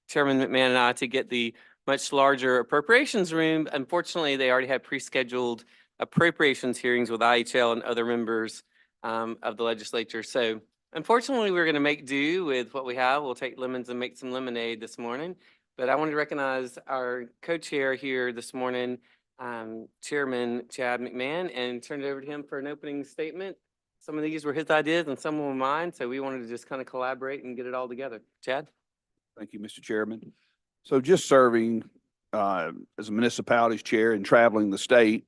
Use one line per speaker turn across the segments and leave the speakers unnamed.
Chairman McMahon and I to get the much larger appropriations room. Unfortunately, they already had pre-scheduled appropriations hearings with IHL and other members of the legislature. So unfortunately, we're going to make do with what we have. We'll take lemons and make some lemonade this morning. But I wanted to recognize our co-chair here this morning, Chairman Jud McMahon, and turn it over to him for an opening statement. Some of these were his ideas and some were mine, so we wanted to just kind of collaborate and get it all together. Jud?
Thank you, Mr. Chairman. So just serving as a municipalities chair and traveling the state,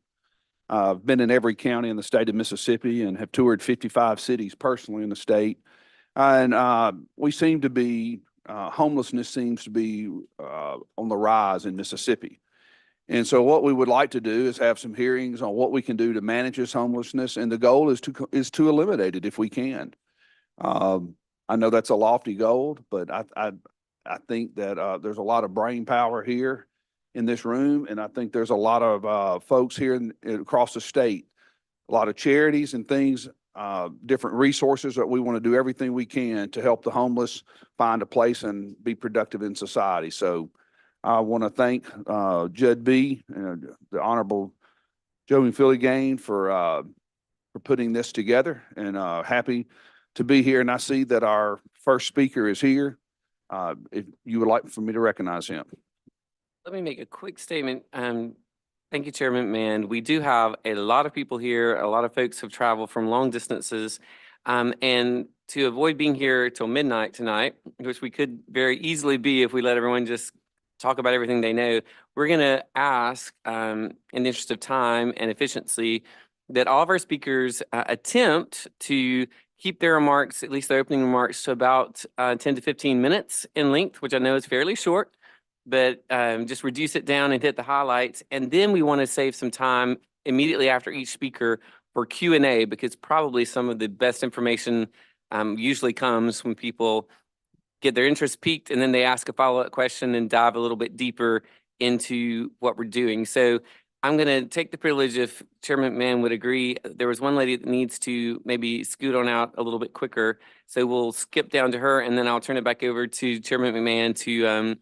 I've been in every county in the state of Mississippi and have toured 55 cities personally in the state. And we seem to be, homelessness seems to be on the rise in Mississippi. And so what we would like to do is have some hearings on what we can do to manage this homelessness. And the goal is to eliminate it if we can. I know that's a lofty goal, but I think that there's a lot of brain power here in this room. And I think there's a lot of folks here across the state, a lot of charities and things, different resources that we want to do everything we can to help the homeless find a place and be productive in society. So I want to thank Jud B and the Honorable Joey Filligain for putting this together, and happy to be here. And I see that our first speaker is here. If you would like for me to recognize him.
Let me make a quick statement. Thank you, Chairman McMahon. We do have a lot of people here. A lot of folks have traveled from long distances. And to avoid being here till midnight tonight, which we could very easily be if we let everyone just talk about everything they know, we're going to ask, in the interest of time and efficiency, that all of our speakers attempt to keep their remarks, at least their opening remarks, to about 10 to 15 minutes in length, which I know is fairly short, but just reduce it down and hit the highlights. And then we want to save some time immediately after each speaker for Q&A, because probably some of the best information usually comes when people get their interest piqued and then they ask a follow-up question and dive a little bit deeper into what we're doing. So I'm going to take the privilege, if Chairman McMahon would agree. There was one lady that needs to maybe scoot on out a little bit quicker. So we'll skip down to her, and then I'll turn it back over to Chairman McMahon to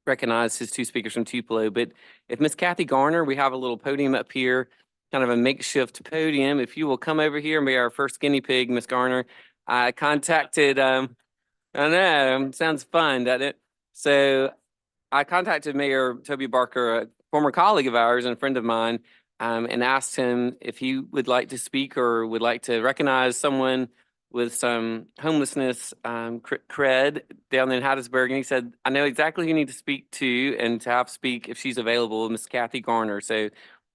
recognize his two speakers from Tupelo. But if Miss Kathy Garner, we have a little podium up here, kind of a makeshift podium. If you will come over here and be our first guinea pig, Miss Garner. I contacted, I know, sounds fun, doesn't it? So I contacted Mayor Toby Barker, a former colleague of ours and a friend of mine, and asked him if he would like to speak or would like to recognize someone with some homelessness cred down in Hattiesburg. And he said, I know exactly who you need to speak to and to have speak if she's available, Miss Kathy Garner. So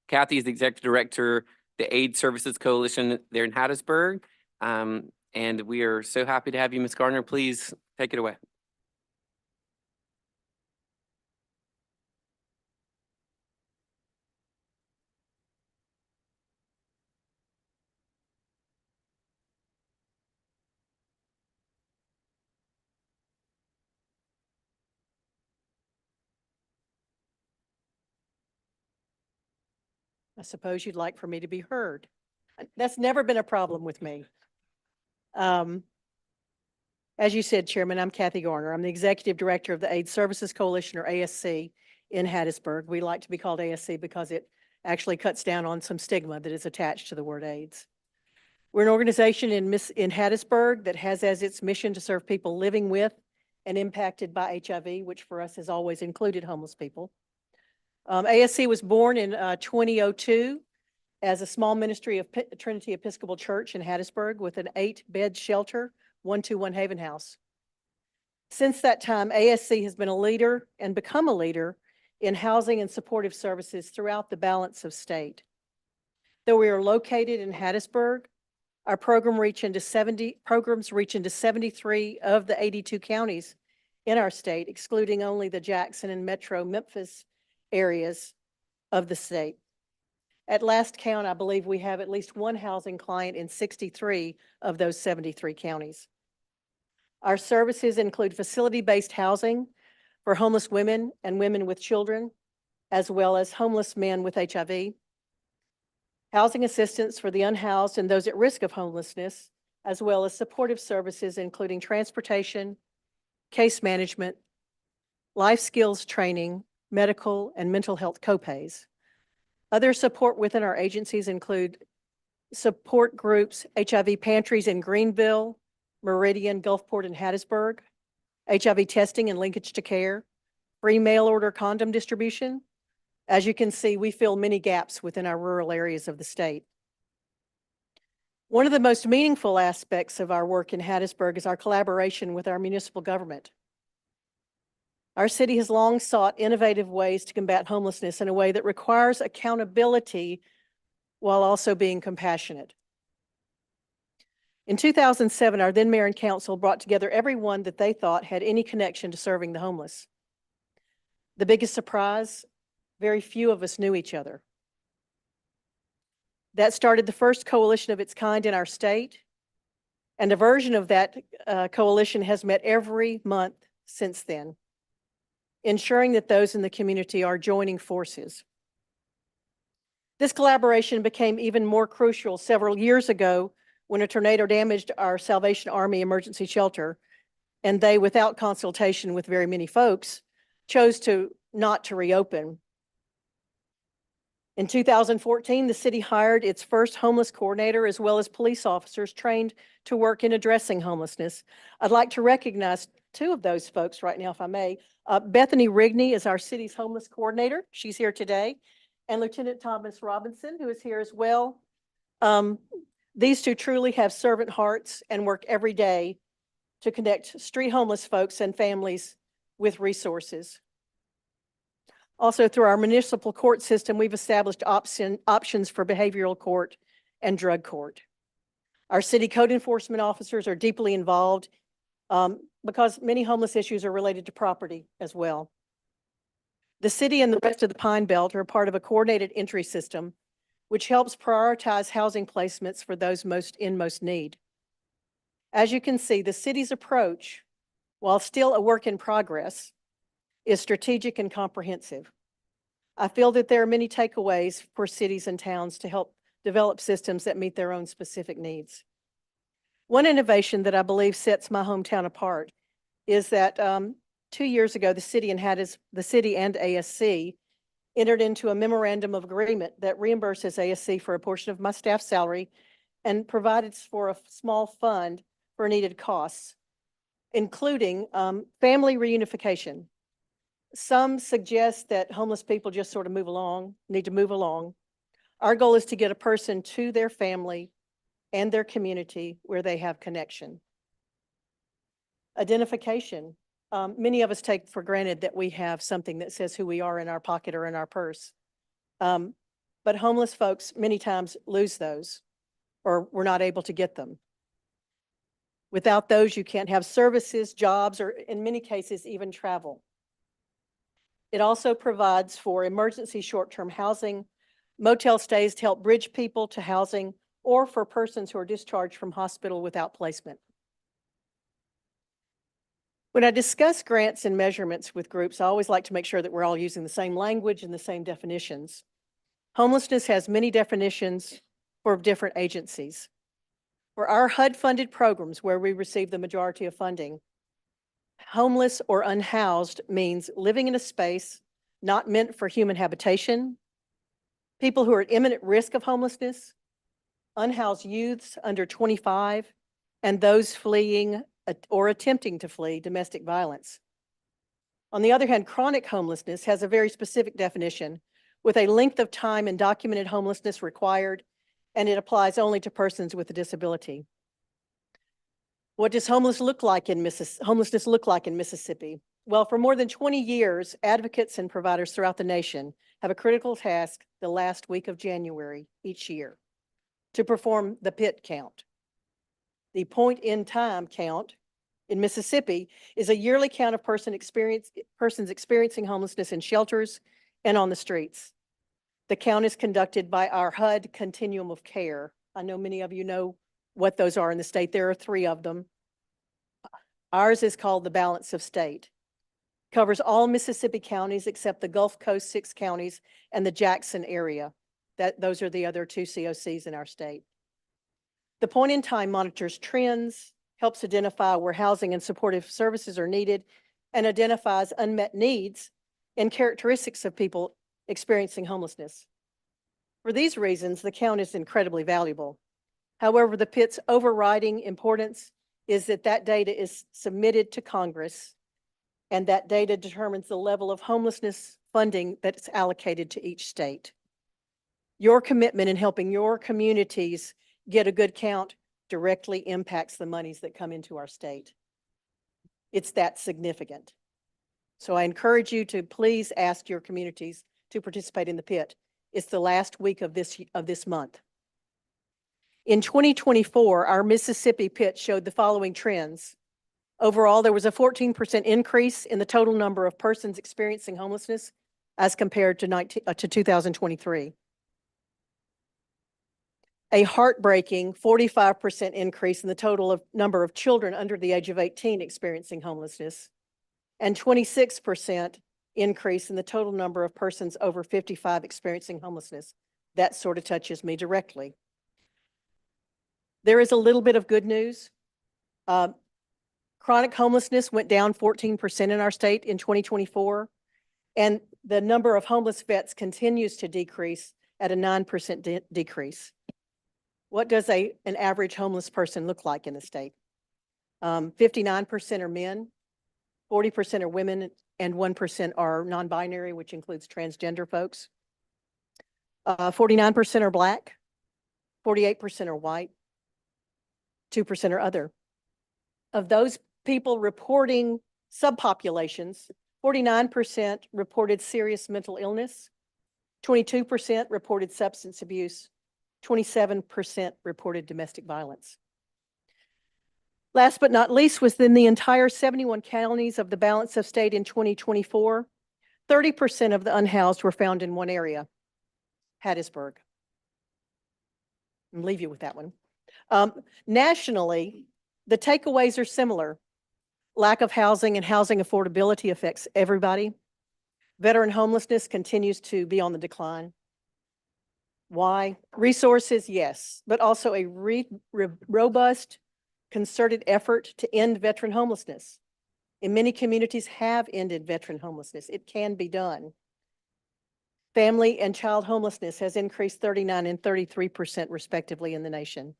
Kathy is the Executive Director, the AIDS Services Coalition there in Hattiesburg. And we are so happy to have you, Ms. Garner. Please take it away.
I suppose you'd like for me to be heard. That's never been a problem with me. As you said, Chairman, I'm Kathy Garner. I'm the Executive Director of the AIDS Services Coalition, or ASC, in Hattiesburg. We like to be called ASC because it actually cuts down on some stigma that is attached to the word AIDS. We're an organization in Hattiesburg that has as its mission to serve people living with and impacted by HIV, which for us has always included homeless people. ASC was born in 2002 as a small ministry of Trinity Episcopal Church in Hattiesburg with an 8-bed shelter, 121 Haven House. Since that time, ASC has been a leader and become a leader in housing and supportive services throughout the balance of state. Though we are located in Hattiesburg, our programs reach into 73 of the 82 counties in our state, excluding only the Jackson and Metro Memphis areas of the state. At last count, I believe we have at least one housing client in 63 of those 73 counties. Our services include facility-based housing for homeless women and women with children, as well as homeless men with HIV, housing assistance for the unhoused and those at risk of homelessness, as well as supportive services including transportation, case management, life skills training, medical and mental health copays. Other support within our agencies include support groups, HIV pantries in Greenville, Meridian, Gulfport, and Hattiesburg, HIV testing and linkage to care, free mail order condom distribution. As you can see, we fill many gaps within our rural areas of the state. One of the most meaningful aspects of our work in Hattiesburg is our collaboration with our municipal government. Our city has long sought innovative ways to combat homelessness in a way that requires accountability while also being compassionate. In 2007, our then mayor and council brought together everyone that they thought had any connection to serving the homeless. The biggest surprise, very few of us knew each other. That started the first coalition of its kind in our state, and a version of that coalition has met every month since then, ensuring that those in the community are joining forces. This collaboration became even more crucial several years ago when a tornado damaged our Salvation Army emergency shelter, and they, without consultation with very many folks, chose not to reopen. In 2014, the city hired its first homeless coordinator as well as police officers trained to work in addressing homelessness. I'd like to recognize two of those folks right now, if I may. Bethany Rigney is our city's homeless coordinator. She's here today. And Lieutenant Thomas Robinson, who is here as well. These two truly have servant hearts and work every day to connect street homeless folks and families with resources. Also, through our municipal court system, we've established options for behavioral court and drug court. Our city code enforcement officers are deeply involved because many homeless issues are related to property as well. The city and the rest of the Pine Belt are part of a coordinated entry system, which helps prioritize housing placements for those in most need. As you can see, the city's approach, while still a work in progress, is strategic and comprehensive. I feel that there are many takeaways for cities and towns to help develop systems that meet their own specific needs. One innovation that I believe sets my hometown apart is that 2 years ago, the city and ASC entered into a memorandum of agreement that reimburses ASC for a portion of my staff salary and provided for a small fund for needed costs, including family reunification. Some suggest that homeless people just sort of need to move along. Our goal is to get a person to their family and their community where they have connection. Identification. Many of us take for granted that we have something that says who we are in our pocket or in our purse. But homeless folks many times lose those, or we're not able to get them. Without those, you can't have services, jobs, or in many cases, even travel. It also provides for emergency short-term housing, motel stays to help bridge people to housing, or for persons who are discharged from hospital without placement. When I discuss grants and measurements with groups, I always like to make sure that we're all using the same language and the same definitions. Homelessness has many definitions for different agencies. For our HUD-funded programs, where we receive the majority of funding, homeless or unhoused means living in a space not meant for human habitation, people who are at imminent risk of homelessness, unhoused youths under 25, and those fleeing or attempting to flee domestic violence. On the other hand, chronic homelessness has a very specific definition with a length of time and documented homelessness required, and it applies only to persons with a disability. What does homelessness look like in Mississippi? Well, for more than 20 years, advocates and providers throughout the nation have a critical task the last week of January each year to perform the PIT count. The point in time count in Mississippi is a yearly count of persons experiencing homelessness in shelters and on the streets. The count is conducted by our HUD Continuum of Care. I know many of you know what those are in the state. There are 3 of them. Ours is called the Balance of State. Covers all Mississippi counties except the Gulf Coast 6 counties and the Jackson area. Those are the other 2 COCs in our state. The point in time monitors trends, helps identify where housing and supportive services are needed, and identifies unmet needs and characteristics of people experiencing homelessness. For these reasons, the count is incredibly valuable. However, the PIT's overriding importance is that that data is submitted to Congress, and that data determines the level of homelessness funding that's allocated to each state. Your commitment in helping your communities get a good count directly impacts the monies that come into our state. It's that significant. So I encourage you to please ask your communities to participate in the PIT. It's the last week of this month. In 2024, our Mississippi PIT showed the following trends. Overall, there was a 14% increase in the total number of persons experiencing homelessness as compared to 2023. A heartbreaking 45% increase in the total number of children under the age of 18 experiencing homelessness, and 26% increase in the total number of persons over 55 experiencing homelessness. That sort of touches me directly. There is a little bit of good news. Chronic homelessness went down 14% in our state in 2024, and the number of homeless vets continues to decrease at a 9% decrease. What does an average homeless person look like in the state? 59% are men, 40% are women, and 1% are non-binary, which includes transgender folks. 49% are Black, 48% are white, 2% are other. Of those people reporting subpopulations, 49% reported serious mental illness, 22% reported substance abuse, 27% reported domestic violence. Last but not least, within the entire 71 counties of the balance of state in 2024, 30% of the unhoused were found in one area, Hattiesburg. I'll leave you with that one. Nationally, the takeaways are similar. Lack of housing and housing affordability affects everybody. Veteran homelessness continues to be on the decline. Why? Resources, yes, but also a robust, concerted effort to end veteran homelessness. And many communities have ended veteran homelessness. It can be done. Family and child homelessness has increased 39% and 33% respectively in the nation.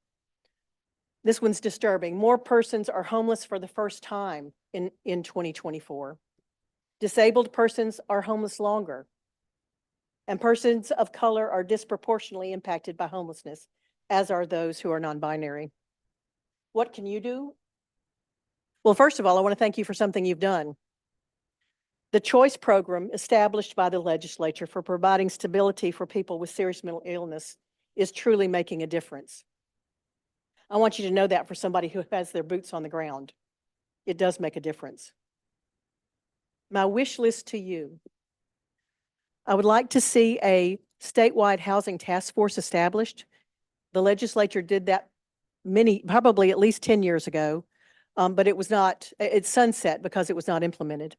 This one's disturbing. More persons are homeless for the first time in 2024. Disabled persons are homeless longer. And persons of color are disproportionately impacted by homelessness, as are those who are non-binary. What can you do? Well, first of all, I want to thank you for something you've done. The CHOICE program established by the legislature for providing stability for people with serious mental illness is truly making a difference. I want you to know that for somebody who has their boots on the ground. It does make a difference. My wish list to you. I would like to see a statewide housing task force established. The legislature did that probably at least 10 years ago, but it's sunset because it was not implemented.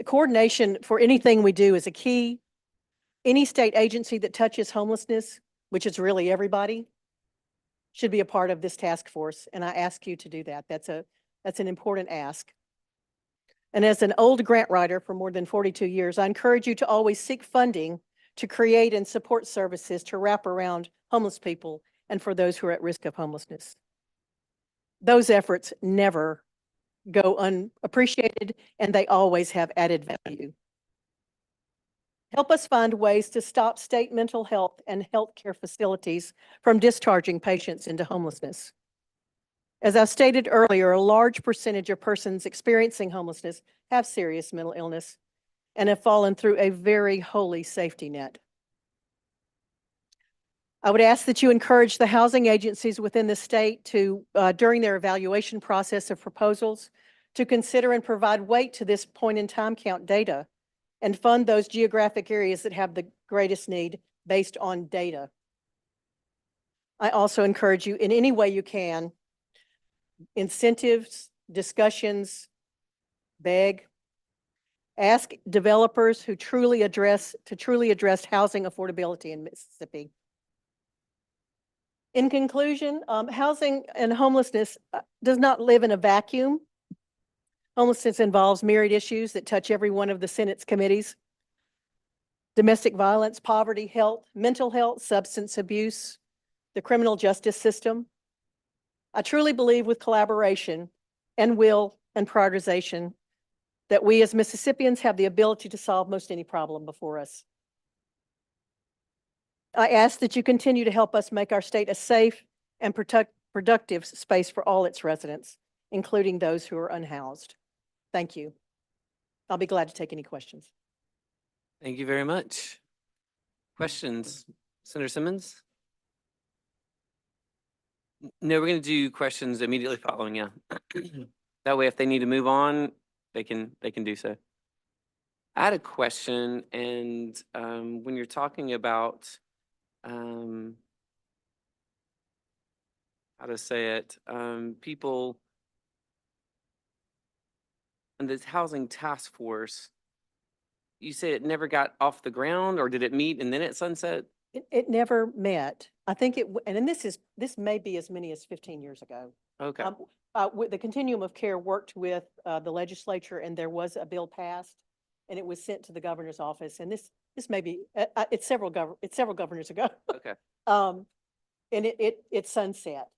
Coordination for anything we do is a key. Any state agency that touches homelessness, which is really everybody, should be a part of this task force, and I ask you to do that. That's an important ask. And as an old grant writer for more than 42 years, I encourage you to always seek funding to create and support services to wrap around homeless people and for those who are at risk of homelessness. Those efforts never go unappreciated, and they always have added value. Help us find ways to stop state mental health and healthcare facilities from discharging patients into homelessness. As I stated earlier, a large percentage of persons experiencing homelessness have serious mental illness and have fallen through a very holy safety net. I would ask that you encourage the housing agencies within the state to, during their evaluation process of proposals, to consider and provide weight to this point in time count data and fund those geographic areas that have the greatest need based on data. I also encourage you in any way you can, incentives, discussions, beg, ask developers who truly address housing affordability in Mississippi. In conclusion, housing and homelessness does not live in a vacuum. Homelessness involves myriad issues that touch every one of the Senate's committees. Domestic violence, poverty, health, mental health, substance abuse, the criminal justice system. I truly believe with collaboration and will and prioritization that we as Mississippians have the ability to solve most any problem before us. I ask that you continue to help us make our state a safe and productive space for all its residents, including those who are unhoused. Thank you. I'll be glad to take any questions.
Thank you very much. Questions? Senator Simmons? No, we're going to do questions immediately following, yeah. That way, if they need to move on, they can do so. I had a question, and when you're talking about how to say it, people and this housing task force, you say it never got off the ground, or did it meet and then it sunset?
It never met. I think and this may be as many as 15 years ago.
Okay,
With the Continuum of Care worked with the legislature, and there was a bill passed, and it was sent to the governor's office. And this may be it's several governors ago.
okay.
And it sunset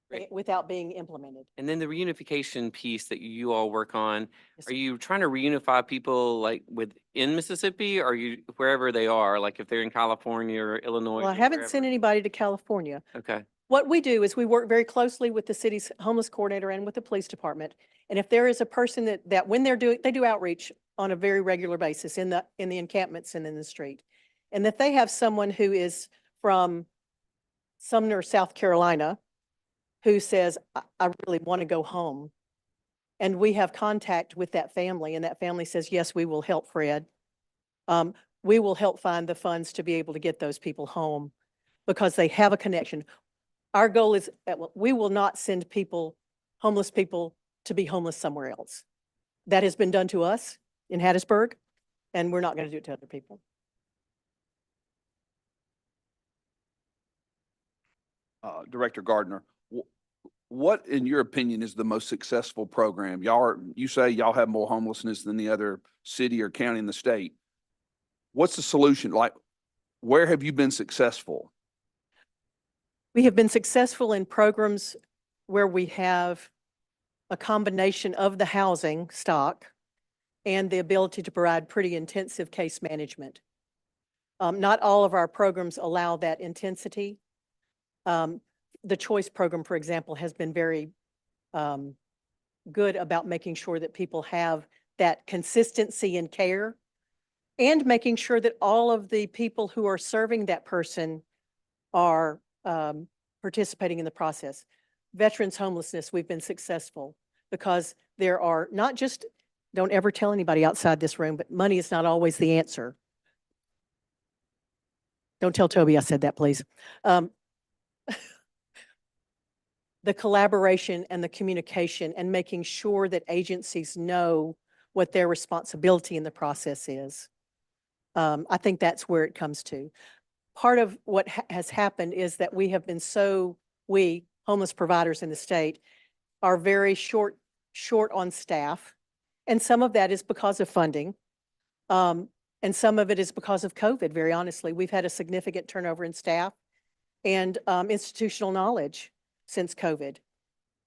Great.
without being implemented.
And then the reunification piece that you all work on,
Yes,
are you trying to reunify people like within Mississippi, or are you wherever they are, like if they're in California or Illinois?
Well, I
or
haven't sent
wherever?
anybody to California.
Okay,
What we do is we work very closely with the city's homeless coordinator and with the police department. And if there is a person that when they do outreach on a very regular basis in the encampments and in the street, and that they have someone who is from Sumner, South Carolina, who says, I really want to go home. And we have contact with that family, and that family says, yes, we will help Fred. We will help find the funds to be able to get those people home because they have a connection. Our goal is that we will not send homeless people to be homeless somewhere else. That has been done to us in Hattiesburg, and we're not going to do it to other people.
Director Gardner, what, in your opinion, is the most successful program? You say y'all have more homelessness than the other city or county in the state. What's the solution? Like, where have you been successful?
We have been successful in programs where we have a combination of the housing stock and the ability to provide pretty intensive case management. Not all of our programs allow that intensity. The choice program, for example, has been very good about making sure that people have that consistency in care and making sure that all of the people who are serving that person are participating in the process. Veterans homelessness, we've been successful because there are not just, don't ever tell anybody outside this room, but money is not always the answer. Don't tell Toby I said that, please. The collaboration and the communication and making sure that agencies know what their responsibility in the process is. I think that's where it comes to. Part of what has happened is that we have been we, homeless providers in the state, are very short on staff. And some of that is because of funding. And some of it is because of COVID, very honestly. We've had a significant turnover in staff and institutional knowledge since COVID.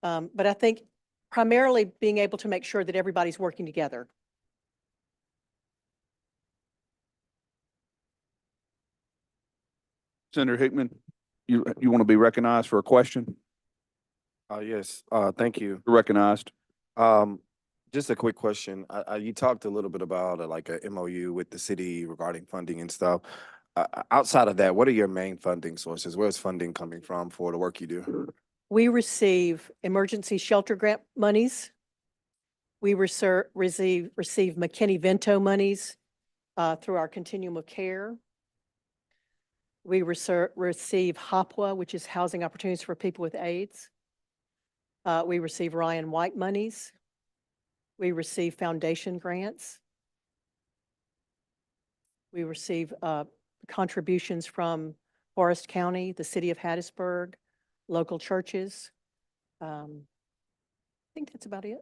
But I think primarily being able to make sure that everybody's working together.
Senator Hickman, you want to be recognized for a question?
Yes, thank you.
You're recognized.
Just a quick question. You talked a little bit about like a MOU with the city regarding funding and stuff. Outside of that, what are your main funding sources? Where's funding coming from for the work you do?
We receive emergency shelter grant monies. We receive McKinney-Vento monies through our Continuum of Care. We receive HOPWA, which is Housing Opportunities for People with AIDS. We receive Ryan White monies. We receive foundation grants. We receive contributions from Forest County, the city of Hattiesburg, local churches. I think that's about it.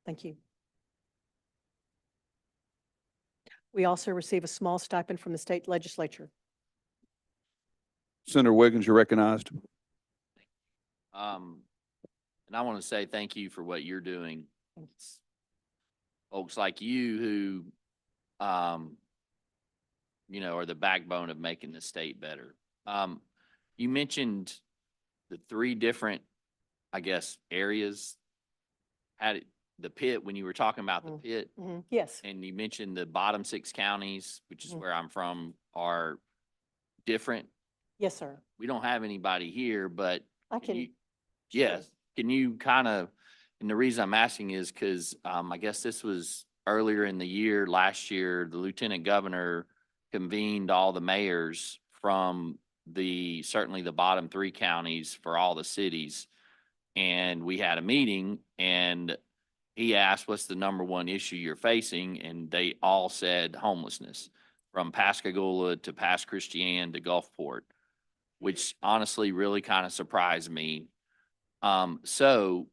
Thank you. We also receive a small stipend from the state legislature.
Senator Wiggins, you're recognized.
And I want to say thank you for what you're doing. It's folks like you who, are the backbone of making the state better. You mentioned the three different, I guess, areas. The pit, when you were talking about the pit,
Yes,
and you mentioned the bottom 6 counties, which is where I'm from, are different.
yes, sir.
We don't have anybody here, but
I
can you,
can.
yes, can you kind of, and the reason I'm asking is because I guess this was earlier in the year, last year, the lieutenant governor convened all the mayors from certainly the bottom 3 counties for all the cities. And we had a meeting and he asked, what's the number one issue you're facing? And they all said homelessness, from Pascagoula to Pass Christian to Gulfport, which honestly really kind of surprised me. So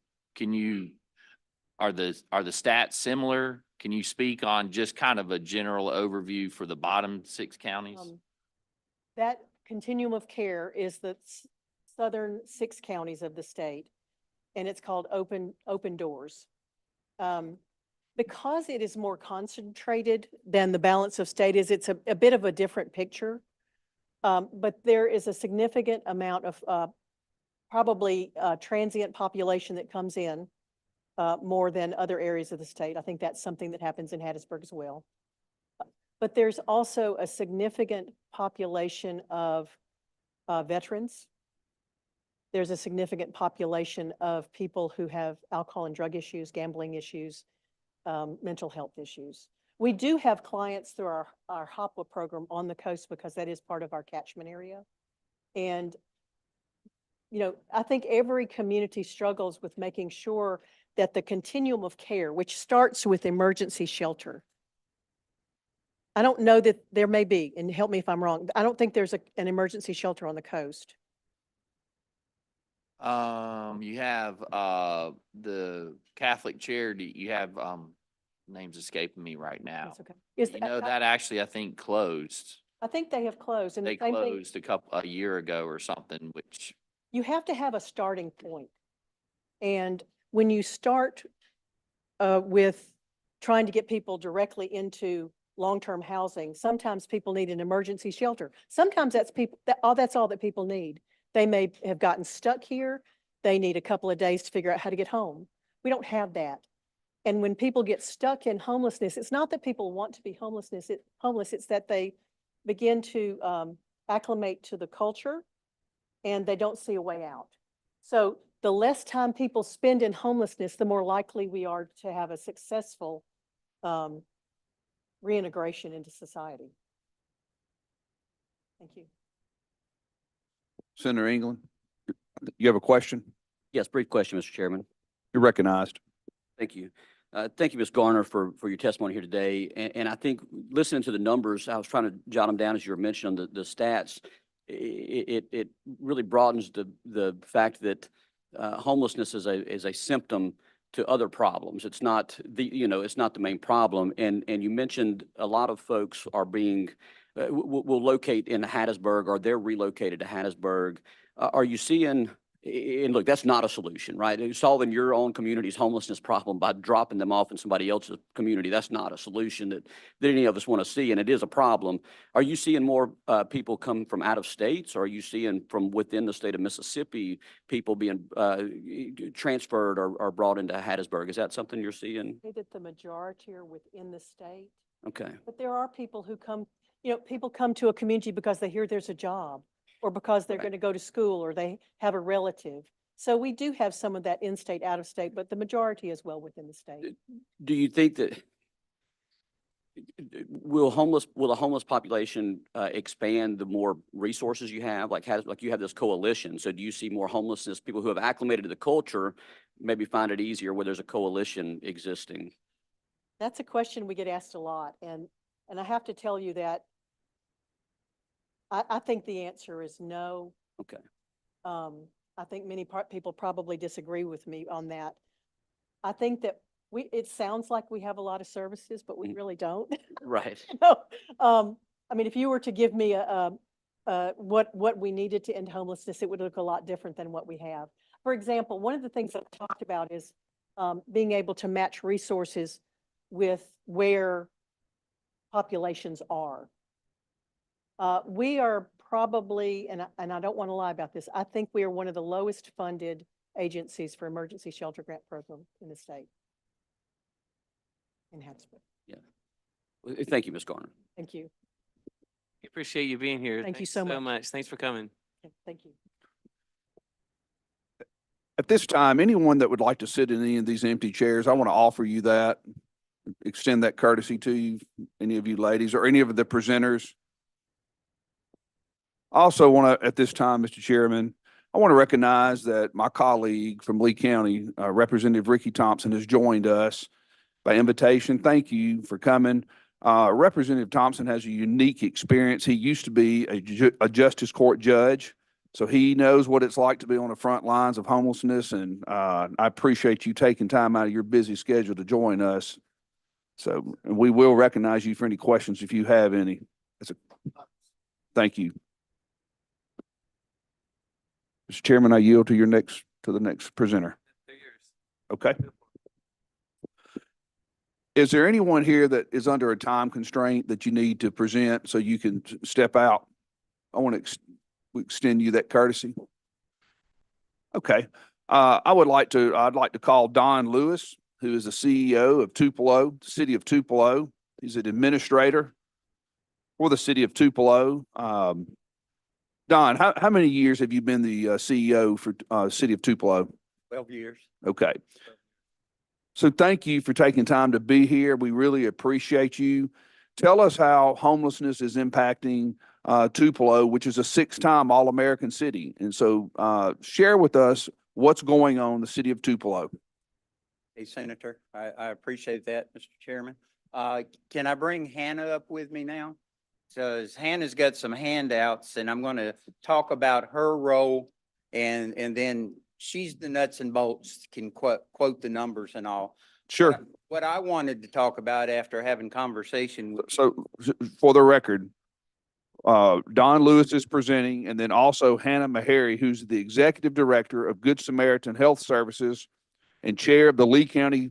are the stats similar? Can you speak on just kind of a general overview for the bottom 6 counties?
That continuum of care is the southern 6 counties of the state, and it's called open doors. Because it is more concentrated than the balance of state is, it's a bit of a different picture. But there is a significant amount of probably transient population that comes in more than other areas of the state. I think that's something that happens in Hattiesburg as well. But there's also a significant population of veterans. There's a significant population of people who have alcohol and drug issues, gambling issues, mental health issues. We do have clients through our HOPWA program on the coast because that is part of our catchment area. And, I think every community struggles with making sure that the continuum of care, which starts with emergency shelter. I don't know that there may be, and help me if I'm wrong, I don't think there's an emergency shelter on the coast.
You have the Catholic Charity, you have names escaping me right now.
That's okay.
That actually I think closed.
I think they have closed, and
They
the same thing,
closed a year ago or something, which
you have to have a starting point. And when you start with trying to get people directly into long-term housing, sometimes people need an emergency shelter. Sometimes that's all that people need. They may have gotten stuck here. They need a couple of days to figure out how to get home. We don't have that. And when people get stuck in homelessness, it's not that people want to be homeless, it's that they begin to acclimate to the culture and they don't see a way out. So the less time people spend in homelessness, the more likely we are to have a successful reintegration into society. Thank you.
Senator England, you have a question?
Yes, brief question, Mr. Chairman.
You're recognized.
Thank you. Thank you, Ms. Garner, for your testimony here today. And I think listening to the numbers, I was trying to jot them down as you were mentioning the stats. It really broadens the fact that homelessness is a symptom to other problems. It's not it's not the main problem. And you mentioned a lot of folks are being will locate in Hattiesburg, or they're relocated to Hattiesburg. Are you seeing? And look, that's not a solution, right? Solving your own community's homelessness problem by dropping them off in somebody else's community, that's not a solution that any of us want to see, and it is a problem. Are you seeing more people come from out of states, or are you seeing from within the state of Mississippi people being transferred or brought into Hattiesburg? Is that something you're seeing?
I say that the majority are within the state,
Okay.
but there are people who come, people come to a community because they hear there's a job, or because they're going to go to school, or they have a relative. So we do have some of that in-state, out-of-state, but the majority is well within the state.
Do you think that will the homeless population expand the more resources you have? Like you have this coalition. So do you see more homelessness, people who have acclimated to the culture maybe find it easier where there's a coalition existing?
That's a question we get asked a lot. And I have to tell you that I think the answer is no.
Okay.
I think many people probably disagree with me on that. I think that it sounds like we have a lot of services, but we
Mhm.
really don't.
Right.
No. I mean, if you were to give me what we needed to end homelessness, it would look a lot different than what we have. For example, one of the things I've talked about is being able to match resources with where populations are. We are probably, and I don't want to lie about this, I think we are one of the lowest funded agencies for emergency shelter grant program in the state. In Hattiesburg.
Well, thank you, Ms. Garner.
Thank you.
Appreciate you being here.
Thank you
Thanks
so much.
much. Thanks for coming.
Okay, thank you.
At this time, anyone that would like to sit in any of these empty chairs, I want to offer you that, extend that courtesy to you, any of you ladies or any of the presenters. I also want to, at this time, Mr. Chairman, I want to recognize that my colleague from Lee County, Representative Ricky Thompson, has joined us by invitation. Thank you for coming. Representative Thompson has a unique experience. He used to be a justice court judge, so he knows what it's like to be on the front lines of homelessness, and I appreciate you taking time out of your busy schedule to join us. So we will recognize you for any questions if you have any. Thank you. Mr. Chairman, I yield to the next presenter.
They're yours.
Okay. Is there anyone here that is under a time constraint that you need to present so you can step out? I want to extend you that courtesy. Okay. I'd like to call Don Lewis, who is the CEO of Tupelo, City of Tupelo. He's an administrator for the City of Tupelo. Don, how many years have you been the CEO for City of Tupelo?
12 years.
Okay. So thank you for taking time to be here. We really appreciate you. Tell us how homelessness is impacting Tupelo, which is a 6-time All-American city. And so share with us what's going on in the City of Tupelo.
Hey, Senator, I appreciate that, Mr. Chairman. Can I bring Hannah up with me now? So Hannah's got some handouts, and I'm going to talk about her role, and then she's the nuts and bolts, can quote the numbers and all.
Sure.
What I wanted to talk about after having conversation with,
So for the record, Don Lewis is presenting, and then also Hannah Meharry, who's the Executive Director of Good Samaritan Health Services and Chair of the Lee County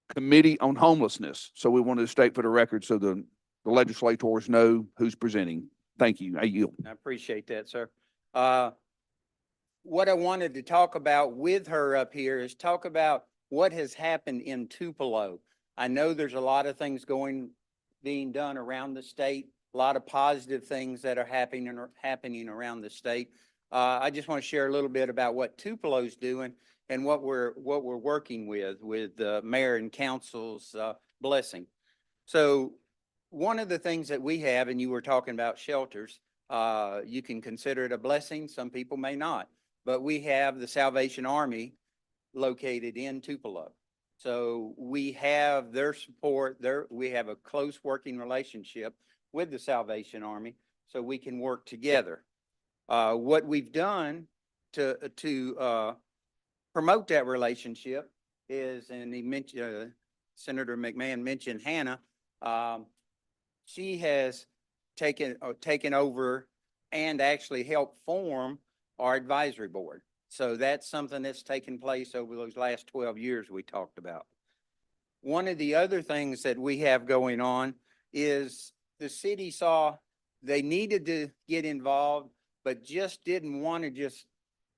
Committee on Homelessness. So we wanted to state for the record so the legislators know who's presenting. Thank you. I yield.
I appreciate that, sir. What I wanted to talk about with her up here is talk about what has happened in Tupelo. I know there's a lot of things being done around the state, a lot of positive things that are happening around the state. I just want to share a little bit about what Tupelo's doing and what we're working with the mayor and council's blessing. So one of the things that we have, and you were talking about shelters, you can consider it a blessing. Some people may not, but we have the Salvation Army located in Tupelo. So we have their support there. We have a close working relationship with the Salvation Army, so we can work together. What we've done to promote that relationship is, and he mentioned, Senator McMahon mentioned Hannah. She has taken over and actually helped form our advisory board. So that's something that's taken place over those last 12 years we talked about. One of the other things that we have going on is the city saw they needed to get involved, but just didn't want to just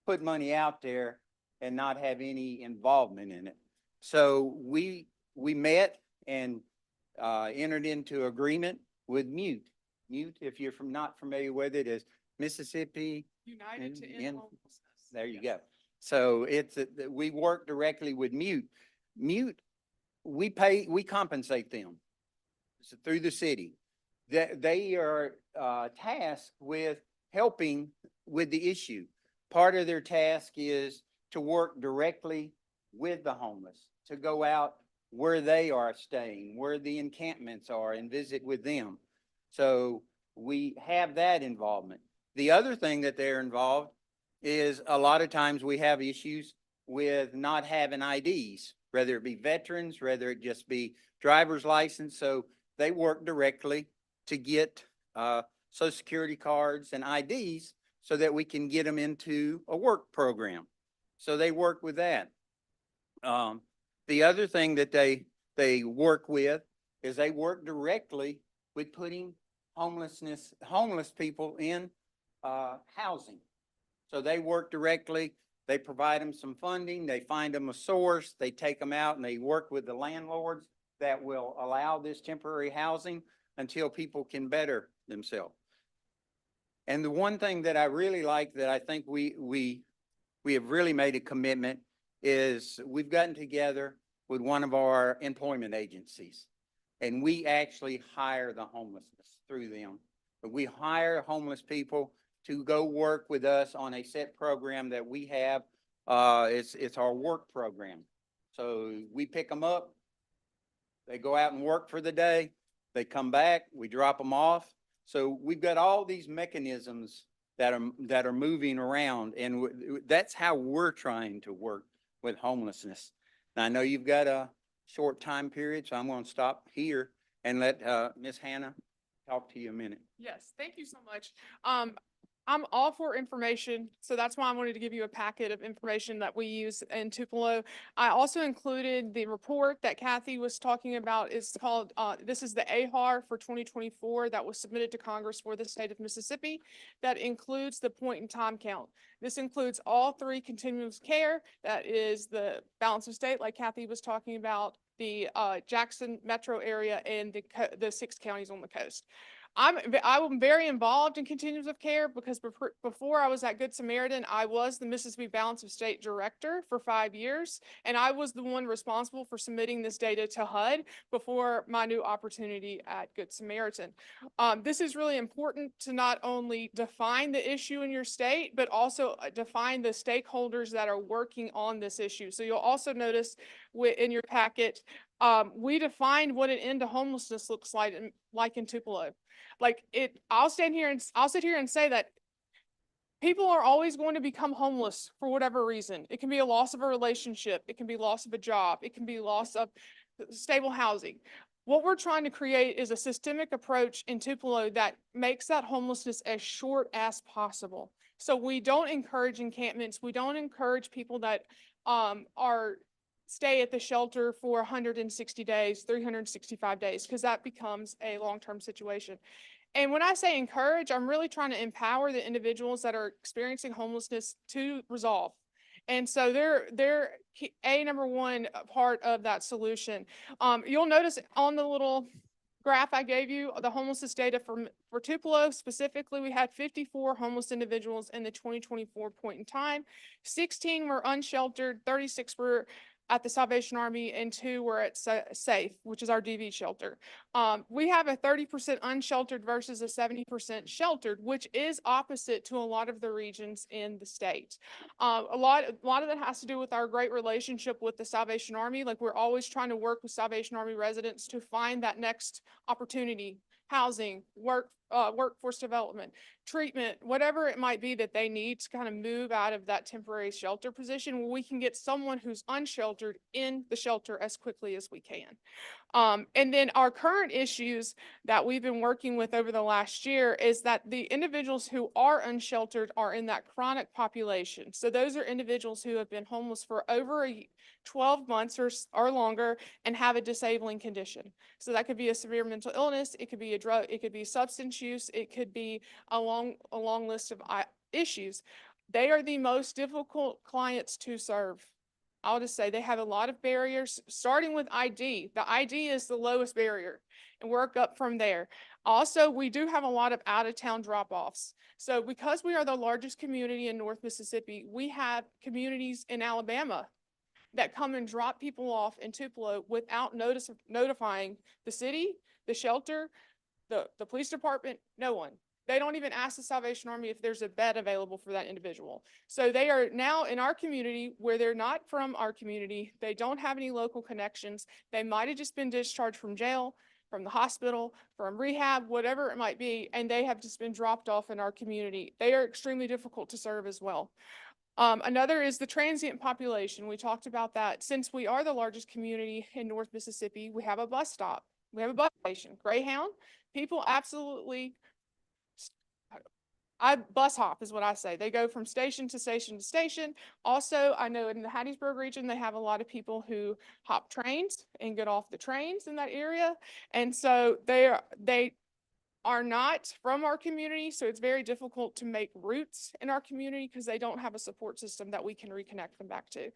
put money out there and not have any involvement in it. So we met and entered into agreement with MUTE. MUTE, if you're not familiar with it, is Mississippi
United to End Homelessness.
There you go. So we work directly with MUTE. MUTE, we compensate them through the city. They are tasked with helping with the issue. Part of their task is to work directly with the homeless, to go out where they are staying, where the encampments are, and visit with them. So we have that involvement. The other thing that they're involved is a lot of times we have issues with not having IDs, whether it be veterans, whether it just be driver's license. So they work directly to get social security cards and IDs so that we can get them into a work program. So they work with that. The other thing that they work with is they work directly with putting homeless people in housing. So they work directly, they provide them some funding, they find them a source, they take them out and they work with the landlords that will allow this temporary housing until people can better themselves. And the one thing that I really like that I think we have really made a commitment is we've gotten together with one of our employment agencies and we actually hire the homelessness through them. But we hire homeless people to go work with us on a set program that we have. It's our work program. So we pick them up, they go out and work for the day, they come back, we drop them off. So we've got all these mechanisms that are moving around, and that's how we're trying to work with homelessness. Now, I know you've got a short time period, so I'm going to stop here and let Ms. Hannah talk to you a minute.
Yes, thank you so much. I'm all for information, so that's why I wanted to give you a packet of information that we use in Tupelo. I also included the report that Kathy was talking about. It's called, this is the AHAR for 2024 that was submitted to Congress for the state of Mississippi. That includes the point in time count. This includes all three continuums of care. That is the balance of state, like Kathy was talking about, the Jackson metro area, and the 6 counties on the coast. I'm very involved in continuums of care because before I was at Good Samaritan, I was the Mississippi Balance of State Director for 5 years, and I was the one responsible for submitting this data to HUD before my new opportunity at Good Samaritan. This is really important to not only define the issue in your state, but also define the stakeholders that are working on this issue. So you'll also notice in your packet, we defined what an end to homelessness looks like in Tupelo. I'll sit here and say that people are always going to become homeless for whatever reason. It can be a loss of a relationship. It can be loss of a job. It can be loss of stable housing. What we're trying to create is a systemic approach in Tupelo that makes that homelessness as short as possible. So we don't encourage encampments. We don't encourage people that stay at the shelter for 160 days, 365 days, because that becomes a long-term situation. And when I say encourage, I'm really trying to empower the individuals that are experiencing homelessness to resolve. And so they're number one part of that solution. You'll notice on the little graph I gave you, the homelessness data for Tupelo specifically, we had 54 homeless individuals in the 2024 point in time. 16 were unsheltered, 36 were at the Salvation Army, and 2 were at SAFE, which is our DV shelter. We have a 30% unsheltered versus a 70% sheltered, which is opposite to a lot of the regions in the state. A lot of that has to do with our great relationship with the Salvation Army. Like, we're always trying to work with Salvation Army residents to find that next opportunity, housing, workforce development, treatment, whatever it might be that they need to kind of move out of that temporary shelter position, where we can get someone who's unsheltered in the shelter as quickly as we can. And then our current issues that we've been working with over the last year is that the individuals who are unsheltered are in that chronic population. So those are individuals who have been homeless for over 12 months or longer and have a disabling condition. So that could be a severe mental illness, it could be a drug, it could be substance use, it could be a long list of issues. They are the most difficult clients to serve. I'll just say they have a lot of barriers, starting with ID. The ID is the lowest barrier, and work up from there. Also, we do have a lot of out-of-town drop-offs. So because we are the largest community in North Mississippi, we have communities in Alabama that come and drop people off in Tupelo without notifying the city, the shelter, the police department, no one. They don't even ask the Salvation Army if there's a bed available for that individual. So they are now in our community where they're not from our community. They don't have any local connections. They might have just been discharged from jail. from the hospital, from rehab, whatever it might be, and they have just been dropped off in our community. They are extremely difficult to serve as well. Another is the transient population. We talked about that. Since we are the largest community in North Mississippi, we have a bus stop. We have a bus station. Greyhound, people absolutely, bus hop is what I say. They go from station to station to station. Also, I know in the Hattiesburg region, they have a lot of people who hop trains and get off the trains in that area. And so they are not from our community, so it's very difficult to make roots in our community because they don't have a support system that we can reconnect them back to.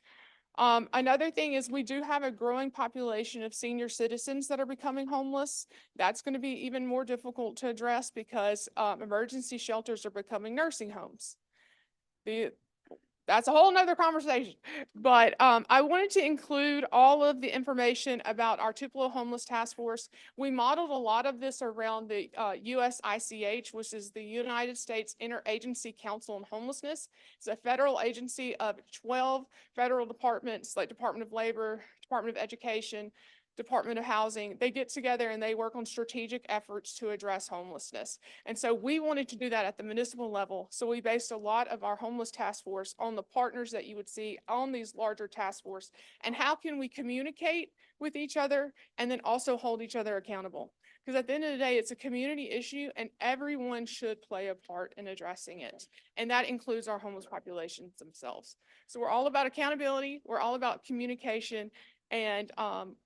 Another thing is we do have a growing population of senior citizens that are becoming homeless. That's going to be even more difficult to address because emergency shelters are becoming nursing homes. That's a whole nother conversation, but I wanted to include all of the information about our Tupelo Homeless Task Force. We modeled a lot of this around the USICH, which is the United States Interagency Council on Homelessness. It's a federal agency of 12 federal departments like Department of Labor, Department of Education, Department of Housing. They get together and they work on strategic efforts to address homelessness. And so we wanted to do that at the municipal level. So we based a lot of our homeless task force on the partners that you would see on these larger task force. And how can we communicate with each other and then also hold each other accountable? Because at the end of the day, it's a community issue and everyone should play a part in addressing it. And that includes our homeless populations themselves. So we're all about accountability. We're all about communication. And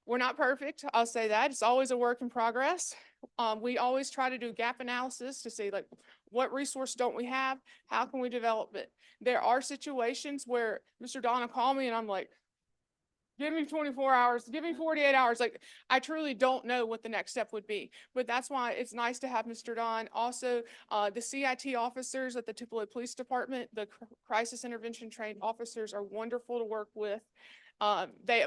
we're not perfect. I'll say that. It's always a work in progress. We always try to do gap analysis to see like what resource don't we have? How can we develop it? There are situations where Mr. Donna called me and I'm like, give me 24 hours, give me 48 hours. Like I truly don't know what the next step would be, but that's why it's nice to have Mr. Don. Also, the CIT officers at the Tupelo Police Department, the crisis intervention trained officers are wonderful to work with.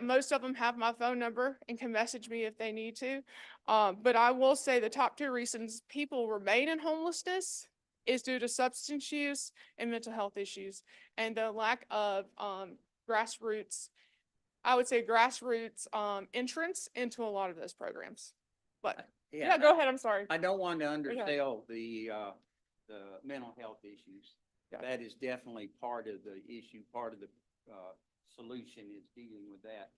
Most of them have my phone number and can message me if they need to. But I will say the top 2 reasons people remain in homelessness is due to substance use and mental health issues and the lack of grassroots, I would say grassroots entrance into a lot of those programs. But yeah, go ahead. I'm sorry.
I don't want to undersell the mental health issues.
Yeah.
That is definitely part of the issue, part of the solution is dealing with that.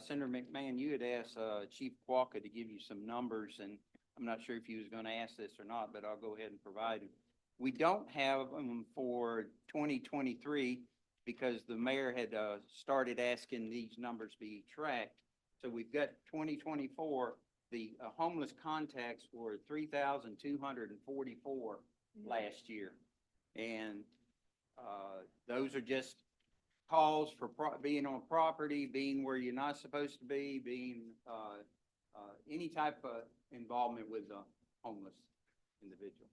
Senator McMahon, you had asked Chief Quokka to give you some numbers, and I'm not sure if he was going to ask this or not, but I'll go ahead and provide them. We don't have them for 2023 because the mayor had started asking these numbers be tracked. So we've got 2024, the homeless contacts were 3,244 last year. And those are just calls for being on property, being where you're not supposed to be, being any type of involvement with a homeless individual.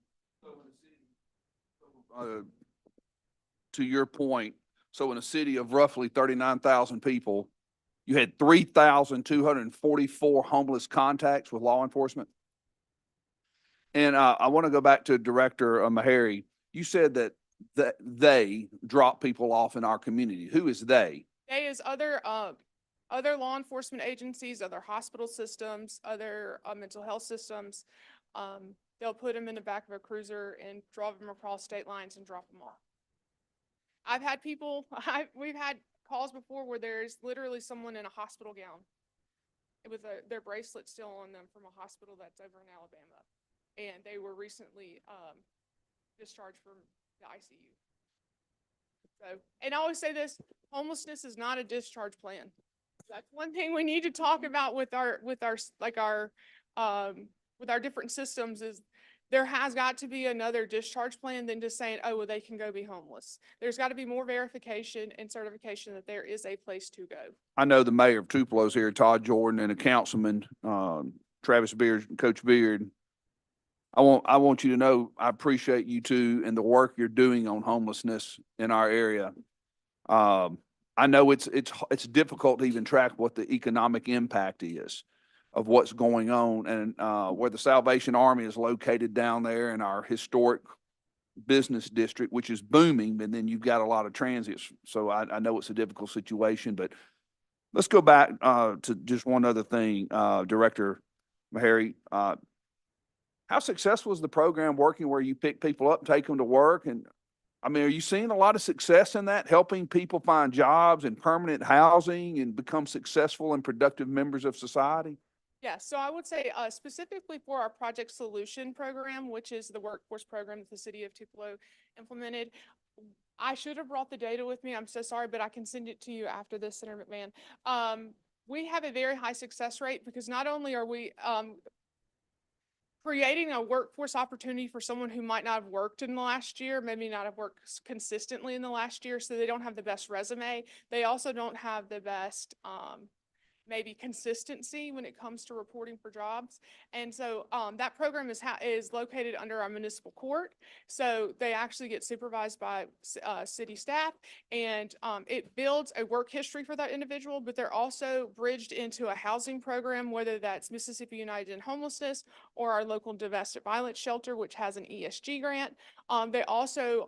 To your point, so in a city of roughly 39,000 people, you had 3,244 homeless contacts with law enforcement? And I want to go back to Director Meharry. You said that they drop people off in our community. Who is they?
They is other law enforcement agencies, other hospital systems, other mental health systems. They'll put them in the back of a cruiser and drive them across state lines and drop them off. I've had people, we've had calls before where there's literally someone in a hospital gown with their bracelet still on them from a hospital that's over in Alabama. And they were recently discharged from the ICU. So, and I always say this, homelessness is not a discharge plan. That's one thing we need to talk about with our different systems is there has got to be another discharge plan than just saying, oh, well, they can go be homeless. There's got to be more verification and certification that there is a place to go.
I know the mayor of Tupelo's here, Todd Jordan, and a councilman, Travis Beard, Coach Beard. I want you to know, I appreciate you two and the work you're doing on homelessness in our area. I know it's difficult to even track what the economic impact is of what's going on, and where the Salvation Army is located down there in our historic business district, which is booming, and then you've got a lot of transits. So I know it's a difficult situation, but let's go back to just one other thing, Director Harry, how successful is the program working where you pick people up, take them to work? And I mean, are you seeing a lot of success in that, helping people find jobs and permanent housing and become successful and productive members of society?
Yeah, so I would say specifically for our Project Solution program, which is the workforce program that the city of Tupelo implemented. I should have brought the data with me. I'm so sorry, but I can send it to you after this, Senator McMahon. We have a very high success rate because not only are we creating a workforce opportunity for someone who might not have worked in the last year, maybe not have worked consistently in the last year, so they don't have the best resume. They also don't have the best maybe consistency when it comes to reporting for jobs. And so that program is located under our municipal court. So they actually get supervised by city staff, and it builds a work history for that individual, but they're also bridged into a housing program, whether that's Mississippi United in Homelessness or our local domestic violence shelter, which has an ESG grant. They also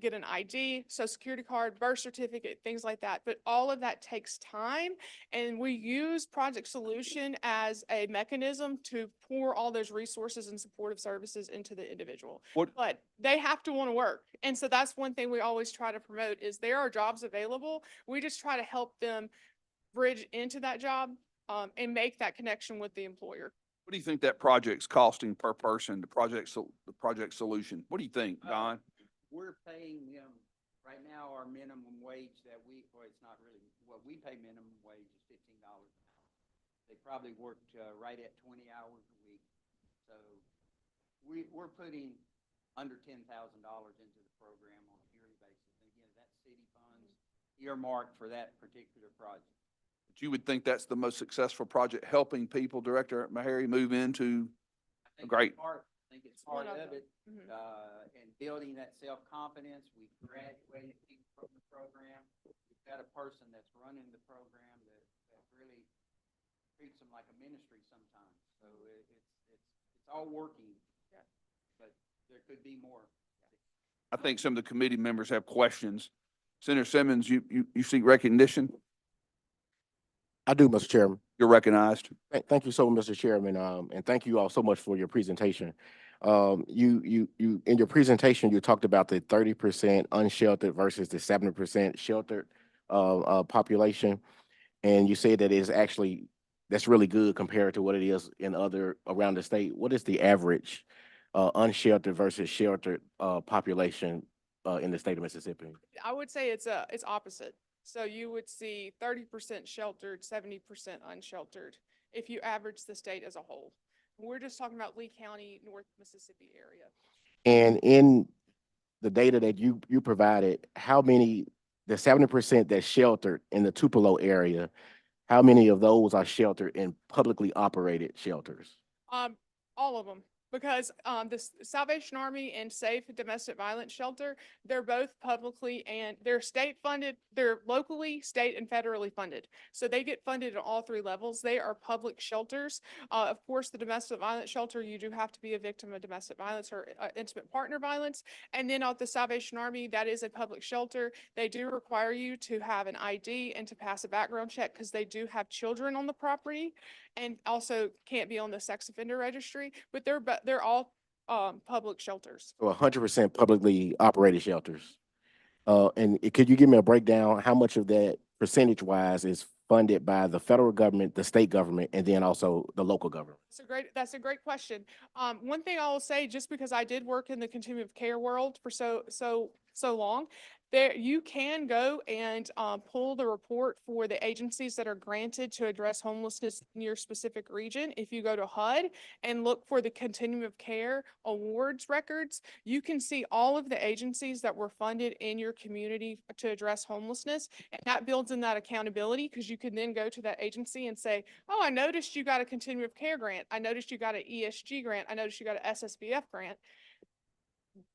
get an ID, Social Security card, birth certificate, things like that. But all of that takes time, and we use Project Solution as a mechanism to pour all those resources and supportive services into the individual. But they have to want to work. And so that's one thing we always try to promote is there are jobs available. We just try to help them bridge into that job and make that connection with the employer.
What do you think that project's costing per person, the project solution? What do you think, Don?
We're paying them, right now, our minimum wage that well, it's not really, what we pay minimum wage is $15 an hour. They probably worked right at 20 hours a week. So we're putting under $10,000 into the program on a yearly basis. And again, that's city funds earmarked for that particular project.
But you would think that's the most successful project, helping people, Director Meharry, move into a great.
I think it's part of it.
Mhm.
And building that self-confidence. We graduated people from the program. We've got a person that's running the program that really treats them like a ministry sometimes. So it's all working.
Yeah.
But there could be more.
I think some of the committee members have questions. Senator Simmons, you seek recognition?
I do, Mr. Chairman.
You're recognized.
Thank you so much, Mr. Chairman, and thank you all so much for your presentation. You in your presentation, you talked about the 30% unsheltered versus the 70% sheltered population, and you said that is actually that's really good compared to what it is in other around the state. What is the average unsheltered versus sheltered population in the state of Mississippi?
I would say it's opposite. So you would see 30% sheltered, 70% unsheltered if you average the state as a whole. We're just talking about Lee County, North Mississippi area.
And in the data that you provided, how many, the 70% that's sheltered in the Tupelo area, how many of those are sheltered in publicly operated shelters?
All of them. Because the Salvation Army and Safe Domestic Violence Shelter, they're both publicly and they're state funded, they're locally, state and federally funded. So they get funded at all three levels. They are public shelters. Of course, the domestic violence shelter, you do have to be a victim of domestic violence or intimate partner violence. And then at the Salvation Army, that is a public shelter. They do require you to have an ID and to pass a background check because they do have children on the property and also can't be on the sex offender registry, but they're all public shelters.
So 100% publicly operated shelters. And could you give me a breakdown, how much of that percentage-wise is funded by the federal government, the state government, and then also the local government?
That's a great question. One thing I will say, just because I did work in the continuum of care world for so long, there you can go and pull the report for the agencies that are granted to address homelessness in your specific region. If you go to HUD and look for the continuum of care awards records, you can see all of the agencies that were funded in your community to address homelessness. And that builds in that accountability because you can then go to that agency and say, oh, I noticed you got a continuum of care grant. I noticed you got an ESG grant. I noticed you got an SSBF grant.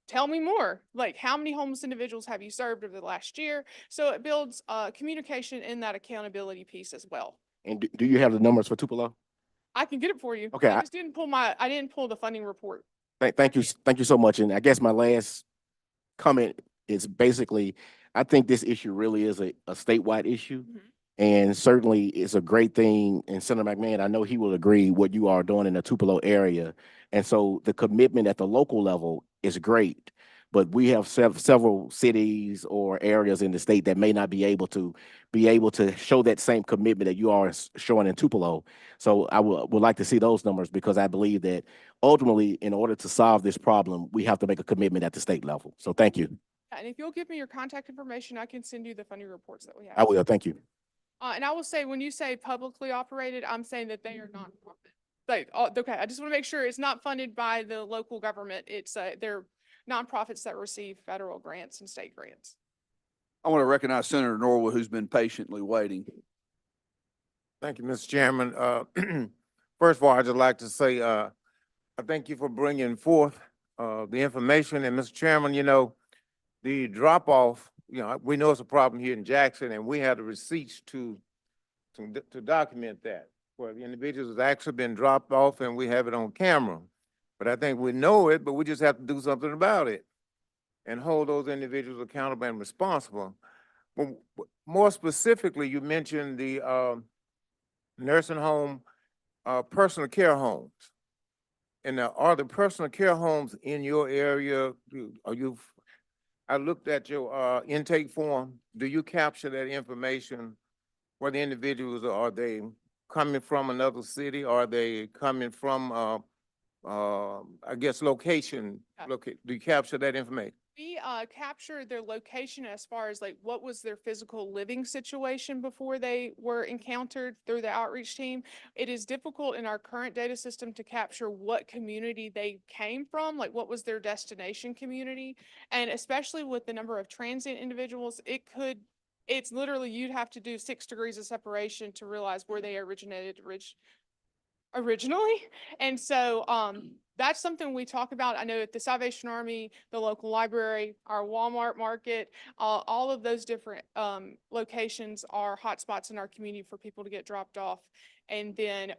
Tell me more. Like, how many homeless individuals have you served over the last year? So it builds communication in that accountability piece as well.
And do you have the numbers for Tupelo?
I can get it for you.
Okay,
I just didn't pull the funding report.
Thank you so much. And I guess my last comment is basically, I think this issue really is a statewide issue.
Mhm.
And certainly it's a great thing. And Senator McMahon, I know he will agree what you are doing in the Tupelo area. And so the commitment at the local level is great. But we have several cities or areas in the state that may not be able to show that same commitment that you are showing in Tupelo. So I would like to see those numbers, because I believe that ultimately, in order to solve this problem, we have to make a commitment at the state level. So thank you.
And if you'll give me your contact information, I can send you the funding reports that we have.
I will. Thank you.
And I will say, when you say publicly operated, I'm saying that they are nonprofit. Like, okay, I just want to make sure it's not funded by the local government. It's, they're nonprofits that receive federal grants and state grants.
I want to recognize Senator Norwood, who's been patiently waiting.
Thank you, Mr. Chairman. First of all, I'd just like to say, I thank you for bringing forth, the information. And Mr. Chairman, you know, the drop off, you know, we know it's a problem here in Jackson, and we have the receipts to document that, where the individuals have actually been dropped off and we have it on camera. But I think we know it, but we just have to do something about it and hold those individuals accountable and responsible. Well, more specifically, you mentioned the nursing home, personal care homes. And are the personal care homes in your area, I looked at your intake form. Do you capture that information? Where the individuals, are they coming from another city? Are they coming from, I guess, location? Do you capture that information?
We captured their location as far as like what was their physical living situation before they were encountered through the outreach team. It is difficult in our current data system to capture what community they came from, like what was their destination community. And especially with the number of transient individuals, it's literally, you'd have to do 6 degrees of separation to realize where they originated originally. And so that's something we talk about. I know at the Salvation Army, the local library, our Walmart market, all of those different locations are hotspots in our community for people to get dropped off. And then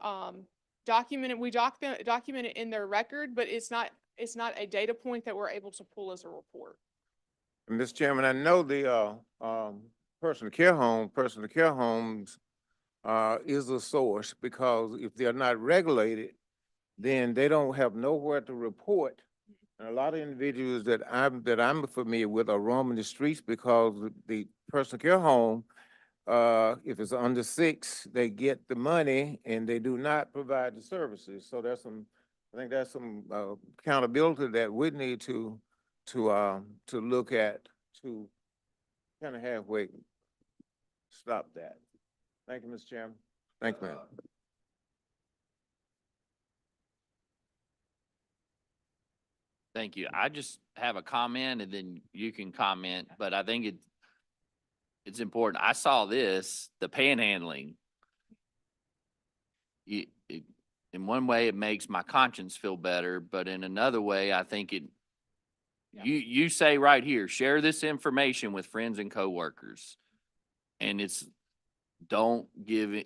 document it in their record, but it's not a data point that we're able to pull as a report.
Mr. Chairman, I know the personal care homes is a source, because if they're not regulated, then they don't have nowhere to report. And a lot of individuals that I'm familiar with are roaming the streets because the personal care home, if it's under 6, they get the money and they do not provide the services. So I think there's some accountability that we need to look at to kind of halfway stop that. Thank you, Mr. Chairman. Thank you, ma'am.
Thank you. I just have a comment and then you can comment, but I think it's important. I saw this, the panhandling. In one way, it makes my conscience feel better, but in another way, I think you say right here, share this information with friends and coworkers. And it's, don't give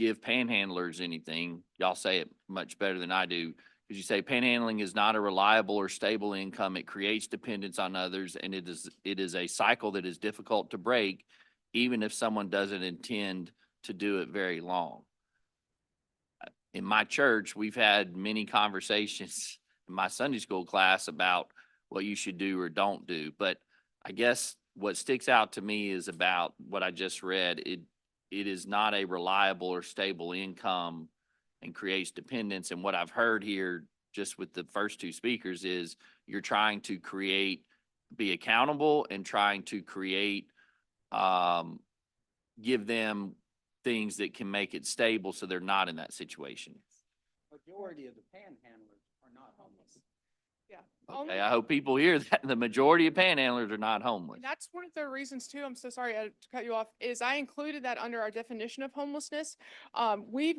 panhandlers anything. Y'all say it much better than I do. Because you say panhandling is not a reliable or stable income. It creates dependence on others, and it is a cycle that is difficult to break, even if someone doesn't intend to do it very long. In my church, we've had many conversations in my Sunday school class about what you should do or don't do. But I guess what sticks out to me is about what I just read. It is not a reliable or stable income and creates dependence. And what I've heard here just with the first 2 speakers is you're trying to be accountable and trying to create, give them things that can make it stable so they're not in that situation.
Majority of the panhandlers are not homeless.
Yeah.
Okay, I hope people hear that. The majority of panhandlers are not homeless.
And that's one of the reasons too, I'm so sorry to cut you off, is I included that under our definition of homelessness. We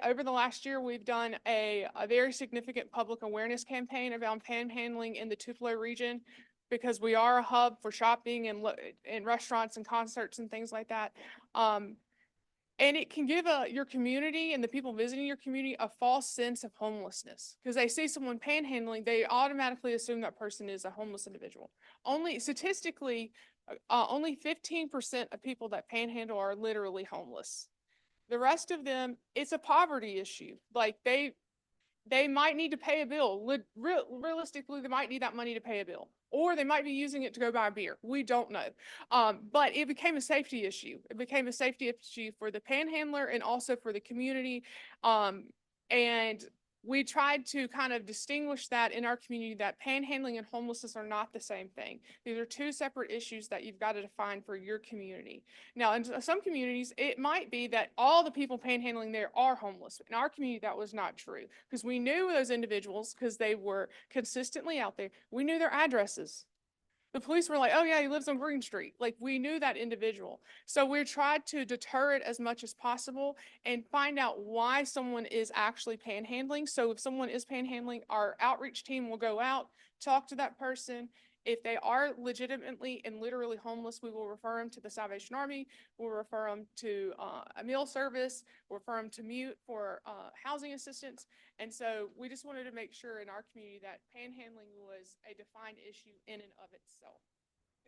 over the last year, we've done a very significant public awareness campaign around panhandling in the Tupelo region, because we are a hub for shopping and restaurants and concerts and things like that. And it can give your community and the people visiting your community a false sense of homelessness, because they see someone panhandling, they automatically assume that person is a homeless individual. Only statistically, Only 15% of people that panhandle are literally homeless. The rest of them, it's a poverty issue. Like they might need to pay a bill. Realistically, they might need that money to pay a bill, or they might be using it to go buy a beer. We don't know. But it became a safety issue. It became a safety issue for the panhandler and also for the community. And we tried to kind of distinguish that in our community, that panhandling and homelessness are not the same thing. These are two separate issues that you've got to define for your community. Now, in some communities, it might be that all the people panhandling there are homeless. In our community, that was not true because we knew those individuals because they were consistently out there. We knew their addresses. The police were like, oh yeah, he lives on Green Street. Like we knew that individual. So we tried to deter it as much as possible and find out why someone is actually panhandling. So if someone is panhandling, our outreach team will go out, talk to that person. If they are legitimately and literally homeless, we will refer them to the Salvation Army. We'll refer them to a meal service. We'll refer them to Mute for housing assistance. And so we just wanted to make sure in our community that panhandling was a defined issue in and of itself.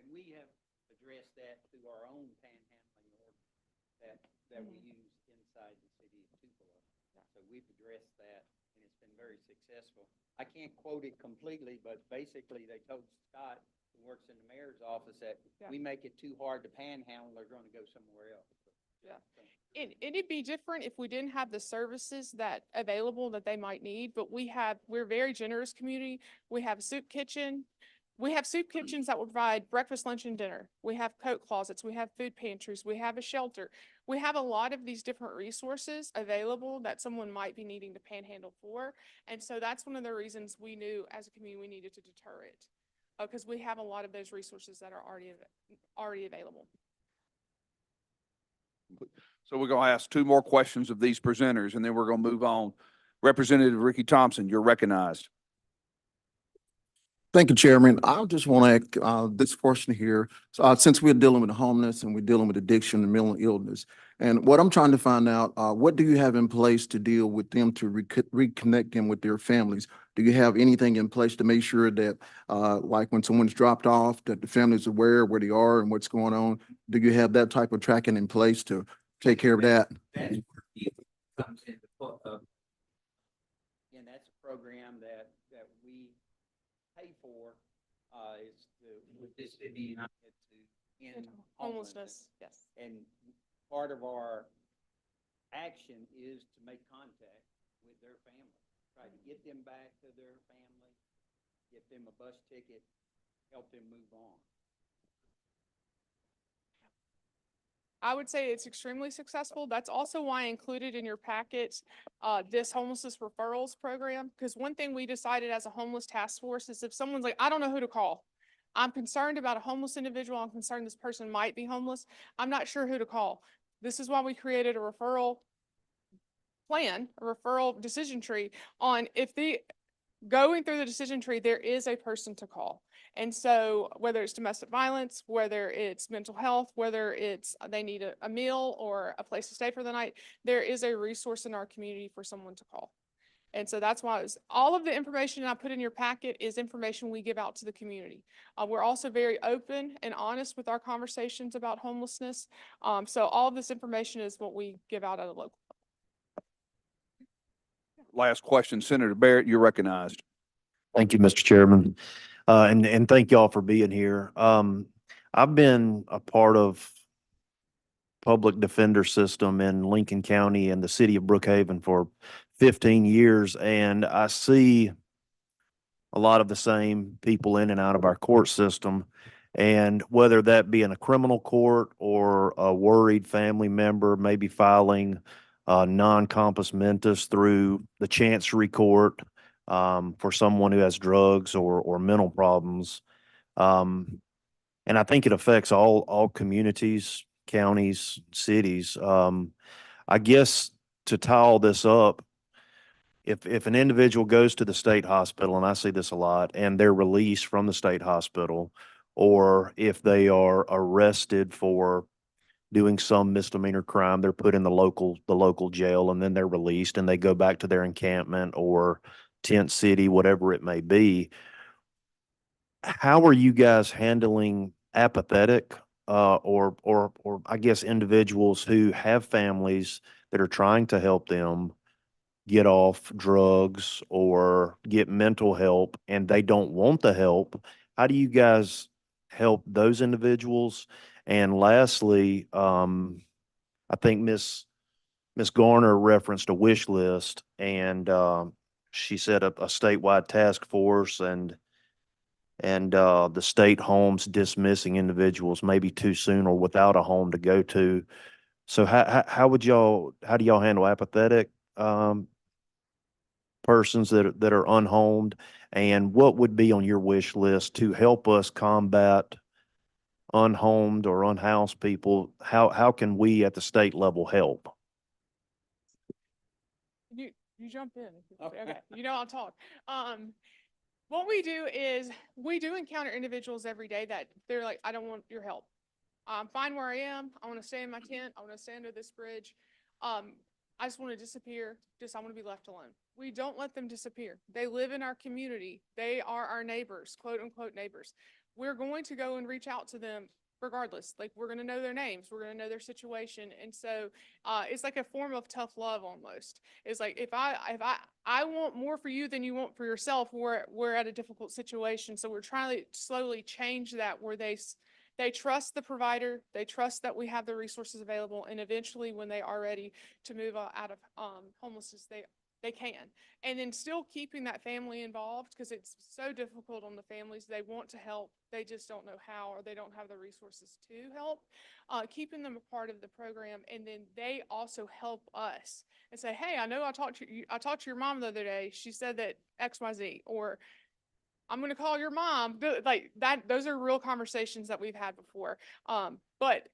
And we have addressed that through our own panhandling ordinance that we use inside the city of Tupelo. So we've addressed that, and it's been very successful. I can't quote it completely, but basically they told Scott, who works in the mayor's office, that we make it too hard to panhandle, they're going to go somewhere else.
Yeah. It'd be different if we didn't have the services that available that they might need, but we're a very generous community. We have a soup kitchen. We have soup kitchens that will provide breakfast, lunch, and dinner. We have coat closets. We have food pantries. We have a shelter. We have a lot of these different resources available that someone might be needing to panhandle for. And so that's one of the reasons we knew as a community we needed to deter it, because we have a lot of those resources that are already available.
So we're going to ask two more questions of these presenters, and then we're going to move on. Representative Ricky Thompson, you're recognized.
Thank you, Chairman. I just want to, this portion here, since we're dealing with homeless and we're dealing with addiction and mental illness, and what I'm trying to find out, what do you have in place to deal with them to reconnect them with their families? Do you have anything in place to make sure that, like when someone's dropped off, that the family's aware where they are and what's going on? Do you have that type of tracking in place to take care of that?
And that's a program that we pay for, is with this city to end homelessness.
Yes.
And part of our action is to make contact with their family, try to get them back to their family, get them a bus ticket, help them move on.
I would say it's extremely successful. That's also why I included in your packet this homelessness referrals program. Because one thing we decided as a homeless task force is if someone's like, I don't know who to call. I'm concerned about a homeless individual. I'm concerned this person might be homeless. I'm not sure who to call. This is why we created a referral plan, a referral decision tree on if going through the decision tree, there is a person to call. And so whether it's domestic violence, whether it's mental health, whether it's they need a meal or a place to stay for the night, there is a resource in our community for someone to call. And so that's why all of the information I put in your packet is information we give out to the community. We're also very open and honest with our conversations about homelessness. So all of this information is what we give out at a local.
Last question, Senator Barrett, you're recognized.
Thank you, Mr. Chairman. And thank y'all for being here. I've been a part of public defender system in Lincoln County and the city of Brookhaven for 15 years, and I see a lot of the same people in and out of our court system. And whether that be in a criminal court or a worried family member, maybe filing non-compos mentis through the chancery court for someone who has drugs or mental problems. And I think it affects all communities, counties, cities. I guess to tie all this up, if an individual goes to the state hospital, and I see this a lot, and they're released from the state hospital, or if they are arrested for doing some misdemeanor crime, they're put in the local jail, and then they're released and they go back to their encampment or tent city, whatever it may be. How are you guys handling apathetic, or I guess individuals who have families that are trying to help them get off drugs or get mental help and they don't want the help. How do you guys help those individuals? And lastly, I think Miss Garner referenced a wish list, and she said a statewide task force, and the state homes dismissing individuals maybe too soon or without a home to go to. So how do y'all handle apathetic persons that are unhomed? And what would be on your wish list to help us combat unhomed or unhoused people? How can we at the state level help?
You jump in. Okay, you know I'll talk. What we do is we do encounter individuals every day that they're like, I don't want your help. I'm fine where I am. I want to stay in my tent. I want to stay under this bridge. I just want to disappear. I want to be left alone. We don't let them disappear. They live in our community. They are our neighbors, quote unquote neighbors. We're going to go and reach out to them regardless. Like, we're going to know their names. We're going to know their situation. And so it's like a form of tough love almost. It's like, if I want more for you than you want for yourself, we're at a difficult situation. So we're trying to slowly change that, where they trust the provider, they trust that we have the resources available, and eventually when they are ready to move out of homelessness, they can. And then still keeping that family involved, because it's so difficult on the families. They want to help, they just don't know how, or they don't have the resources to help. Keeping them a part of the program, and then they also help us and say, hey, I know I talked to your mom the other day. She said that XYZ, or I'm going to call your mom. Like that, those are real conversations that we've had before. But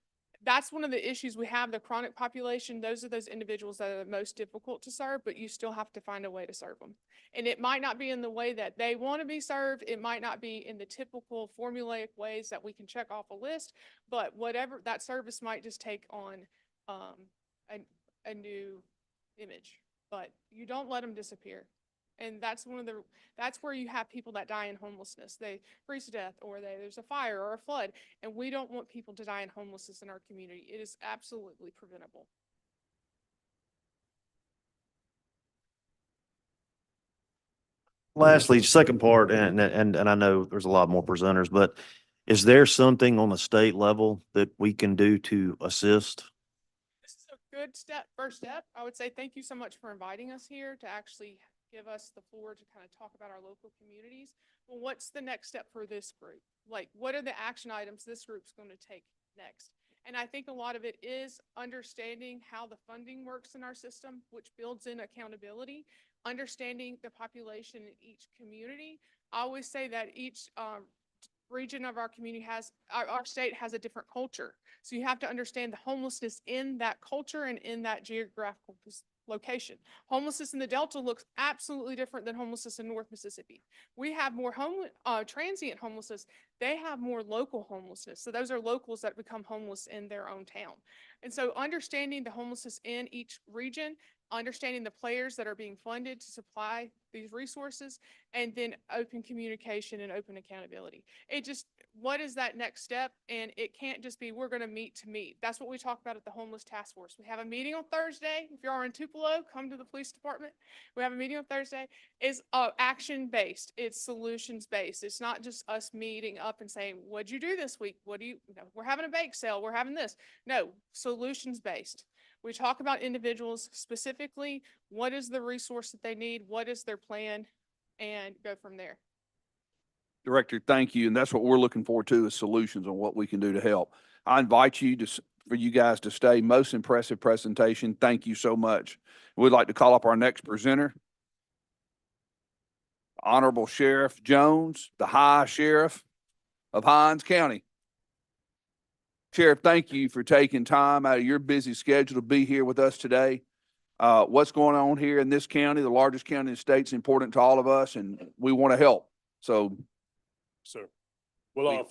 that's one of the issues we have, the chronic population. Those are those individuals that are the most difficult to serve, but you still have to find a way to serve them. And it might not be in the way that they want to be served. It might not be in the typical formulaic ways that we can check off a list, but whatever, that service might just take on a new image. But you don't let them disappear. And that's where you have people that die in homelessness. They freeze to death, or there's a fire or a flood. And we don't want people to die in homelessness in our community. It is absolutely preventable.
Lastly, second part, and I know there's a lot more presenters, but is there something on the state level that we can do to assist?
This is a good first step. I would say thank you so much for inviting us here to actually give us the floor to kind of talk about our local communities. Well, what's the next step for this group? Like, what are the action items this group's going to take next? And I think a lot of it is understanding how the funding works in our system, which builds in accountability, understanding the population in each community. I always say that each region of our community our state has a different culture. So you have to understand the homelessness in that culture and in that geographical location. Homelessness in the Delta looks absolutely different than homelessness in North Mississippi. We have more transient homelessness. They have more local homelessness. So those are locals that become homeless in their own town. And so understanding the homelessness in each region, understanding the players that are being funded to supply these resources, and then open communication and open accountability. What is that next step? And it can't just be, we're going to meet to meet. That's what we talk about at the Homeless Task Force. We have a meeting on Thursday. If you are in Tupelo, come to the police department. We have a meeting on Thursday. It's action-based. It's solutions-based. It's not just us meeting up and saying, what'd you do this week? We're having a bake sale. We're having this. No, solutions-based. We talk about individuals specifically. What is the resource that they need? What is their plan? And go from there.
Director, thank you. And that's what we're looking forward to, is solutions on what we can do to help. I invite you for you guys to stay. Most impressive presentation. Thank you so much. We'd like to call up our next presenter, Honorable Sheriff Jones, the High Sheriff of Hinds County. Sheriff, thank you for taking time out of your busy schedule to be here with us today. What's going on here in this county, the largest county in the state, is important to all of us, and we want to help. So,
sir. Well,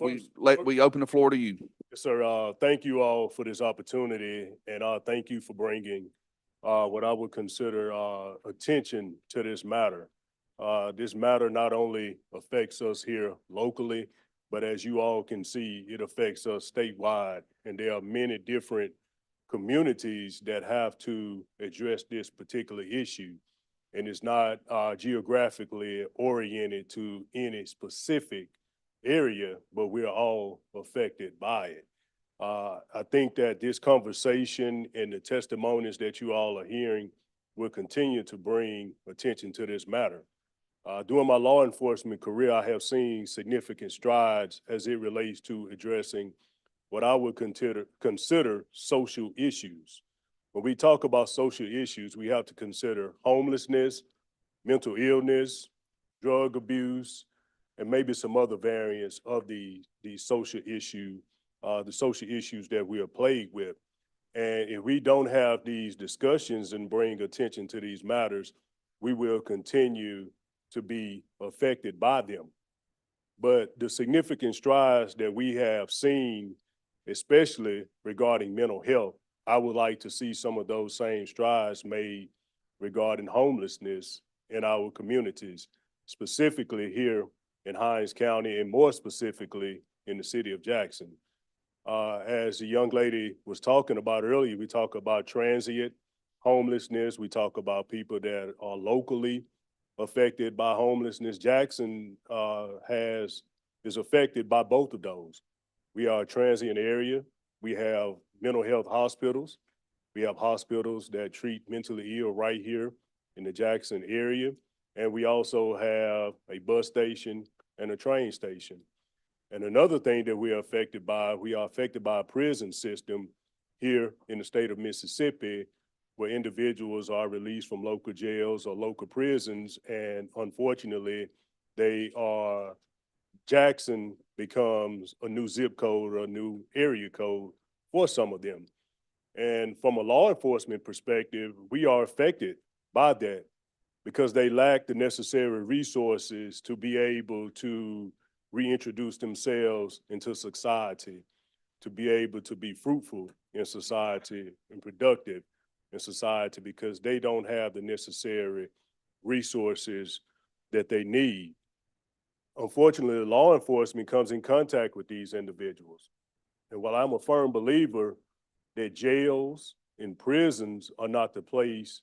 we open the floor to you.
Yes, sir. Thank you all for this opportunity, and thank you for bringing what I would consider attention to this matter. This matter not only affects us here locally, But as you all can see, it affects us statewide, and there are many different communities that have to address this particular issue. And it's not geographically oriented to any specific area, but we're all affected by it. I think that this conversation and the testimonies that you all are hearing will continue to bring attention to this matter. During my law enforcement career, I have seen significant strides as it relates to addressing what I would consider social issues. When we talk about social issues, we have to consider homelessness, mental illness, drug abuse, and maybe some other variants of the social issue, the social issues that we are plagued with. And if we don't have these discussions and bring attention to these matters, we will continue to be affected by them. But the significant strides that we have seen, especially regarding mental health, I would like to see some of those same strides made regarding homelessness in our communities, specifically here in Hinds County and more specifically in the city of Jackson. As the young lady was talking about earlier, we talk about transient homelessness. We talk about people that are locally affected by homelessness. Jackson is affected by both of those. We are a transient area. We have mental health hospitals. We have hospitals that treat mentally ill right here in the Jackson area. And we also have a bus station and a train station. And another thing that we are affected by a prison system here in the state of Mississippi, where individuals are released from local jails or local prisons, and unfortunately, Jackson becomes a new zip code or a new area code for some of them. And from a law enforcement perspective, we are affected by that because they lack the necessary resources to be able to reintroduce themselves into society, to be able to be fruitful in society and productive in society, because they don't have the necessary resources that they need. Unfortunately, law enforcement comes in contact with these individuals. And while I'm a firm believer that jails and prisons are not the place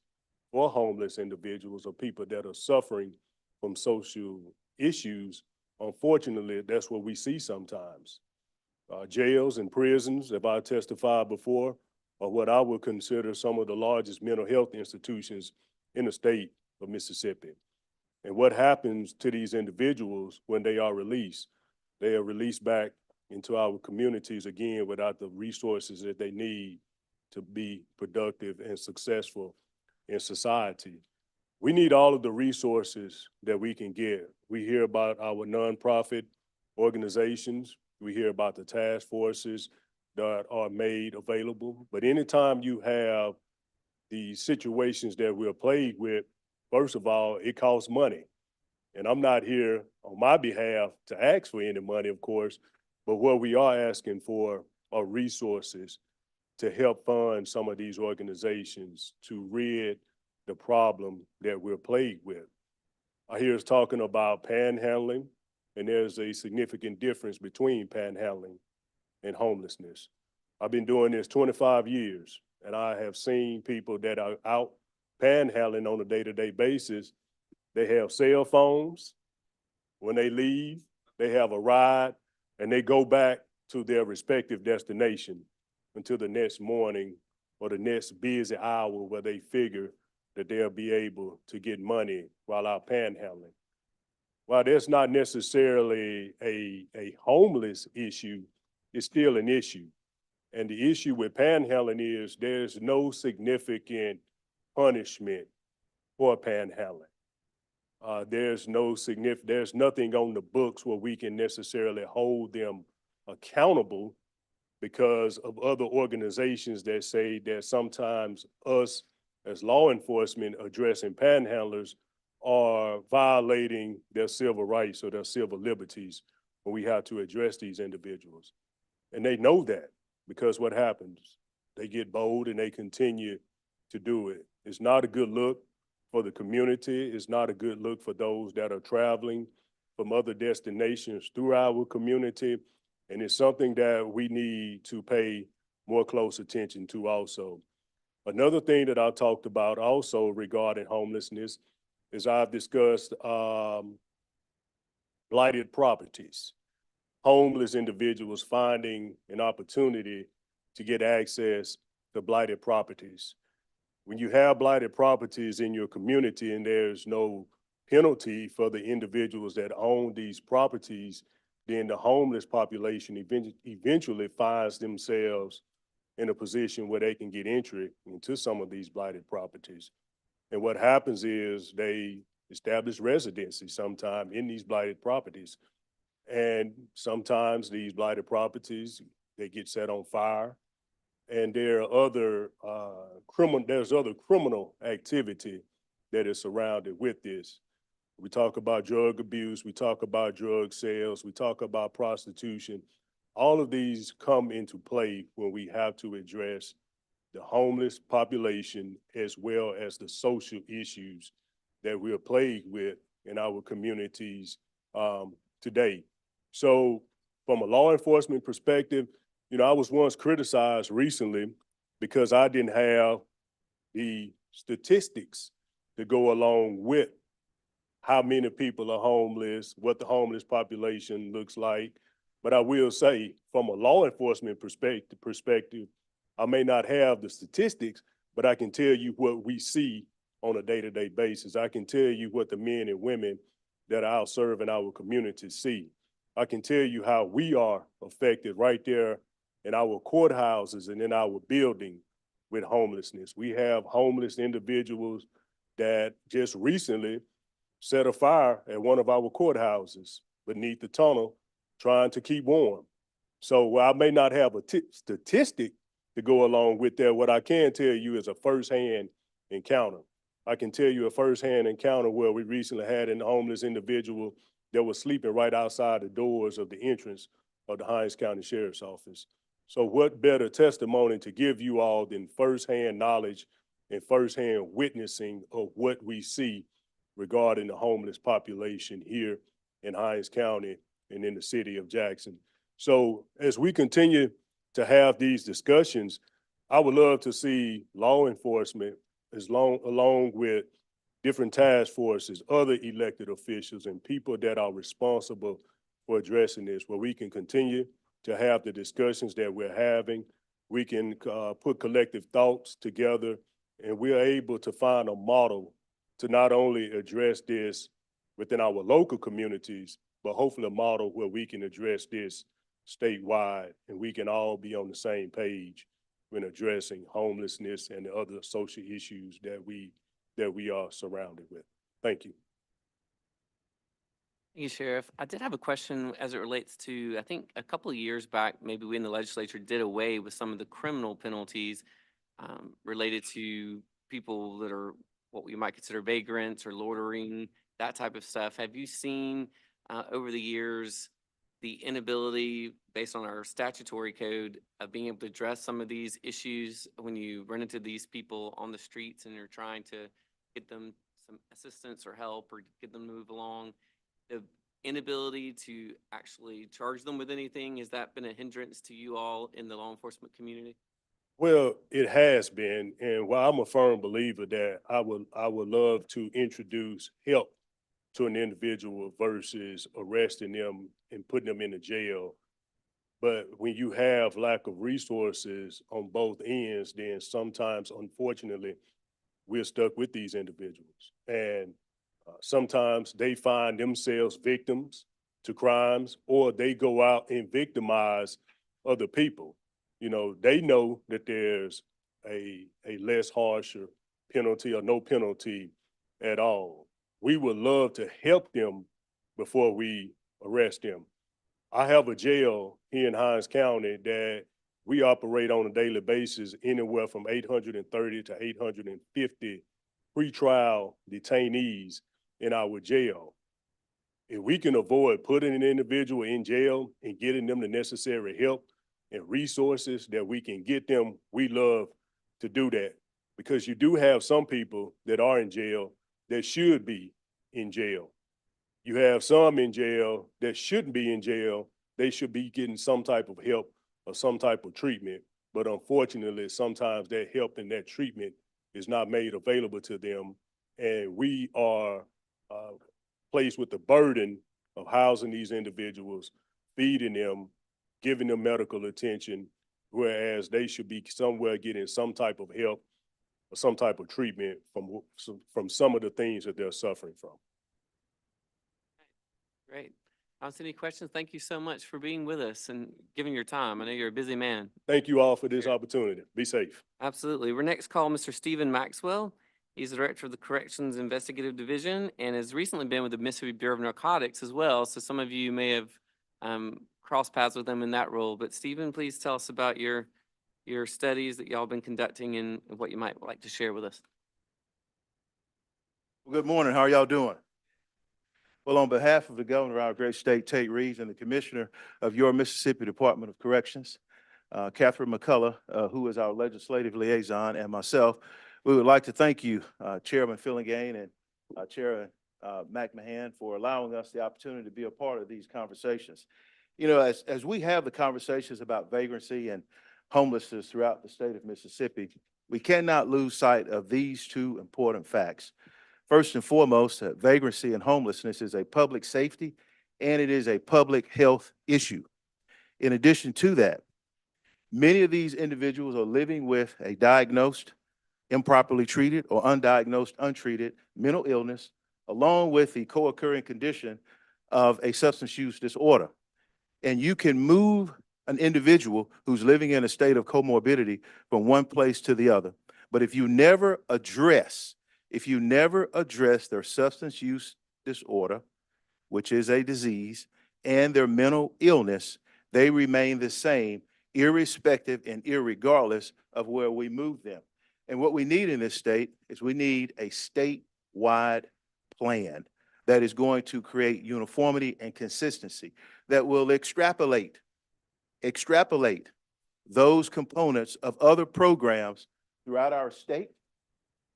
for homeless individuals or people that are suffering from social issues, unfortunately, that's what we see sometimes. Jails and prisons, if I testified before, are what I would consider some of the largest mental health institutions in the state of Mississippi. And what happens to these individuals when they are released? They are released back into our communities again without the resources that they need to be productive and successful in society. We need all of the resources that we can get. We hear about our nonprofit organizations. We hear about the task forces that are made available. But anytime you have the situations that we're plagued with, first of all, it costs money. And I'm not here on my behalf to ask for any money, of course, but what we are asking for are resources to help fund some of these organizations to rid the problem that we're plagued with. I hear us talking about panhandling, and there's a significant difference between panhandling and homelessness. I've been doing this 25 years, and I have seen people that are out panhandling on a day-to-day basis. They have cell phones. When they leave, they have a ride, and they go back to their respective destination until the next morning or the next busy hour where they figure that they'll be able to get money while out panhandling. While there's not necessarily a homeless issue, it's still an issue. And the issue with panhandling is there's no significant punishment for panhandling. There's nothing on the books where we can necessarily hold them accountable because of other organizations that say that sometimes us as law enforcement addressing panhandlers are violating their civil rights or their civil liberties when we have to address these individuals. And they know that because what happens? They get bold and they continue to do it. It's not a good look for the community. It's not a good look for those that are traveling from other destinations through our community. And it's something that we need to pay more close attention to also. Another thing that I talked about also regarding homelessness is I've discussed blighted properties, homeless individuals finding an opportunity to get access to blighted properties. When you have blighted properties in your community and there's no penalty for the individuals that own these properties, then the homeless population eventually finds themselves in a position where they can get entry into some of these blighted properties. And what happens is they establish residency sometime in these blighted properties. And sometimes these blighted properties, they get set on fire. And there are other there's other criminal activity that is surrounded with this. We talk about drug abuse, we talk about drug sales, we talk about prostitution. All of these come into play when we have to address the homeless population as well as the social issues that we are plagued with in our communities today. So from a law enforcement perspective, you know, I was once criticized recently because I didn't have the statistics to go along with how many people are homeless, what the homeless population looks like. But I will say, from a law enforcement perspective, I may not have the statistics, but I can tell you what we see on a day-to-day basis. I can tell you what the men and women that are out serving our communities see. I can tell you how we are affected right there in our courthouses and in our building with homelessness. We have homeless individuals that just recently set a fire at one of our courthouses beneath the tunnel trying to keep warm. So while I may not have a statistic to go along with that, what I can tell you is a firsthand encounter. I can tell you a firsthand encounter where we recently had a homeless individual that was sleeping right outside the doors of the entrance of the Hinds County Sheriff's Office. So what better testimony to give you all than firsthand knowledge and firsthand witnessing of what we see regarding the homeless population here in Hinds County and in the city of Jackson. So as we continue to have these discussions, I would love to see law enforcement along with different task forces, other elected officials, and people that are responsible for addressing this, where we can continue to have the discussions that we're having. We can put collective thoughts together, and we're able to find a model to not only address this within our local communities, but hopefully a model where we can address this statewide, and we can all be on the same page when addressing homelessness and the other social issues that we are surrounded with. Thank you.
Thank you, Sheriff. I did have a question as it relates to, I think a couple of years back, maybe we in the legislature did away with some of the criminal penalties related to people that are what we might consider vagrants or loitering, that type of stuff. Have you seen over the years the inability, based on our statutory code, of being able to address some of these issues when you run into these people on the streets and you're trying to get them some assistance or help or get them to move along? The inability to actually charge them with anything, has that been a hindrance to you all in the law enforcement community?
Well, it has been, and while I'm a firm believer that I would love to introduce help to an individual versus arresting them and putting them in a jail. But when you have lack of resources on both ends, then sometimes, unfortunately, we're stuck with these individuals. And sometimes they find themselves victims to crimes, or they go out and victimize other people. You know, they know that there's a less harsher penalty or no penalty at all. We would love to help them before we arrest them. I have a jail here in Hinds County that we operate on a daily basis anywhere from 830 to 850 pretrial detainees in our jail. If we can avoid putting an individual in jail and getting them the necessary help and resources that we can get them, we love to do that, because you do have some people that are in jail that should be in jail. You have some in jail that shouldn't be in jail. They should be getting some type of help or some type of treatment. But unfortunately, sometimes that help and that treatment is not made available to them. And we are placed with the burden of housing these individuals, feeding them, giving them medical attention, whereas they should be somewhere getting some type of help or some type of treatment from some of the things that they're suffering from.
Great. Any questions? Thank you so much for being with us and giving your time. I know you're a busy man.
Thank you all for this
Sure.
opportunity. Be safe.
Absolutely. We're next call Mr. Stephen Maxwell. He's the director of the Corrections Investigative Division and has recently been with the Mississippi Bureau of Narcotics as well. So some of you may have crossed paths with him in that role. But Stephen, please tell us about your studies that y'all been conducting and what you might like to share with us.
Well, good morning. How are y'all doing? Well, on behalf of the governor of our great state, Tate Reeves, and the commissioner of your Mississippi Department of Corrections, Catherine McCullough, who is our legislative liaison, and myself, we would like to thank you, Chairman Fillingain and Chair McMahon, for allowing us the opportunity to be a part of these conversations. You know, as we have the conversations about vagrancy and homelessness throughout the state of Mississippi, we cannot lose sight of these two important facts. First and foremost, vagrancy and homelessness is a public safety and it is a public health issue. In addition to that, many of these individuals are living with a diagnosed, improperly treated, or undiagnosed, untreated mental illness, along with the co-occurring condition of a substance use disorder. And you can move an individual who's living in a state of comorbidity from one place to the other. But if you never address their substance use disorder, which is a disease, and their mental illness, they remain the same, irrespective and irregardless of where we move them. And what we need in this state is we need a statewide plan that is going to create uniformity and consistency, that will extrapolate those components of other programs throughout our state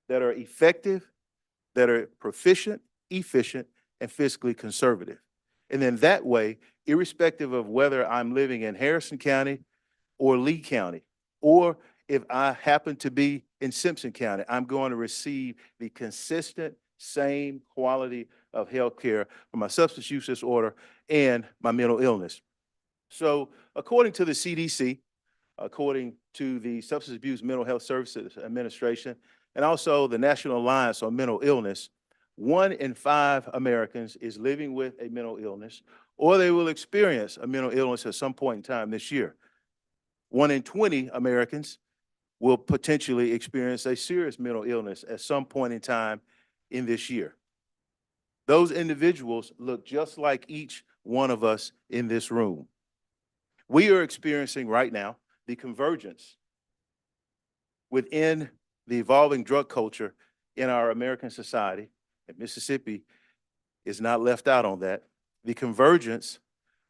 that are effective, that are proficient, efficient, and fiscally conservative. And then that way, irrespective of whether I'm living in Harrison County or Lee County, or if I happen to be in Simpson County, I'm going to receive the consistent same quality of health care for my substance use disorder and my mental illness. So according to the CDC, according to the Substance Abuse Mental Health Services Administration, and also the National Alliance on Mental Illness, 1 in 5 Americans is living with a mental illness, or they will experience a mental illness at some point in time this year. 1 in 20 Americans will potentially experience a serious mental illness at some point in time in this year. Those individuals look just like each one of us in this room. We are experiencing right now the convergence within the evolving drug culture in our American society, and Mississippi is not left out on that, the convergence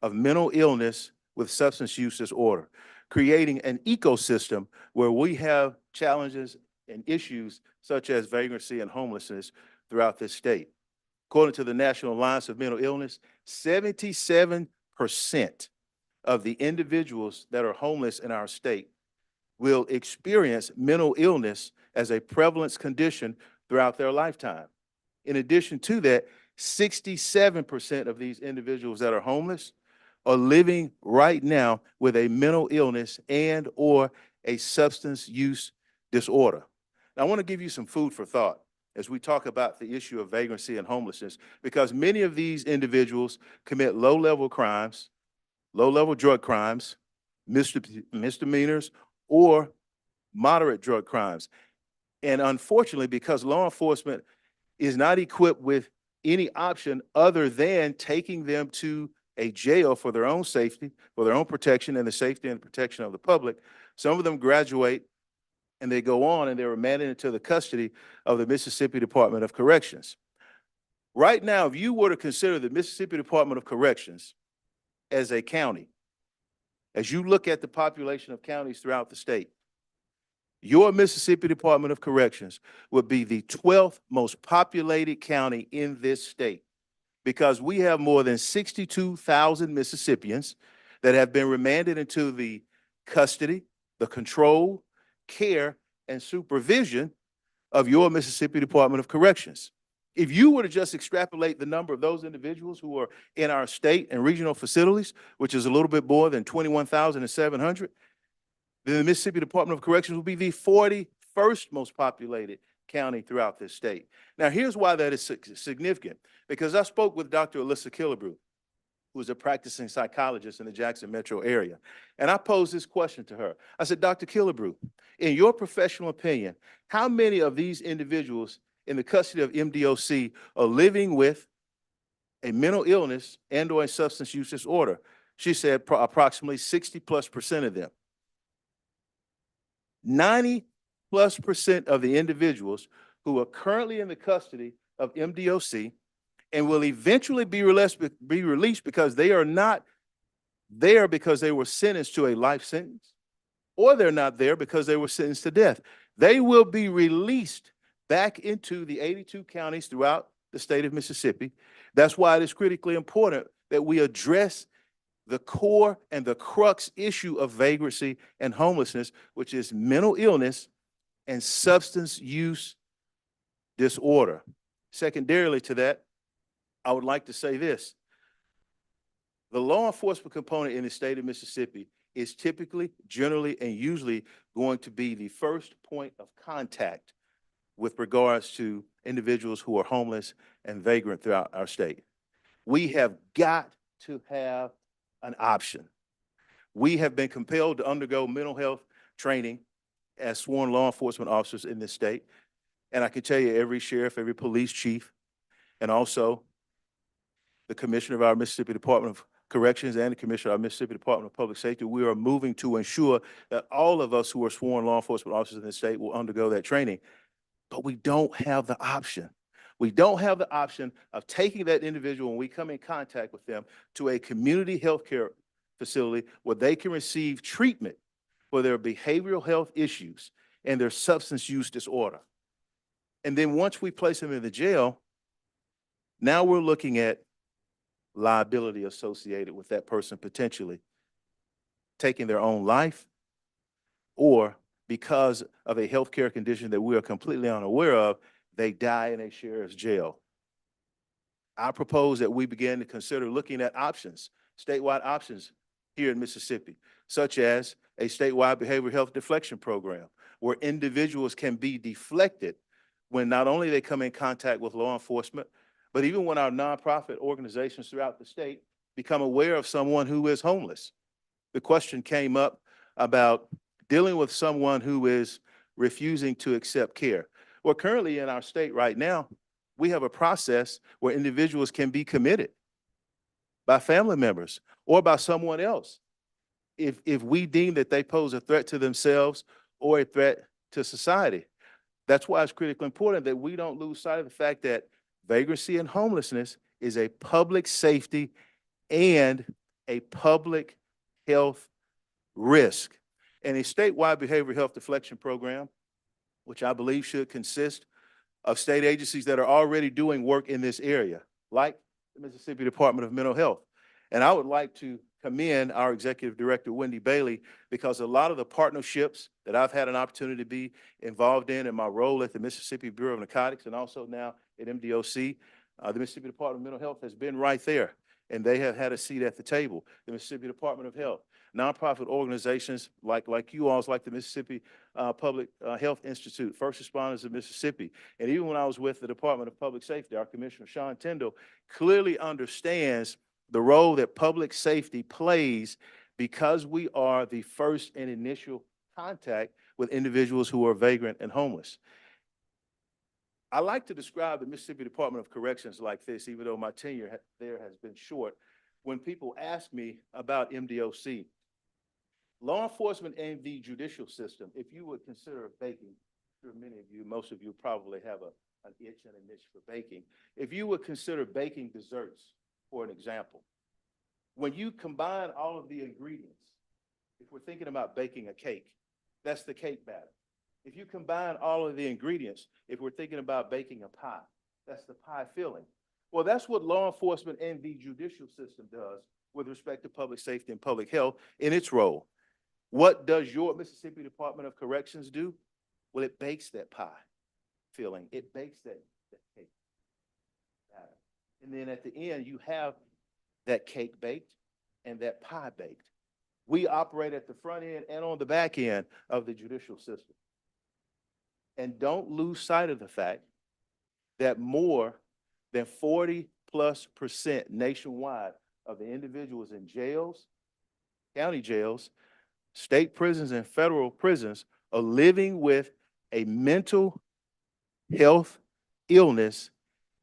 of mental illness with substance use disorder, creating an ecosystem where we have challenges and issues such as vagrancy and homelessness throughout this state. According to the National Alliance of Mental Illness, 77% of the individuals that are homeless in our state will experience mental illness as a prevalence condition throughout their lifetime. In addition to that, 67% of these individuals that are homeless are living right now with a mental illness and or a substance use disorder. Now, I want to give you some food for thought as we talk about the issue of vagrancy and homelessness, because many of these individuals commit low-level crimes, low-level drug crimes, misdemeanors, or moderate drug crimes. And unfortunately, because law enforcement is not equipped with any option other than taking them to a jail for their own safety, for their own protection, and the safety and protection of the public, some of them graduate and they go on and they're remanded into the custody of the Mississippi Department of Corrections. Right now, if you were to consider the Mississippi Department of Corrections as a county, as you look at the population of counties throughout the state, your Mississippi Department of Corrections would be the 12th most populated county in this state. because we have more than 62,000 Mississippians that have been remanded into the custody, the control, care, and supervision of your Mississippi Department of Corrections. If you were to just extrapolate the number of those individuals who are in our state and regional facilities, which is a little bit more than 21,700, then the Mississippi Department of Corrections will be the 41st most populated county throughout this state. Now, here's why that is significant, because I spoke with Dr. Alyssa Killebrew, who is a practicing psychologist in the Jackson metro area. And I posed this question to her. I said, Dr. Killebrew, in your professional opinion, how many of these individuals in the custody of MDOC are living with a mental illness and or a substance use disorder? She said approximately 60+% of them. 90+% of the individuals who are currently in the custody of MDOC and will eventually be released because they are not there because they were sentenced to a life sentence, or they're not there because they were sentenced to death. They will be released back into the 82 counties throughout the state of Mississippi. That's why it is critically important that we address the core and the crux issue of vagrancy and homelessness, which is mental illness and substance use disorder. Secondarily to that, I would like to say this. The law enforcement component in the state of Mississippi is typically, generally, and usually going to be the first point of contact with regards to individuals who are homeless and vagrant throughout our state. We have got to have an option. We have been compelled to undergo mental health training as sworn law enforcement officers in this state. And I can tell you every sheriff, every police chief, and also the commissioner of our Mississippi Department of Corrections and the commissioner of our Mississippi Department of Public Safety, we are moving to ensure that all of us who are sworn law enforcement officers in this state will undergo that training. But we don't have the option. We don't have the option of taking that individual when we come in contact with them to a community health care facility where they can receive treatment for their behavioral health issues and their substance use disorder. And then once we place them in the jail, now we're looking at liability associated with that person potentially taking their own life, or because of a healthcare condition that we are completely unaware of, they die in a sheriff's jail. I propose that we begin to consider looking at options, statewide options here in Mississippi, such as a statewide behavioral health deflection program, where individuals can be deflected when not only they come in contact with law enforcement, but even when our nonprofit organizations throughout the state become aware of someone who is homeless. The question came up about dealing with someone who is refusing to accept care. Well, currently in our state right now, we have a process where individuals can be committed by family members or by someone else if we deem that they pose a threat to themselves or a threat to society. That's why it's critically important that we don't lose sight of the fact that vagrancy and homelessness is a public safety and a public health risk. And a statewide behavioral health deflection program, which I believe should consist of state agencies that are already doing work in this area, like the Mississippi Department of Mental Health. And I would like to commend our executive director, Wendy Bailey, because a lot of the partnerships that I've had an opportunity to be involved in my role at the Mississippi Bureau of Narcotics and also now at MDOC, the Mississippi Department of Mental Health has been right there, and they have had a seat at the table. The Mississippi Department of Health, nonprofit organizations like you all, like the Mississippi Public Health Institute, First Responders of Mississippi, and even when I was with the Department of Public Safety, our Commissioner Sean Tyndall clearly understands the role that public safety plays because we are the first and initial contact with individuals who are vagrant and homeless. I like to describe the Mississippi Department of Corrections like this, even though my tenure there has been short. When people ask me about MDOC, law enforcement and the judicial system, if you would consider baking, I'm sure many of you, most of you probably have an itch and a niche for baking. If you would consider baking desserts, for an example, when you combine all of the ingredients, if we're thinking about baking a cake, that's the cake batter. If you combine all of the ingredients, if we're thinking about baking a pie, that's the pie filling. Well, that's what law enforcement and the judicial system does with respect to public safety and public health in its role. What does your Mississippi Department of Corrections do? Well, it bakes that pie filling. It bakes that cake. And then at the end, you have that cake baked and that pie baked. We operate at the front end and on the back end of the judicial system. And don't lose sight of the fact that more than 40+% nationwide of the individuals in jails, county jails, state prisons, and federal prisons are living with a mental health illness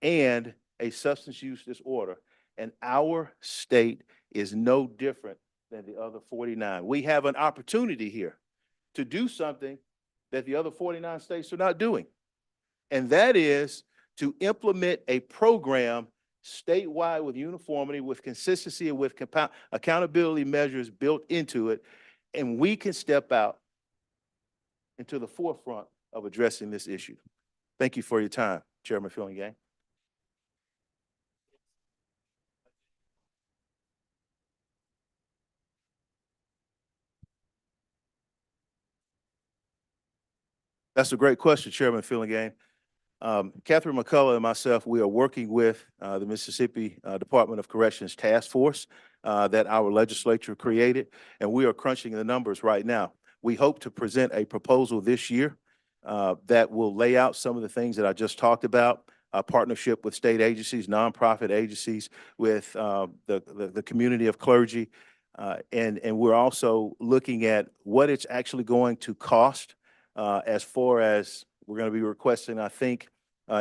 and a substance use disorder. And our state is no different than the other 49. We have an opportunity here to do something that the other 49 states are not doing. And that is to implement a program statewide with uniformity, with consistency, and with accountability measures built into it. And we can step out into the forefront of addressing this issue. Thank you for your time, Chairman Fillingham. That's a great question, Chairman Fillingham. Catherine McCullough and myself, we are working with the Mississippi Department of Corrections Task Force that our legislature created, and we are crunching the numbers right now. We hope to present a proposal this year that will lay out some of the things that I just talked about, a partnership with state agencies, nonprofit agencies, with the community of clergy, and we're also looking at what it's actually going to cost as far as we're going to be requesting, I think,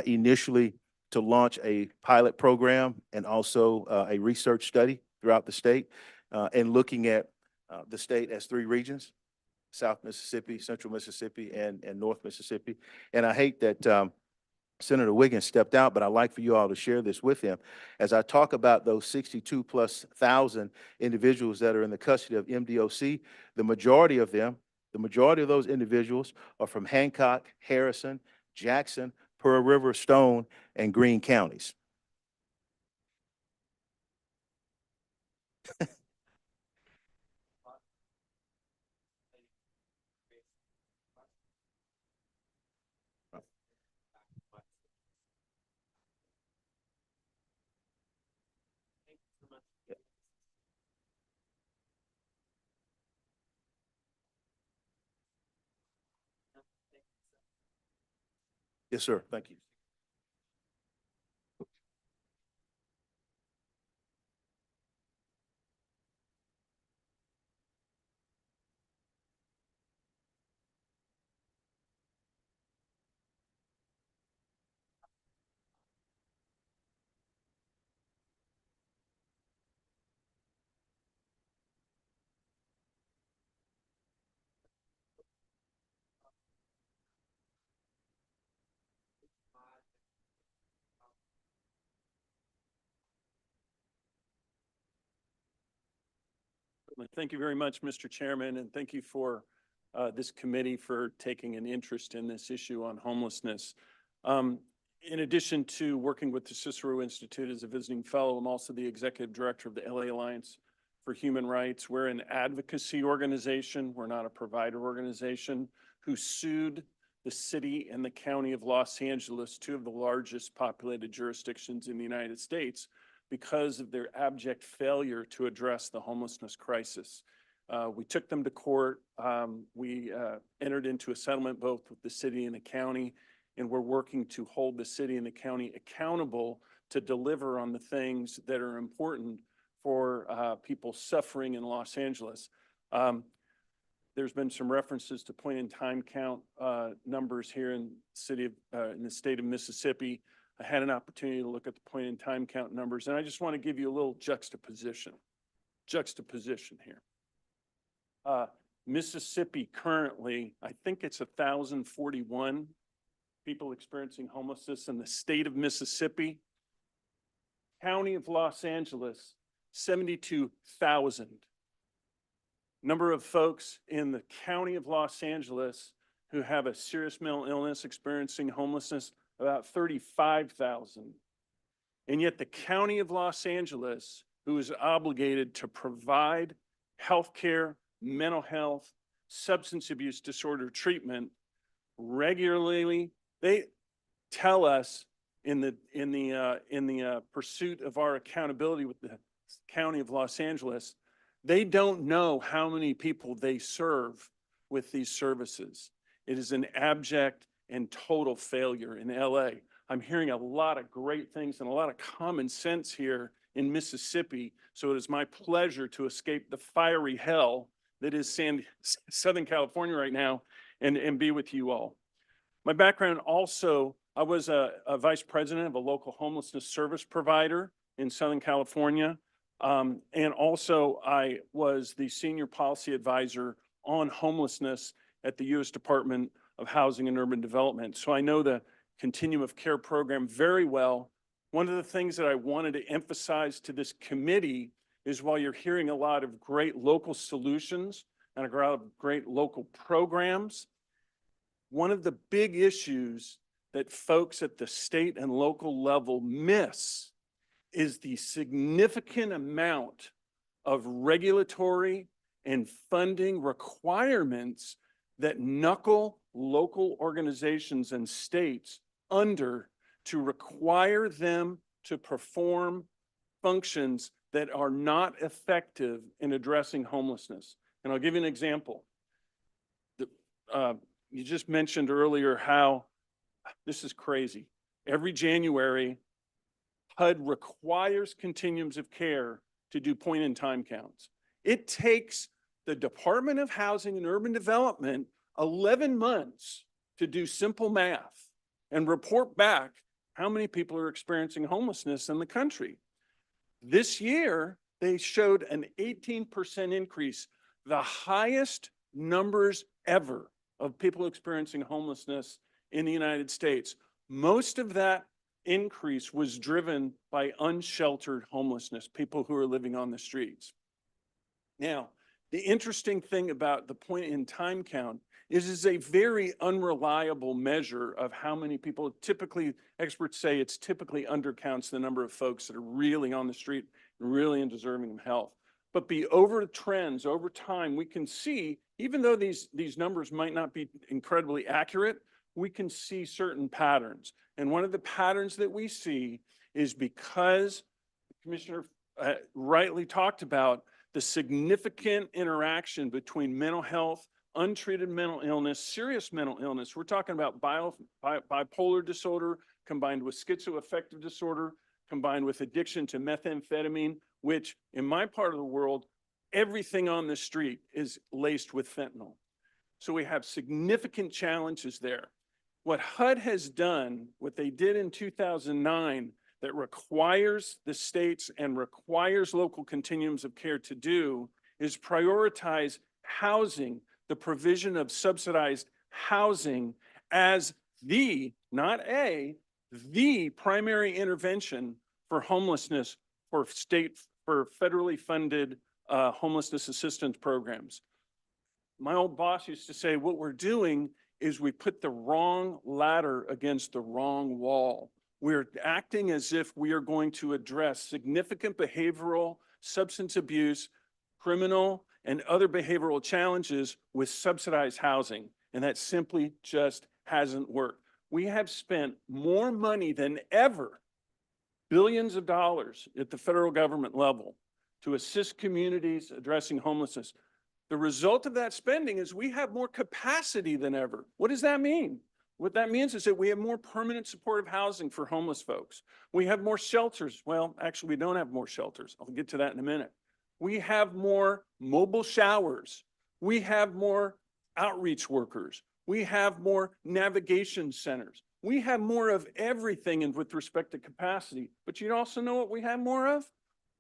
initially to launch a pilot program and also a research study throughout the state and looking at the state as 3 regions: South Mississippi, Central Mississippi, and North Mississippi. And I hate that Senator Wiggins stepped out, but I'd like for you all to share this with him. As I talk about those 62,000+ individuals that are in the custody of MDOC, the majority of those individuals are from Hancock, Harrison, Jackson, Pearl River, Stone, and Greene counties. Yes, sir. Thank you.
Thank you very much, Mr. Chairman, and thank you for this committee for taking an interest in this issue on homelessness. In addition to working with the Cicero Institute as a visiting fellow, I'm also the executive director of the LA Alliance for Human Rights. We're an advocacy organization. We're not a provider organization, who sued the city and the county of Los Angeles, 2 of the largest populated jurisdictions in the United States, because of their abject failure to address the homelessness crisis. We took them to court. We entered into a settlement both with the city and the county, and we're working to hold the city and the county accountable to deliver on the things that are important for people suffering in Los Angeles. There's been some references to point in time count numbers here in the state of Mississippi. I had an opportunity to look at the point in time count numbers, and I just want to give you a little juxtaposition here. Mississippi currently, I think it's 1,041 people experiencing homelessness in the state of Mississippi. County of Los Angeles, 72,000. Number of folks in the county of Los Angeles who have a serious mental illness experiencing homelessness, about 35,000. And yet the County of Los Angeles, who is obligated to provide healthcare, mental health, substance abuse disorder treatment regularly, they tell us in the pursuit of our accountability with the County of Los Angeles, they don't know how many people they serve with these services. It is an abject and total failure in LA. I'm hearing a lot of great things and a lot of common sense here in Mississippi. So it is my pleasure to escape the fiery hell that is Southern California right now and be with you all. My background also, I was a vice president of a local homelessness service provider in Southern California. And also I was the senior policy advisor on homelessness at the U.S. Department of Housing and Urban Development. So I know the continuum of care program very well. One of the things that I wanted to emphasize to this committee is while you're hearing a lot of great local solutions and a lot of great local programs, one of the big issues that folks at the state and local level miss is the significant amount of regulatory and funding requirements that knuckle local organizations and states under to require them to perform functions that are not effective in addressing homelessness. And I'll give you an example. You just mentioned earlier how this is crazy. Every January, HUD requires continuums of care to do point-in-time counts. It takes the Department of Housing and Urban Development 11 months to do simple math and report back how many people are experiencing homelessness in the country. This year, they showed an 18% increase, the highest numbers ever of people experiencing homelessness in the United States. Most of that increase was driven by unsheltered homelessness, people who are living on the streets. Now, the interesting thing about the point-in-time count is it's a very unreliable measure of how many people. Typically, experts say it's typically undercounts the number of folks that are really on the street and really deserving of help. But over trends, over time, we can see, even though these numbers might not be incredibly accurate, we can see certain patterns. And one of the patterns that we see is because the Commissioner rightly talked about the significant interaction between mental health, untreated mental illness, serious mental illness. We're talking about bipolar disorder combined with schizoaffective disorder, combined with addiction to methamphetamine, which in my part of the world, everything on the street is laced with fentanyl. So we have significant challenges there. What HUD has done, what they did in 2009, that requires the states and requires local continuums of care to do, is prioritize housing, the provision of subsidized housing as the primary intervention for homelessness for federally funded homelessness assistance programs. My old boss used to say, what we're doing is we put the wrong ladder against the wrong wall. We're acting as if we are going to address significant behavioral, substance abuse, criminal, and other behavioral challenges with subsidized housing. And that simply just hasn't worked. We have spent more money than ever, billions of dollars at the federal government level to assist communities addressing homelessness. The result of that spending is we have more capacity than ever. What does that mean? What that means is that we have more permanent supportive housing for homeless folks. We have more shelters. Well, actually, we don't have more shelters. I'll get to that in a minute. We have more mobile showers. We have more outreach workers. We have more navigation centers. We have more of everything with respect to capacity. But you also know what we have more of?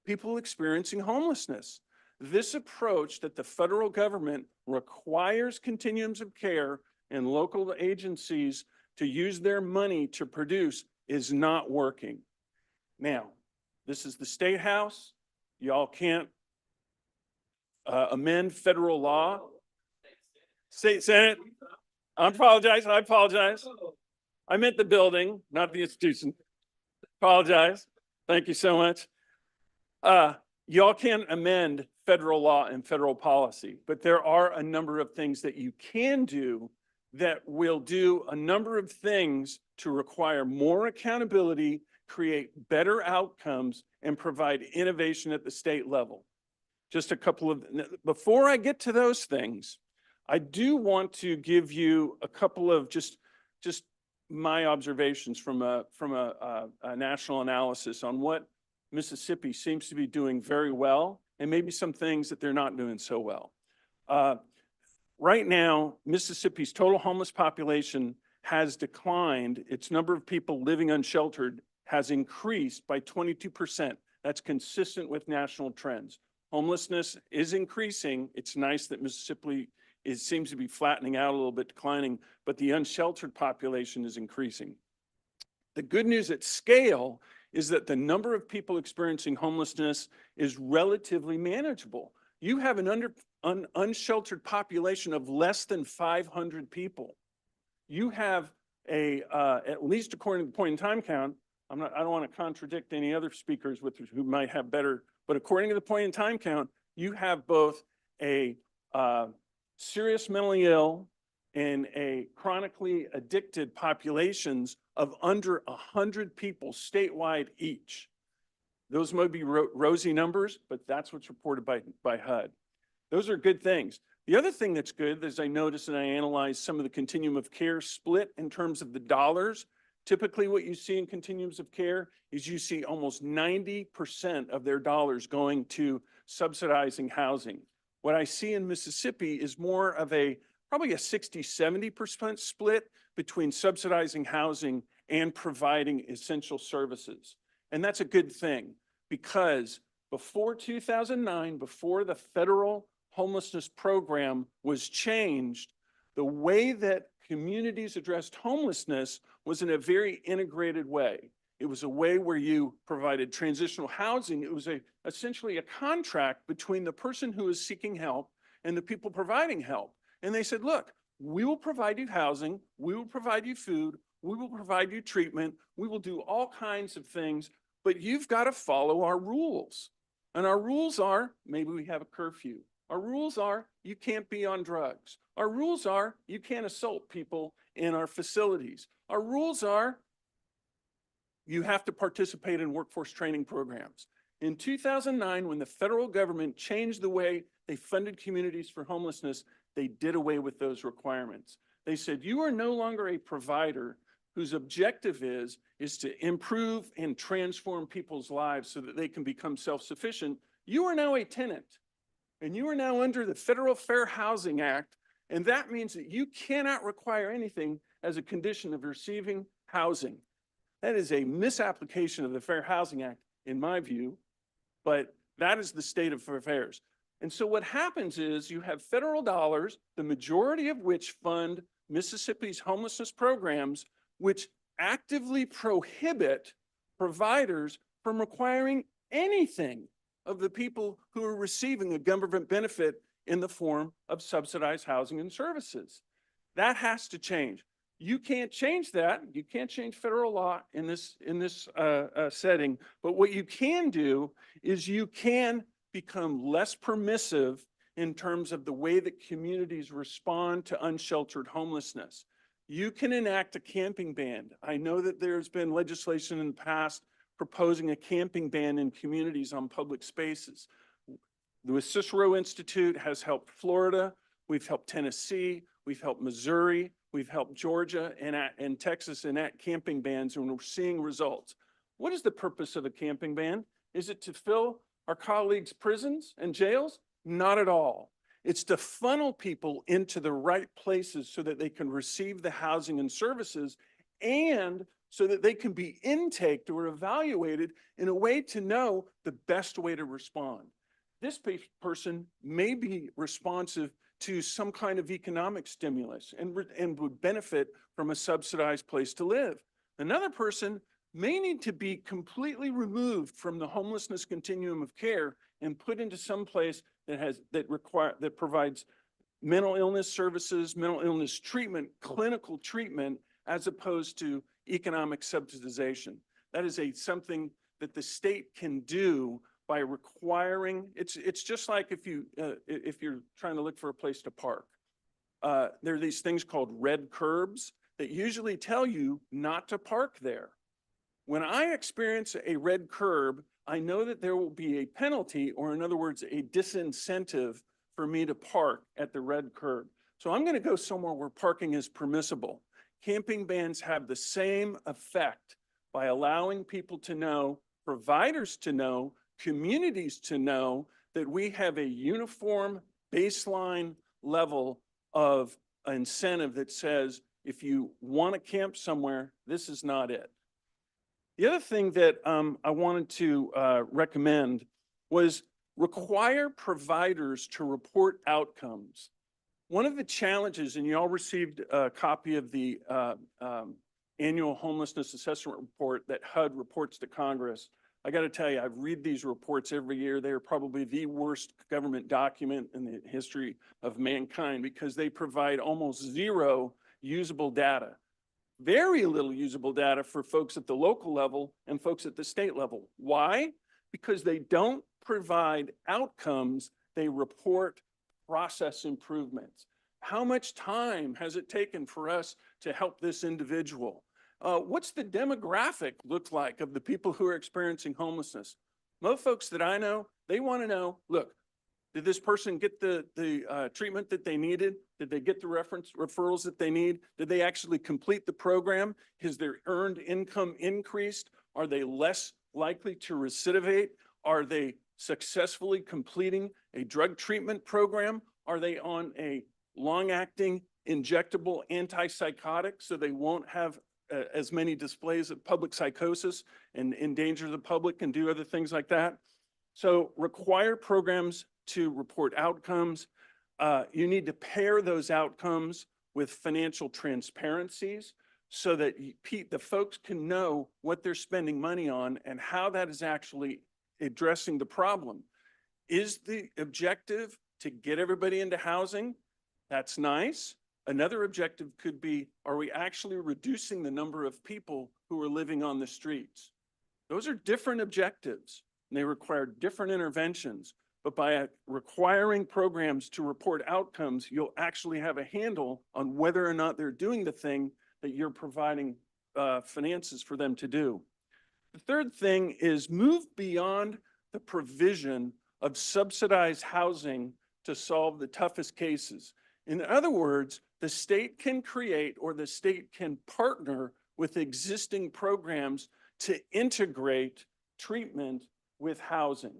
People experiencing homelessness. This approach that the federal government requires continuums of care and local agencies to use their money to produce is not working. Now, this is the State House. Y'all can't amend federal law. State Senate. I apologize. I meant the building, not the institution. Apologize. Thank you so much. Y'all can't amend federal law and federal policy, but there are a number of things that you can do that will do a number of things to require more accountability, create better outcomes, and provide innovation at the state level. Just a couple of, before I get to those things, I do want to give you a couple of just my observations from a national analysis on what Mississippi seems to be doing very well, and maybe some things that they're not doing so well. Right now, Mississippi's total homeless population has declined. Its number of people living unsheltered has increased by 22%. That's consistent with national trends. Homelessness is increasing. It's nice that Mississippi seems to be flattening out a little bit, declining, but the unsheltered population is increasing. The good news at scale is that the number of people experiencing homelessness is relatively manageable. You have an unsheltered population of less than 500 people. You have at least according to the point in time count, I don't want to contradict any other speakers who might have better, but according to the point in time count, you have both a serious mentally ill and a chronically addicted populations of under 100 people statewide each. Those might be rosy numbers, but that's what's reported by HUD. Those are good things. The other thing that's good is I noticed and I analyzed some of the continuum of care split in terms of the dollars. Typically what you see in continuums of care is you see almost 90% of their dollars going to subsidizing housing. What I see in Mississippi is more of probably a 60-70% split between subsidizing housing and providing essential services. And that's a good thing because before 2009, before the federal homelessness program was changed, the way that communities addressed homelessness was in a very integrated way. It was a way where you provided transitional housing. It was essentially a contract between the person who is seeking help and the people providing help. And they said, look, we will provide you housing, we will provide you food, we will provide you treatment, we will do all kinds of things, but you've got to follow our rules. And our rules are, maybe we have a curfew. Our rules are, you can't be on drugs. Our rules are, you can't assault people in our facilities. Our rules are, you have to participate in workforce training programs. In 2009, when the federal government changed the way they funded communities for homelessness, they did away with those requirements. They said, you are no longer a provider whose objective is to improve and transform people's lives so that they can become self-sufficient. You are now a tenant, and you are now under the Federal Fair Housing Act, and that means that you cannot require anything as a condition of receiving housing. That is a misapplication of the Fair Housing Act, in my view, but that is the state of affairs. And so what happens is you have federal dollars, the majority of which fund Mississippi's homelessness programs, which actively prohibit providers from requiring anything of the people who are receiving a government benefit in the form of subsidized housing and services. That has to change. You can't change that. You can't change federal law in this setting. But what you can do is you can become less permissive in terms of the way that communities respond to unsheltered homelessness. You can enact a camping ban. I know that there's been legislation in the past proposing a camping ban in communities on public spaces. The Cicero Institute has helped Florida. We've helped Tennessee. We've helped Missouri. We've helped Georgia and Texas enact camping bans, and we're seeing results. What is the purpose of a camping ban? Is it to fill our colleagues' prisons and jails? Not at all. It's to funnel people into the right places so that they can receive the housing and services, and so that they can be intaked or evaluated in a way to know the best way to respond. This person may be responsive to some kind of economic stimulus and would benefit from a subsidized place to live. Another person may need to be completely removed from the homelessness continuum of care and put into some place that provides mental illness services, mental illness treatment, clinical treatment, as opposed to economic subsidization. That is something that the state can do by requiring, it's just like if you're trying to look for a place to park. There are these things called red curbs that usually tell you not to park there. When I experience a red curb, I know that there will be a penalty, or in other words, a disincentive for me to park at the red curb. So I'm going to go somewhere where parking is permissible. Camping bans have the same effect by allowing people to know, providers to know, communities to know that we have a uniform baseline level of incentive that says, if you want to camp somewhere, this is not it. The other thing that I wanted to recommend was require providers to report outcomes. One of the challenges, and you all received a copy of the annual homelessness assessment report that HUD reports to Congress. I got to tell you, I read these reports every year. They are probably the worst government document in the history of mankind because they provide almost zero usable data. Very little usable data for folks at the local level and folks at the state level. Why? Because they don't provide outcomes, they report process improvements. How much time has it taken for us to help this individual? What's the demographic look like of the people who are experiencing homelessness? Most folks that I know, they want to know, look, did this person get the treatment that they needed? Did they get the referrals that they need? Did they actually complete the program? Has their earned income increased? Are they less likely to recidivate? Are they successfully completing a drug treatment program? Are they on a long-acting injectable antipsychotic so they won't have as many displays of public psychosis and endanger the public and do other things like that? So require programs to report outcomes. You need to pair those outcomes with financial transparencies so that the folks can know what they're spending money on and how that is actually addressing the problem. Is the objective to get everybody into housing? That's nice. Another objective could be, are we actually reducing the number of people who are living on the streets? Those are different objectives and they require different interventions. But by requiring programs to report outcomes, you'll actually have a handle on whether or not they're doing the thing that you're providing finances for them to do. The third thing is move beyond the provision of subsidized housing to solve the toughest cases. In other words, the state can create or the state can partner with existing programs to integrate treatment with housing.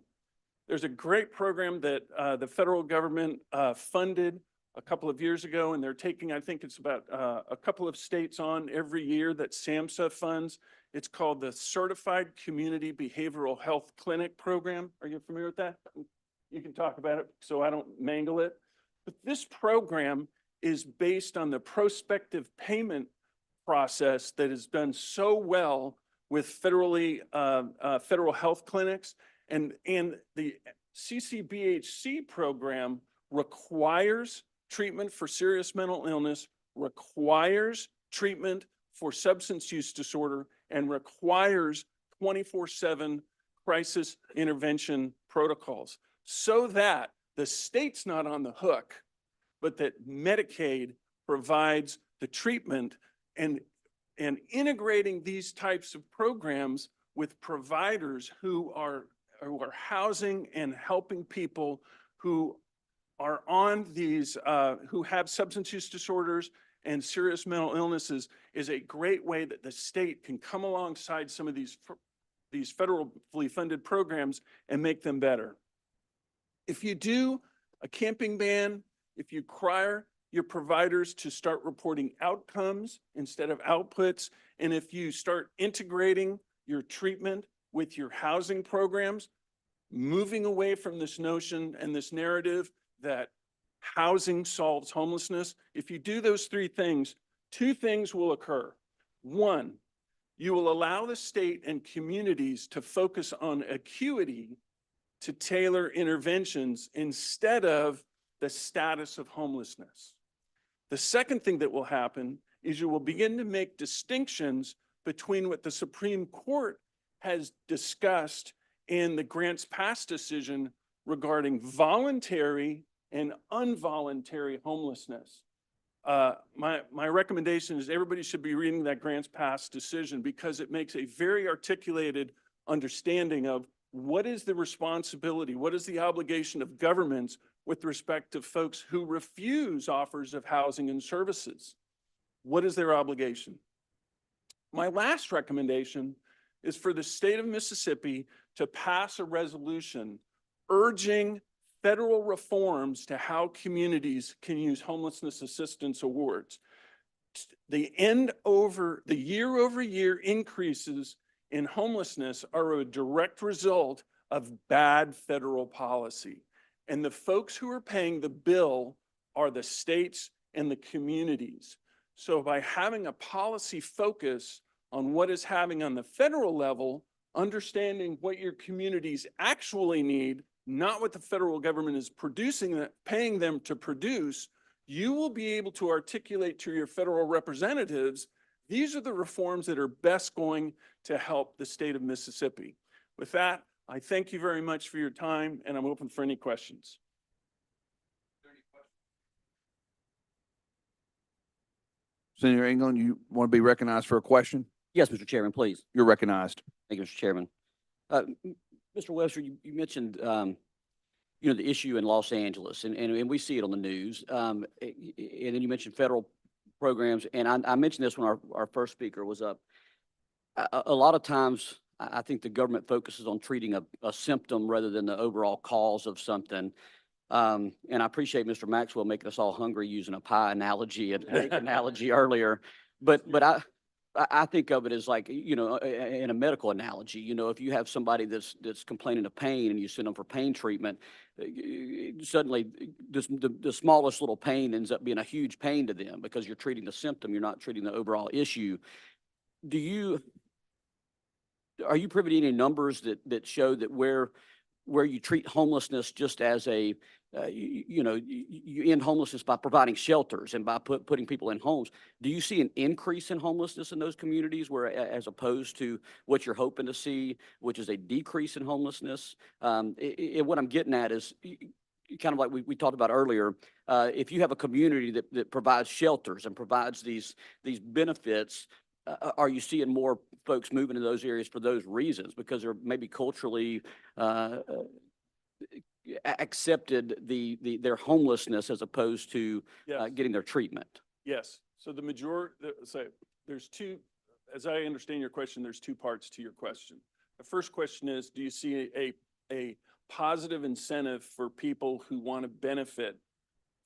There's a great program that the federal government funded a couple of years ago, and they're taking, I think it's about a couple of states on every year that SAMHSA funds. It's called the Certified Community Behavioral Health Clinic Program. Are you familiar with that? You can talk about it so I don't mangle it. But this program is based on the prospective payment process that is done so well with federal health clinics. And the CCBHC program requires treatment for serious mental illness, requires treatment for substance use disorder, and requires 24/7 crisis intervention protocols so that the state's not on the hook, but that Medicaid provides the treatment and integrating these types of programs with providers who are housing and helping people who are on these, who have substance use disorders and serious mental illnesses is a great way that the state can come alongside some of these federally funded programs and make them better. If you do a camping ban, if you require your providers to start reporting outcomes instead of outputs, and if you start integrating your treatment with your housing programs, moving away from this notion and this narrative that housing solves homelessness. If you do those three things, two things will occur. One, you will allow the state and communities to focus on acuity to tailor interventions instead of the status of homelessness. The second thing that will happen is you will begin to make distinctions between what the Supreme Court has discussed in the grants pass decision regarding voluntary and involuntary homelessness. My recommendation is everybody should be reading that grants pass decision because it makes a very articulated understanding of what is the responsibility, what is the obligation of governments with respect to folks who refuse offers of housing and services. What is their obligation? My last recommendation is for the state of Mississippi to pass a resolution urging federal reforms to how communities can use homelessness assistance awards. The year-over-year increases in homelessness are a direct result of bad federal policy. And the folks who are paying the bill are the states and the communities. So by having a policy focus on what is happening on the federal level, understanding what your communities actually need, not what the federal government is paying them to produce, you will be able to articulate to your federal representatives, these are the reforms that are best going to help the state of Mississippi. With that, I thank you very much for your time, and I'm open for any questions.
Senator England, you want to be recognized for a question?
Yes, Mr. Chairman, please.
You're recognized.
Thank you, Mr. Chairman. Mr. Webster, you mentioned, the issue in Los Angeles, and we see it on the news. And then you mentioned federal programs, and I mentioned this when our first speaker was up. A lot of times, I think the government focuses on treating a symptom rather than the overall cause of something. And I appreciate Mr. Maxwell making us all hungry using a pie analogy and cake analogy earlier. But I think of it as like, in a medical analogy, if you have somebody that's complaining of pain and you send them for pain treatment, suddenly the smallest little pain ends up being a huge pain to them because you're treating the symptom, you're not treating the overall issue. Are you privy to any numbers that show that where you treat homelessness just as you end homelessness by providing shelters and by putting people in homes? Do you see an increase in homelessness in those communities as opposed to what you're hoping to see, which is a decrease in homelessness? What I'm getting at is kind of like we talked about earlier, if you have a community that provides shelters and provides these benefits, are you seeing more folks moving to those areas for those reasons because they're maybe culturally accepted their homelessness as opposed to getting their treatment?
Yes. So there's two, as I understand your question, there's two parts to your question. The first question is, do you see a positive incentive for people who want to benefit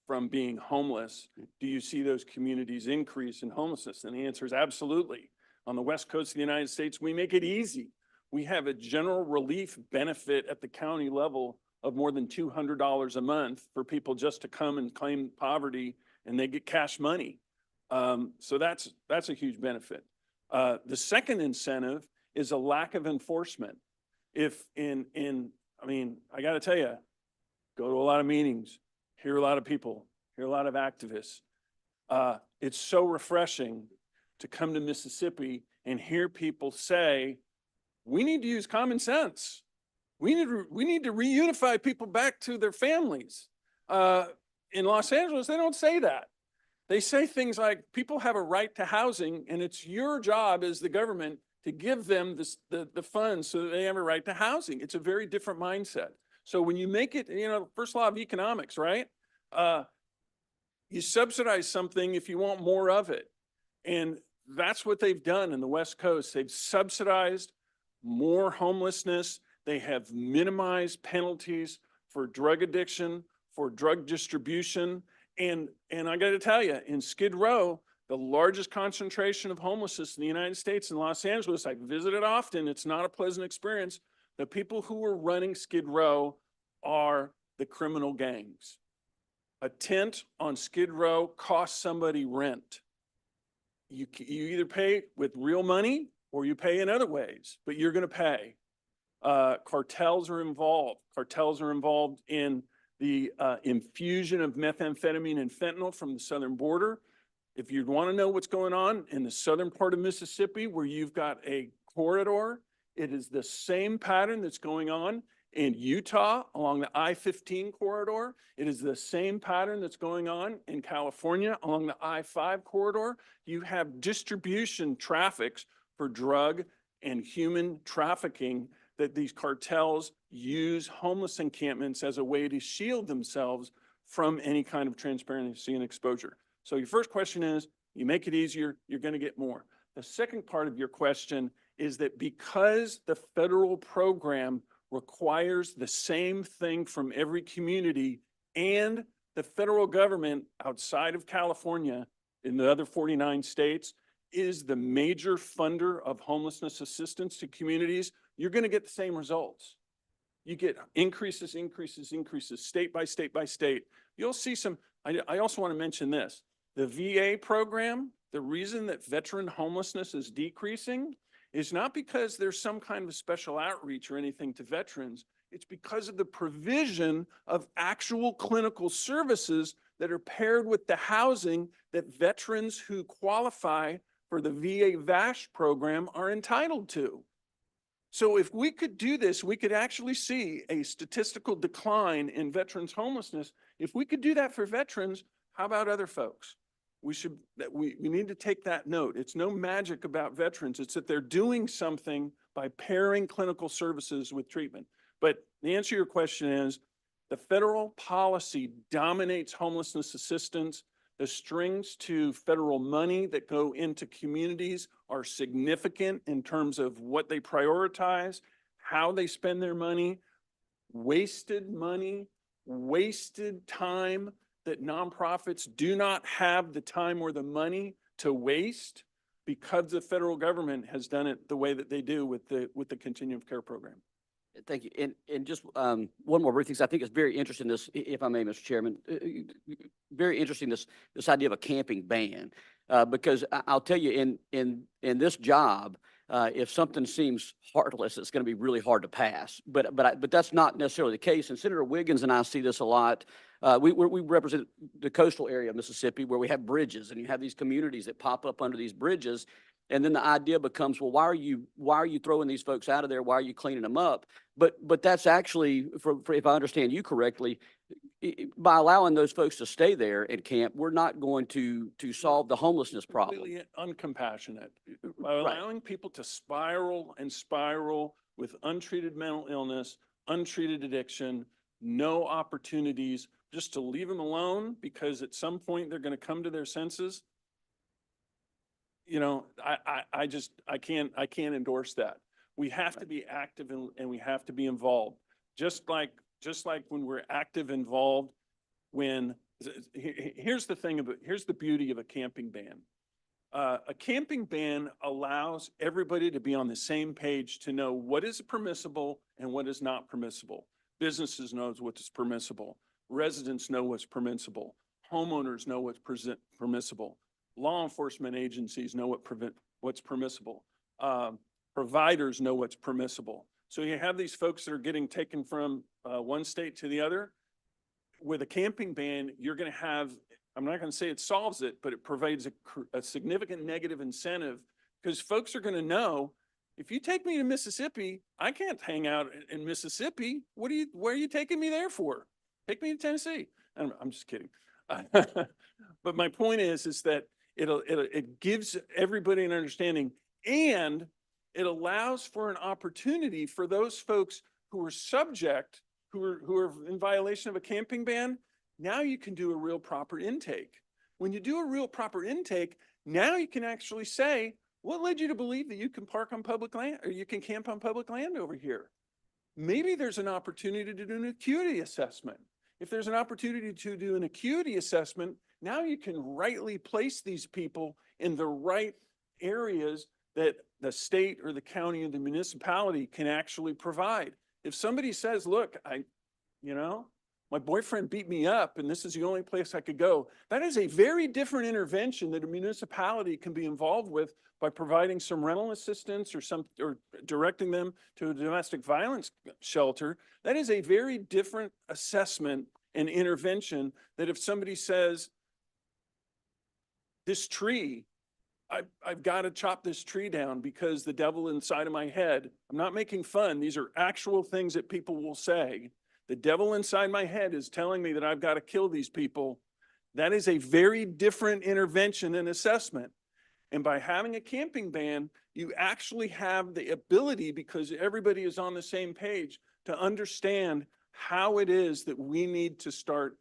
from being homeless? Do you see those communities increase in homelessness? And the answer is absolutely. On the West Coast of the United States, we make it easy. We have a general relief benefit at the county level of more than $200 a month for people just to come and claim poverty, and they get cash money. So that's a huge benefit. The second incentive is a lack of enforcement. I got to tell you, go to a lot of meetings, hear a lot of people, hear a lot of activists. It's so refreshing to come to Mississippi and hear people say, we need to use common sense. We need to reunify people back to their families. In Los Angeles, they don't say that. They say things like people have a right to housing, and it's your job as the government to give them the funds so that they have a right to housing. It's a very different mindset. So when you make it, first law of economics, right? You subsidize something if you want more of it. And that's what they've done in the West Coast. They've subsidized more homelessness. They have minimized penalties for drug addiction, for drug distribution. And I got to tell you, in Skid Row, the largest concentration of homelessness in the United States in Los Angeles, I visit it often. It's not a pleasant experience. The people who are running Skid Row are the criminal gangs. A tent on Skid Row costs somebody rent. You either pay with real money or you pay in other ways, but you're going to pay. Cartels are involved. Cartels are involved in the infusion of methamphetamine and fentanyl from the southern border. If you want to know what's going on in the southern part of Mississippi, where you've got a corridor It is the same pattern that's going on in Utah along the I-15 corridor. It is the same pattern that's going on in California along the I-5 corridor. You have distribution traffics for drug and human trafficking that these cartels use homeless encampments as a way to shield themselves from any kind of transparency and exposure. So your first question is, you make it easier, you're going to get more. The second part of your question is that because the federal program requires the same thing from every community, and the federal government outside of California in the other 49 states is the major funder of homelessness assistance to communities, you're going to get the same results. You get increases, state by state by state. You'll see some, I also want to mention this. The VA program, the reason that veteran homelessness is decreasing is not because there's some kind of special outreach or anything to veterans. It's because of the provision of actual clinical services that are paired with the housing that veterans who qualify for the VA VASH program are entitled to. So if we could do this, we could actually see a statistical decline in veterans homelessness. If we could do that for veterans, how about other folks? We need to take that note. It's no magic about veterans. It's that they're doing something by pairing clinical services with treatment. But the answer to your question is the federal policy dominates homelessness assistance. The strings to federal money that go into communities are significant in terms of what they prioritize, how they spend their money, wasted time that nonprofits do not have the time or the money to waste because the federal government has done it the way that they do with the continuum of care program.
Thank you. And just one more brief thing. I think it's very interesting, this, if I may, Mr. Chairman, very interesting, this idea of a camping ban, because I'll tell you, in this job, if something seems heartless, it's going to be really hard to pass. But that's not necessarily the case. And Senator Wiggins and I see this a lot. We represent the coastal area of Mississippi where we have bridges, and you have these communities that pop up under these bridges. And then the idea becomes, well, why are you throwing these folks out of there? Why are you cleaning them up? But that's actually, for if I understand you correctly, by allowing those folks to stay there and camp, we're not going to solve the homelessness problem.
Completely uncompassionate. By allowing people to spiral with untreated mental illness, untreated addiction, no opportunities, just to leave them alone because at some point they're going to come to their senses. You know, I can't endorse that. We have to be active and we have to be involved. Just like when we're active, involved, here's the beauty of a camping ban. A camping ban allows everybody to be on the same page to know what is permissible and what is not permissible. Businesses knows what's permissible. Residents know what's permissible. Homeowners know what's permissible. Law enforcement agencies know what's permissible. Providers know what's permissible. So you have these folks that are getting taken from one state to the other. With a camping ban, you're going to have, I'm not going to say it solves it, but it provides a significant negative incentive because folks are going to know, if you take me to Mississippi, I can't hang out in Mississippi. Where are you taking me there for? Take me to Tennessee. I'm just kidding. But my point is that it gives everybody an understanding, and it allows for an opportunity for those folks who are in violation of a camping ban. Now you can do a real proper intake. When you do a real proper intake, now you can actually say, what led you to believe that you can park on public land or you can camp on public land over here? Maybe there's an opportunity to do an acuity assessment. If there's an opportunity to do an acuity assessment, now you can rightly place these people in the right areas that the state or the county or the municipality can actually provide. If somebody says, look, my boyfriend beat me up and this is the only place I could go, that is a very different intervention that a municipality can be involved with by providing some rental assistance or directing them to a domestic violence shelter. That is a very different assessment and intervention that if somebody says, this tree I've got to chop this tree down because the devil inside of my head, I'm not making fun. These are actual things that people will say. The devil inside my head is telling me that I've got to kill these people. That is a very different intervention and assessment. And by having a camping ban, you actually have the ability, because everybody is on the same page, to understand how it is that we need to start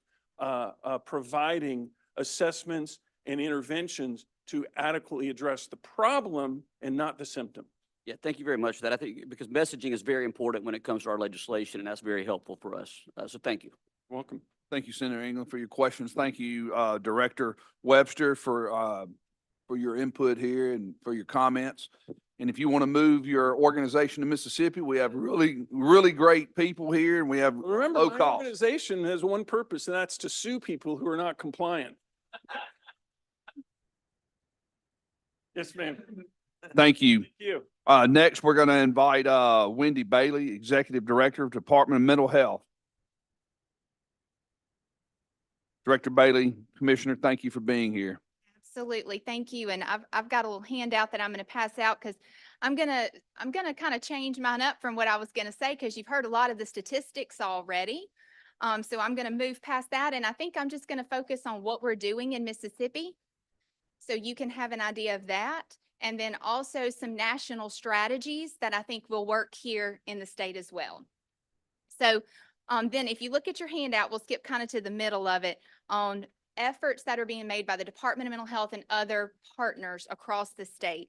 providing assessments and interventions to adequately address the problem and not the symptom.
Yeah, thank you very much for that. I think because messaging is very important when it comes to our legislation, and that's very helpful for us. So thank you.
Welcome.
Thank you, Senator England, for your questions. Thank you, Director Webster, for your input here and for your comments. And if you want to move your organization to Mississippi, we have really, really great people here, and we have
Remember,
low
my
cost.
organization has one purpose, and that's to sue people who are not compliant. Yes, ma'am.
Thank you.
Thank you.
Next, we're going to invite Wendy Bailey, Executive Director of Department of Mental Health. Director Bailey, Commissioner, thank you for being here.
Absolutely. Thank you. And I've got a little handout that I'm going to pass out because I'm going to kind of change mine up from what I was going to say, because you've heard a lot of the statistics already. So I'm going to move past that. And I think I'm just going to focus on what we're doing in Mississippi, so you can have an idea of that. And then also some national strategies that I think will work here in the state as well. So then if you look at your handout, we'll skip kind of to the middle of it on efforts that are being made by the Department of Mental Health and other partners across the state.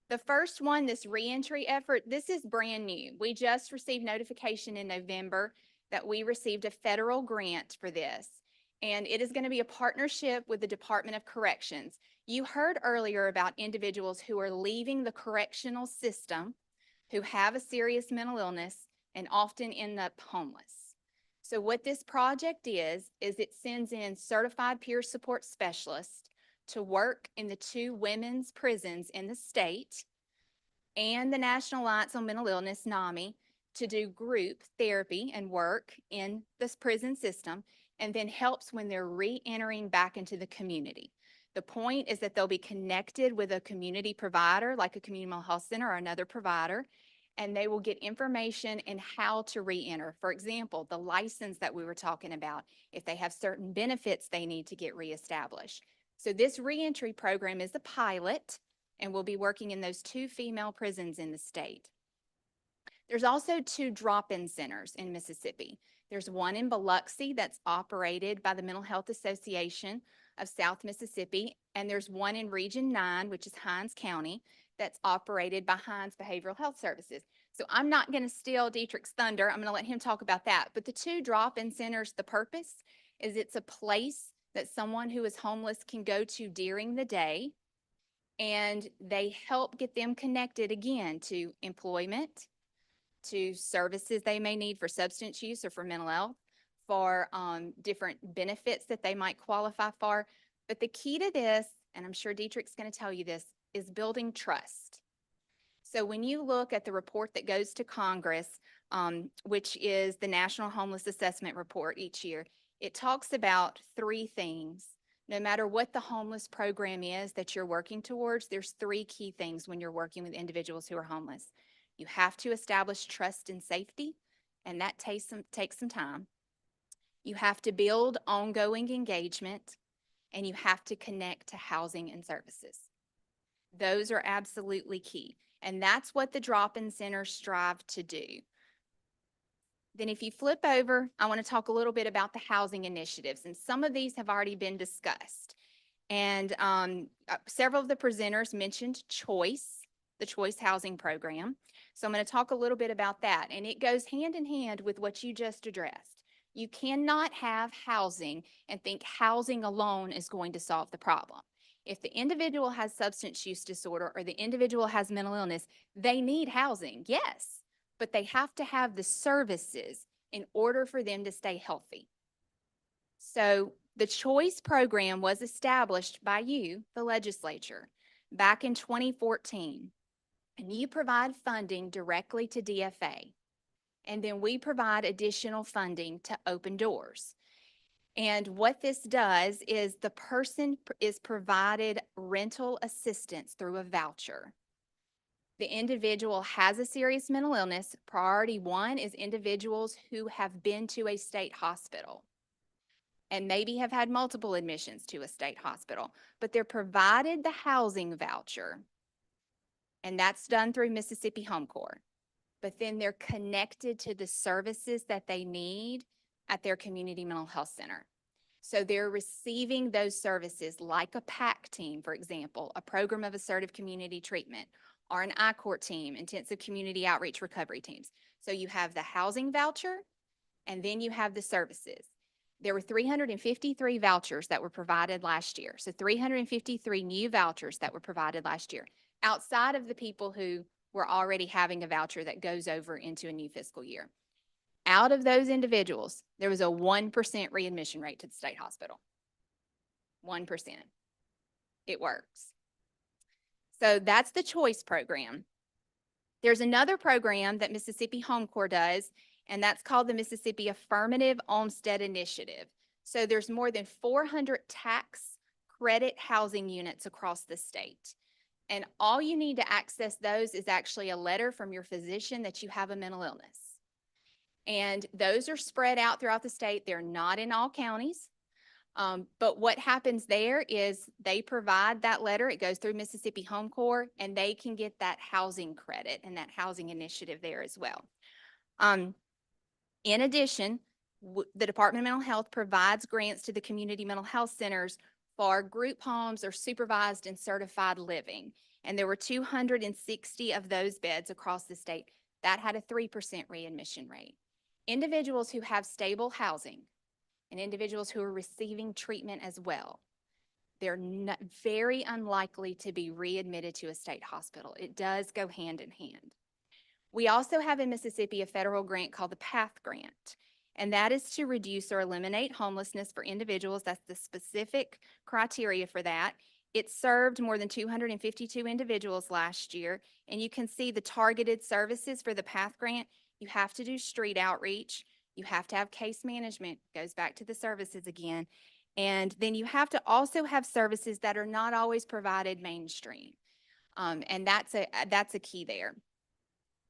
The first one, this reentry effort, this is brand new. We just received notification in November that we received a federal grant for this. And it is going to be a partnership with the Department of Corrections. You heard earlier about individuals who are leaving the correctional system, who have a serious mental illness and often end up homeless. So what this project is it sends in certified peer support specialists to work in the 2 women's prisons in the state and the National Alliance on Mental Illness, NAMI, to do group therapy and work in this prison system, and then helps when they're re-entering back into the community. The point is that they'll be connected with a community provider, like a community mental health center or another provider, and they will get information in how to re-enter. For example, the license that we were talking about, if they have certain benefits they need to get reestablished. So this re-entry program is a pilot, and we'll be working in those 2 female prisons in the state. There's also 2 drop-in centers in Mississippi. There's one in Biloxi that's operated by the Mental Health Association of South Mississippi, and there's one in Region 9, which is Hinds County, that's operated by Hinds Behavioral Health Services. So I'm not going to steal Dietrich's thunder. I'm going to let him talk about that. But the 2 drop-in centers, the purpose is it's a place that someone who is homeless can go to during the day, and they help get them connected again to employment, to services they may need for substance use or for mental health, for different benefits that they might qualify for. But the key to this, and I'm sure Dietrich's going to tell you this, is building trust. So when you look at the report that goes to Congress, which is the National Homeless Assessment Report each year, it talks about 3 things. No matter what the homeless program is that you're working towards, there's 3 key things when you're working with individuals who are homeless. You have to establish trust and safety, and that takes some time. You have to build ongoing engagement, and you have to connect to housing and services. Those are absolutely key, and that's what the drop-in centers strive to do. Then if you flip over, I want to talk a little bit about the housing initiatives, and some of these have already been discussed. And several of the presenters mentioned Choice, the Choice Housing Program. So I'm going to talk a little bit about that, and it goes hand in hand with what you just addressed. You cannot have housing and think housing alone is going to solve the problem. If the individual has substance use disorder or the individual has mental illness, they need housing, yes, but they have to have the services in order for them to stay healthy. So the Choice program was established by you, the legislature, back in 2014. And you provide funding directly to DFA. And then we provide additional funding to Open Doors. And what this does is the person is provided rental assistance through a voucher. The individual has a serious mental illness. Priority one is individuals who have been to a state hospital and maybe have had multiple admissions to a state hospital, but they're provided the housing voucher, and that's done through Mississippi Home Corps. But then they're connected to the services that they need at their community mental health center. So they're receiving those services like a PAC team, for example, a program of assertive community treatment, or an I-Court team, intensive community outreach recovery teams. So you have the housing voucher, and then you have the services. There were 353 vouchers that were provided last year. So 353 new vouchers that were provided last year, outside of the people who were already having a voucher that goes over into a new fiscal year. Out of those individuals, there was a 1% readmission rate to the state hospital. 1%. It works. So that's the choice program. There's another program that Mississippi Home Corps does, and that's called the Mississippi Affirmative Olmstead Initiative. So there's more than 400 tax credit housing units across the state. And all you need to access those is actually a letter from your physician that you have a mental illness. And those are spread out throughout the state. They're not in all counties. But what happens there is they provide that letter. It goes through Mississippi Home Corps, and they can get that housing credit and that housing initiative there as well. In addition, the Department of Mental Health provides grants to the community mental health centers for group homes or supervised and certified living. And there were 260 of those beds across the state that had a 3% readmission rate. Individuals who have stable housing and individuals who are receiving treatment as well, they're very unlikely to be readmitted to a state hospital. It does go hand in hand. We also have in Mississippi a federal grant called the PATH grant, and that is to reduce or eliminate homelessness for individuals. That's the specific criteria for that. It served more than 252 individuals last year, and you can see the targeted services for the PATH grant. You have to do street outreach. You have to have case management, goes back to the services again. And then you have to also have services that are not always provided mainstream. And that's a key there.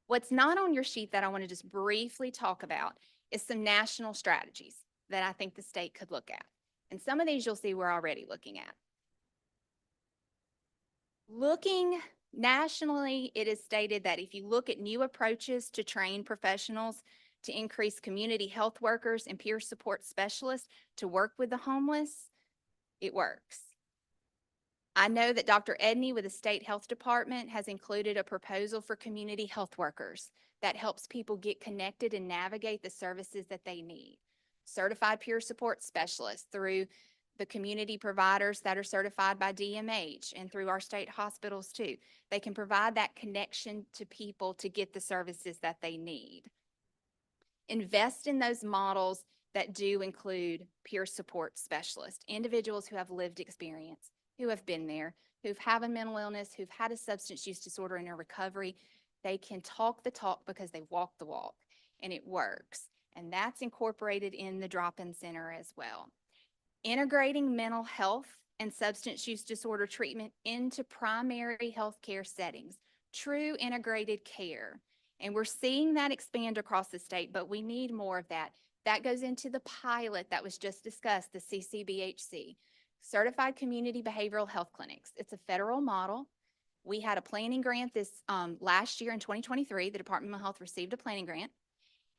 What's not on your sheet that I want to just briefly talk about is some national strategies that I think the state could look at. And some of these you'll see we're already looking at. Looking nationally, it is stated that if you look at new approaches to train professionals to increase community health workers and peer support specialists to work with the homeless, it works. I know that Dr. Edney with the State Health Department has included a proposal for community health workers that helps people get connected and navigate the services that they need. Certified peer support specialists through the community providers that are certified by DMH and through our state hospitals too. They can provide that connection to people to get the services that they need. Invest in those models that do include peer support specialists, individuals who have lived experience, who have been there, who've had a mental illness, who've had a substance use disorder in a recovery. They can talk the talk because they walk the walk, and it works. And that's incorporated in the drop-in center as well. Integrating mental health and substance use disorder treatment into primary health care settings, true integrated care. And we're seeing that expand across the state, but we need more of that. That goes into the pilot that was just discussed, the CCBHC, Certified Community Behavioral Health Clinics. It's a federal model. We had a planning grant this last year in 2023. The Department of Mental Health received a planning grant.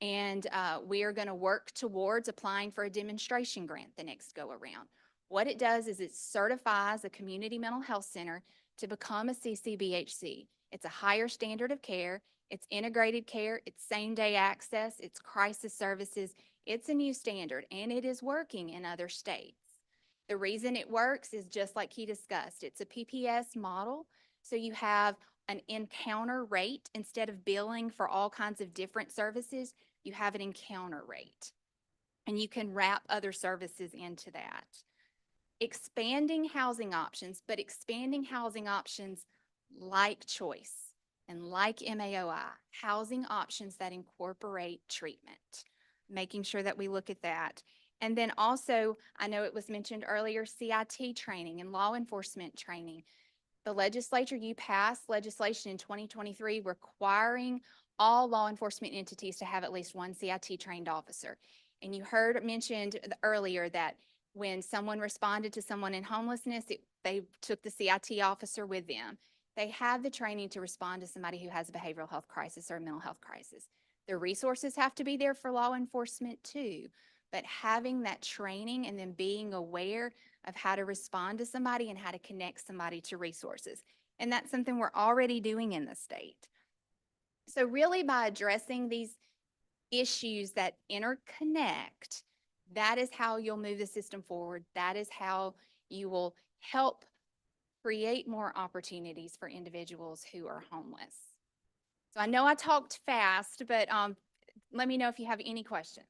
And we are going to work towards applying for a demonstration grant the next go around. What it does is it certifies a community mental health center to become a CCBHC. It's a higher standard of care. It's integrated care. It's same-day access. It's crisis services. It's a new standard, and it is working in other states. The reason it works is just like he discussed. It's a PPS model, so you have an encounter rate. Instead of billing for all kinds of different services, you have an encounter rate, and you can wrap other services into that. Expanding housing options, but expanding housing options like choice and like MAOI, housing options that incorporate treatment, making sure that we look at that. And then also, I know it was mentioned earlier, CIT training and law enforcement training. The legislature, you passed legislation in 2023 requiring all law enforcement entities to have at least one CIT trained officer. And you heard mentioned earlier that when someone responded to someone in homelessness, they took the CIT officer with them. They have the training to respond to somebody who has a behavioral health crisis or a mental health crisis. The resources have to be there for law enforcement too, but having that training and then being aware of how to respond to somebody and how to connect somebody to resources. And that's something we're already doing in the state. So really by addressing these issues that interconnect, that is how you'll move the system forward. That is how you will help create more opportunities for individuals who are homeless. So I know I talked fast, but let me know if you have any questions.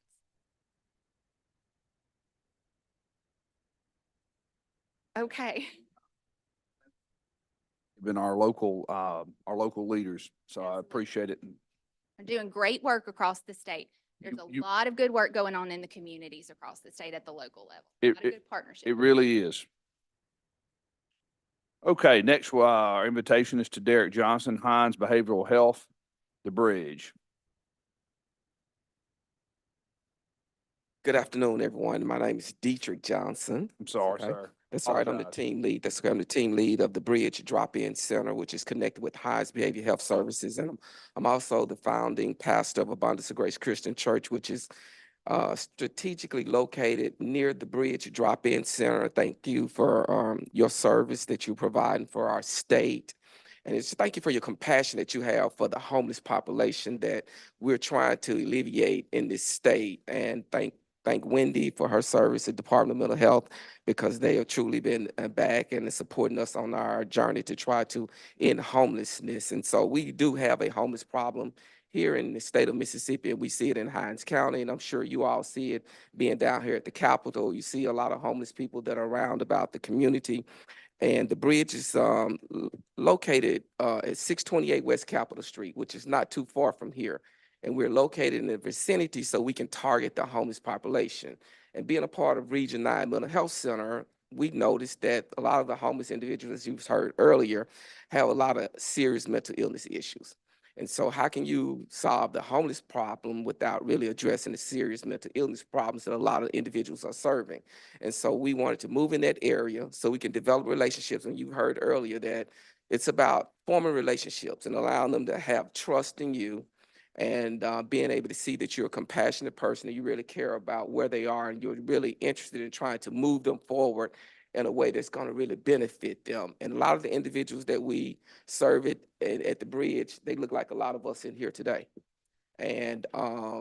Okay.
Been our local leaders, so I appreciate it.
They're doing great work across the state. There's a lot of good work going on in the communities across the state at the local level. A lot of good partnership.
It really is. Okay, next, our invitation is to Derek Johnson, Hines Behavioral Health, the Bridge.
Good afternoon, everyone. My name is Dietrich Johnson.
I'm sorry,
Okay.
sir.
That's all right. I'm the
Apologize.
team lead. That's okay. I'm the team lead of the Bridge Drop-In Center, which is connected with Hines Behavior Health Services. And I'm also the founding pastor of Abundance of Grace Christian Church, which is strategically located near the Bridge Drop-In Center. Thank you for your service that you provide for our state. And it's thank you for your compassion that you have for the homeless population that we're trying to alleviate in this state. And thank Wendy for her service at Department of Mental Health, because they have truly been back and supporting us on our journey to try to end homelessness. And so we do have a homeless problem here in the state of Mississippi, and we see it in Hines County, and I'm sure you all see it being down here at the Capitol. You see a lot of homeless people that are around about the community. And the bridge is located at 628 West Capitol Street, which is not too far from here. And we're located in the vicinity so we can target the homeless population. And being a part of Region 9 Mental Health Center, we noticed that a lot of the homeless individuals, as you've heard earlier, have a lot of serious mental illness issues. And so how can you solve the homeless problem without really addressing the serious mental illness problems that a lot of individuals are serving? And so we wanted to move in that area so we can develop relationships. And you heard earlier that it's about forming relationships and allowing them to have trust in you, and being able to see that you're a compassionate person and you really care about where they are and you're really interested in trying to move them forward in a way that's going to really benefit them. And a lot of the individuals that we serve at the bridge, they look like a lot of us in here today. And a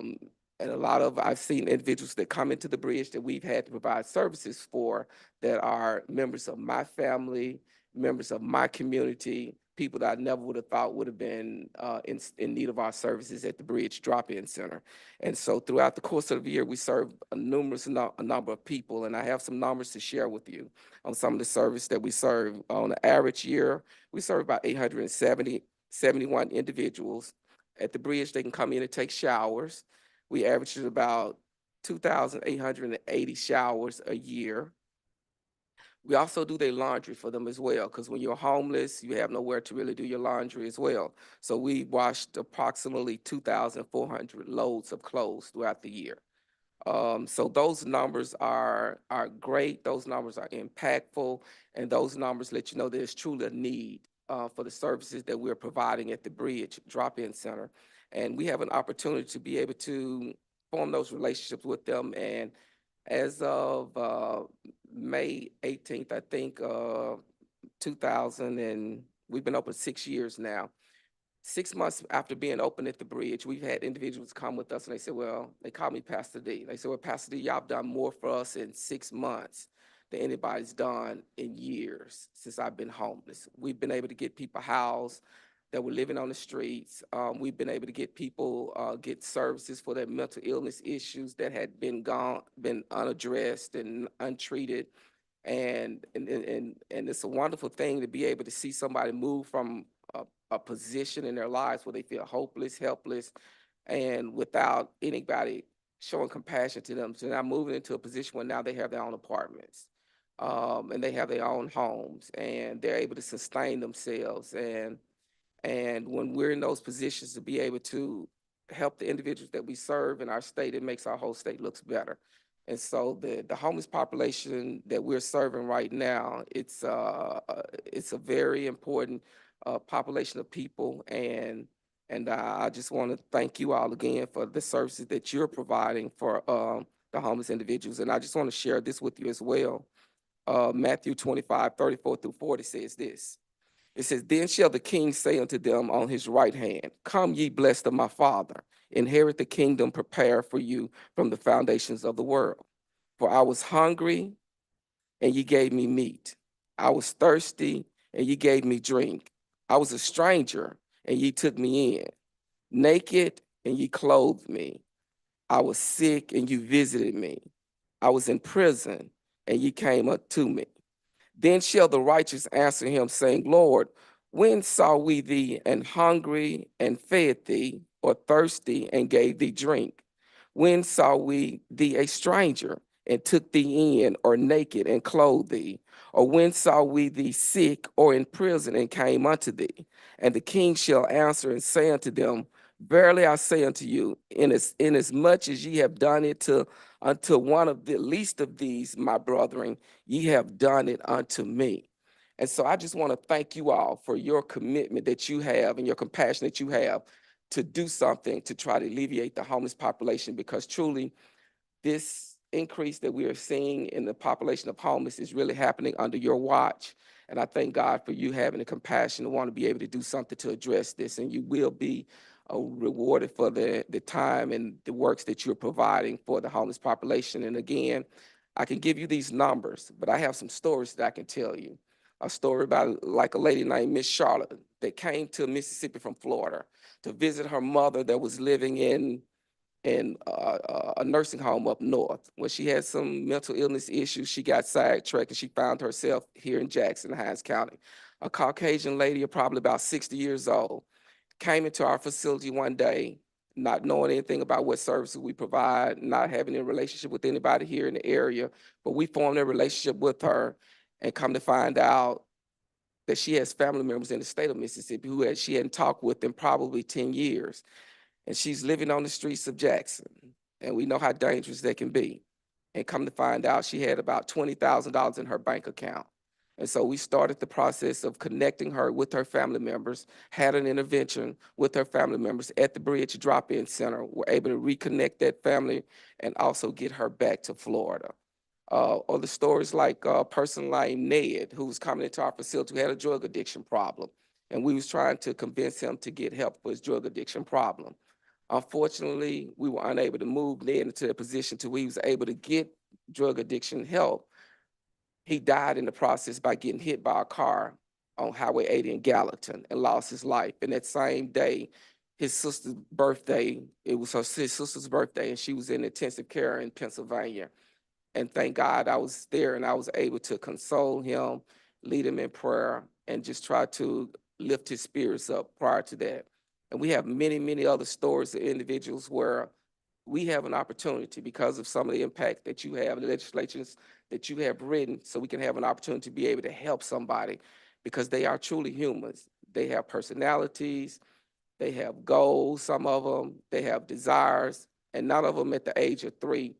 lot of, I've seen individuals that come into the bridge that we've had to provide services for that are members of my family, members of my community, people that I never would have thought would have been in need of our services at the Bridge Drop-In Center. And so throughout the course of the year, we serve a number of people, and I have some numbers to share with you on some of the service that we serve. On an average year, we serve about 871 individuals. At the bridge, they can come in and take showers. We average about 2,880 showers a year. We also do their laundry for them as well, because when you're homeless, you have nowhere to really do your laundry as well. So we washed approximately 2,400 loads of clothes throughout the year. So those numbers are great. Those numbers are impactful, and those numbers let you know there's truly a need for the services that we're providing at the Bridge Drop-In Center. And we have an opportunity to be able to form those relationships with them. And as of May 18th, I think, 2000, and we've been open 6 years now. 6 months after being open at the bridge, we've had individuals come with us and they said, well, they call me Pastor D. They said, well, Pastor D, y'all have done more for us in 6 months than anybody's done in years since I've been homeless. We've been able to get people housed that were living on the streets. We've been able to get people get services for their mental illness issues that had been unaddressed and untreated. And it's a wonderful thing to be able to see somebody move from a position in their lives where they feel hopeless, helpless, and without anybody showing compassion to them. So now moving into a position where now they have their own apartments. And they have their own homes and they're able to sustain themselves. And when we're in those positions to be able to help the individuals that we serve in our state, it makes our whole state looks better. And so the homeless population that we're serving right now, it's a very important population of people. And I just want to thank you all again for the services that you're providing for the homeless individuals. And I just want to share this with you as well. Matthew 25:34-40 says this. It says, then shall the king say unto them on his right hand, come ye blessed of my father, inherit the kingdom prepared for you from the foundations of the world. For I was hungry, and ye gave me meat. I was thirsty, and ye gave me drink. I was a stranger, and ye took me in. Naked, and ye clothed me. I was sick, and you visited me. I was in prison, and ye came up to me. Then shall the righteous answer him, saying, Lord, when saw we thee and hungry and fed thee, or thirsty and gave thee drink? When saw we thee a stranger and took thee in, or naked and clothed thee? Or when saw we thee sick or in prison and came unto thee? And the king shall answer and say unto them, verily I say unto you, inasmuch as ye have done it unto one of the least of these, my brethren, ye have done it unto me. And so I just want to thank you all for your commitment that you have and your compassion that you have to do something to try to alleviate the homeless population, because truly this increase that we are seeing in the population of homeless is really happening under your watch. And I thank God for you having the compassion to want to be able to do something to address this. And you will be rewarded for the time and the works that you're providing for the homeless population. And again, I can give you these numbers, but I have some stories that I can tell you. A story about like a lady named Miss Charlotte that came to Mississippi from Florida to visit her mother that was living in a nursing home up north. When she had some mental illness issues, she got sidetracked and she found herself here in Jackson, Hinds County. A Caucasian lady of probably about 60 years old came into our facility one day, not knowing anything about what services we provide, not having a relationship with anybody here in the area, but we formed a relationship with her and come to find out that she has family members in the state of Mississippi who she hadn't talked with in probably 10 years. And she's living on the streets of Jackson. And we know how dangerous that can be. And come to find out, she had about $20,000 in her bank account. And so we started the process of connecting her with her family members, had an intervention with her family members at the Bridge Drop-In Center. We're able to reconnect that family and also get her back to Florida. Or the stories like a person like Ned, who was coming into our facility, who had a drug addiction problem. And we was trying to convince him to get help for his drug addiction problem. Unfortunately, we were unable to move Ned into a position to where he was able to get drug addiction help. He died in the process by getting hit by a car on Highway 80 in Gallatin and lost his life. And that same day, his sister's birthday, it was his sister's birthday, and she was in intensive care in Pennsylvania. And thank God I was there and I was able to console him, lead him in prayer, and just try to lift his spirits up prior to that. And we have many, many other stories of individuals where we have an opportunity because of some of the impact that you have, the legislations that you have written, so we can have an opportunity to be able to help somebody because they are truly humans. They have personalities, they have goals, some of them, they have desires, and none of them at the age of 3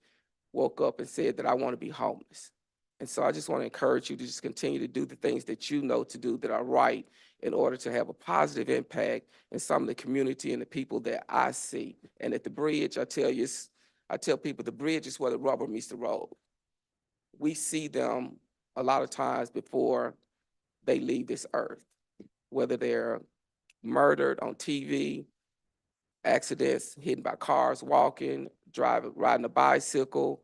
woke up and said that I want to be homeless. And so I just want to encourage you to just continue to do the things that you know to do that are right in order to have a positive impact in some of the community and the people that I see. And at the Bridge, I tell people the Bridge is where the rubber meets the road. We see them a lot of times before they leave this earth, whether they're murdered on TV, accidents, hit by cars, walking, driving, riding a bicycle,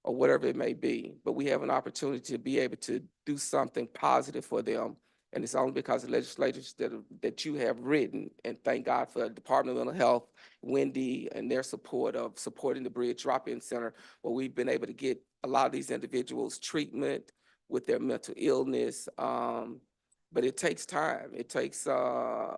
or whatever it may be. But we have an opportunity to be able to do something positive for them. And it's only because of legislators that you have written, and thank God for the Department of Mental Health, Wendy, and their support of supporting the Bridge Drop-In Center, where we've been able to get a lot of these individuals treatment with their mental illness. But it takes time. It takes a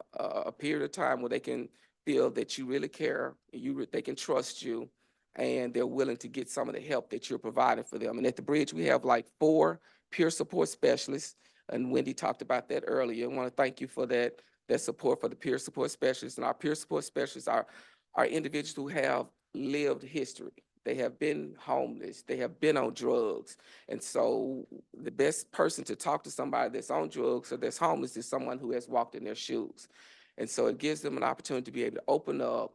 period of time where they can feel that you really care, they can trust you, and they're willing to get some of the help that you're providing for them. And at the bridge, we have like 4 peer support specialists, and Wendy talked about that earlier. I want to thank you for that support for the peer support specialists. And our peer support specialists are individuals who have lived history. They have been homeless. They have been on drugs. And so the best person to talk to somebody that's on drugs or that's homeless is someone who has walked in their shoes. And so it gives them an opportunity to be able to open up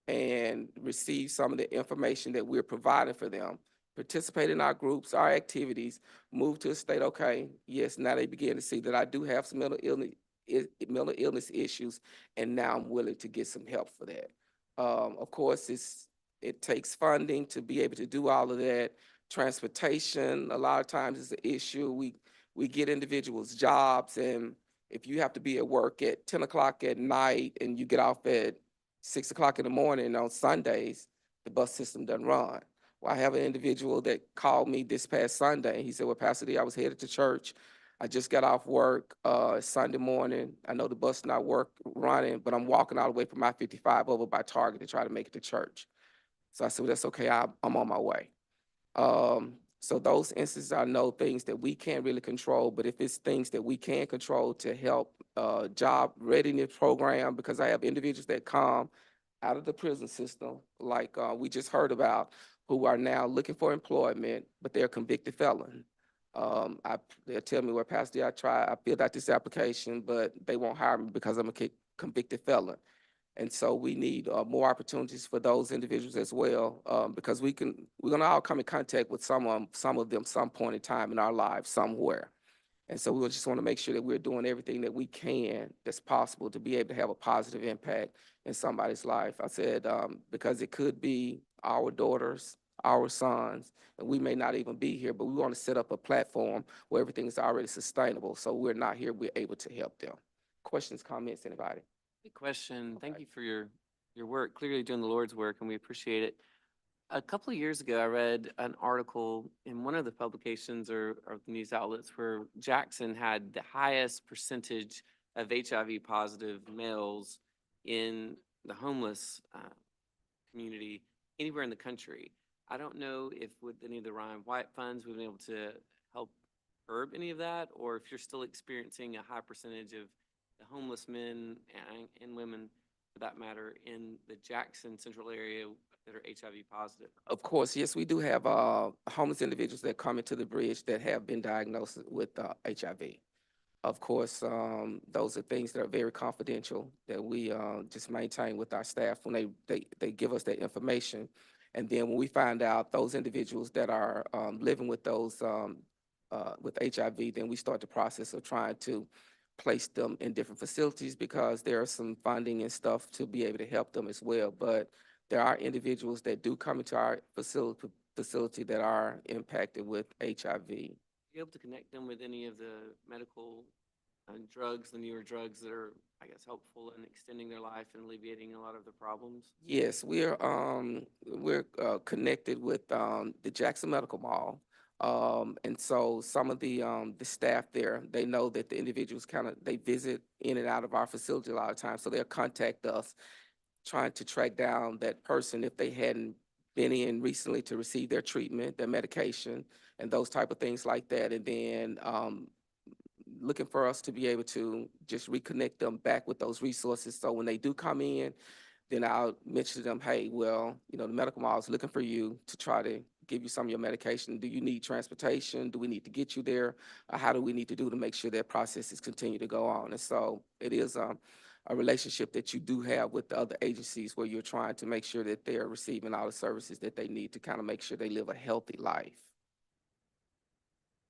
and receive some of the information that we're providing for them, participate in our groups, our activities, move to a state, okay, yes, now they begin to see that I do have some mental illness issues, and now I'm willing to get some help for that. Of course, it takes funding to be able to do all of that. Transportation, a lot of times is an issue. We get individuals jobs, and if you have to be at work at 10 o'clock at night and you get off at 6 o'clock in the morning on Sundays, the bus system doesn't run. Well, I have an individual that called me this past Sunday. He said, well, Pastor D, I was headed to church. I just got off work Sunday morning. I know the bus not running, but I'm walking all the way from I-55 over by Target to try to make it to church. So I said, well, that's okay, I'm on my way. So those instances I know things that we can't really control, but if it's things that we can control to help job readiness program, because I have individuals that come out of the prison system, like we just heard about, who are now looking for employment, but they're convicted felon. They'll tell me, well, Pastor, I filled out this application, but they won't hire me because I'm a convicted felon. And so we need more opportunities for those individuals as well, because we're gonna all come in contact with some of them some point in time in our lives somewhere. And so we just want to make sure that we're doing everything that we can that's possible to be able to have a positive impact in somebody's life. I said, because it could be our daughters, our sons, and we may not even be here, but we want to set up a platform where everything is already sustainable. So we're not here, we're able to help them. Questions, comments, anybody?
Good question. Thank
Okay.
you for your work, clearly doing the Lord's work, and we appreciate it. A couple of years ago, I read an article in one of the publications or the news outlets where Jackson had the highest percentage of HIV positive males in the homeless community anywhere in the country. I don't know if with any of the Ryan White funds, we've been able to help curb any of that, or if you're still experiencing a high percentage of the homeless men and women, for that matter, in the Jackson Central area that are HIV positive.
Of course, yes, we do have homeless individuals that come into the bridge that have been diagnosed with HIV. Of course, those are things that are very confidential that we just maintain with our staff when they give us that information. And then when we find out those individuals that are living with those with HIV, then we start the process of trying to place them in different facilities because there are some funding and stuff to be able to help them as well. But there are individuals that do come into our facility that are impacted with HIV.
You able to connect them with any of the medical drugs, the newer drugs that are, I guess, helpful in extending their life and alleviating a lot of the problems?
Yes, we're connected with the Jackson Medical Mall. And so some of the staff there, they know that the individuals they visit in and out of our facility a lot of times. So they'll contact us trying to track down that person if they hadn't been in recently to receive their treatment, their medication, and those type of things like that. And then looking for us to be able to just reconnect them back with those resources. So when they do come in, then I'll mention to them, hey, well, the medical mall is looking for you to try to give you some of your medication. Do you need transportation? Do we need to get you there? How do we need to do to make sure that processes continue to go on? And so it is a relationship that you do have with the other agencies where you're trying to make sure that they're receiving all the services that they need to kind of make sure they live a healthy life.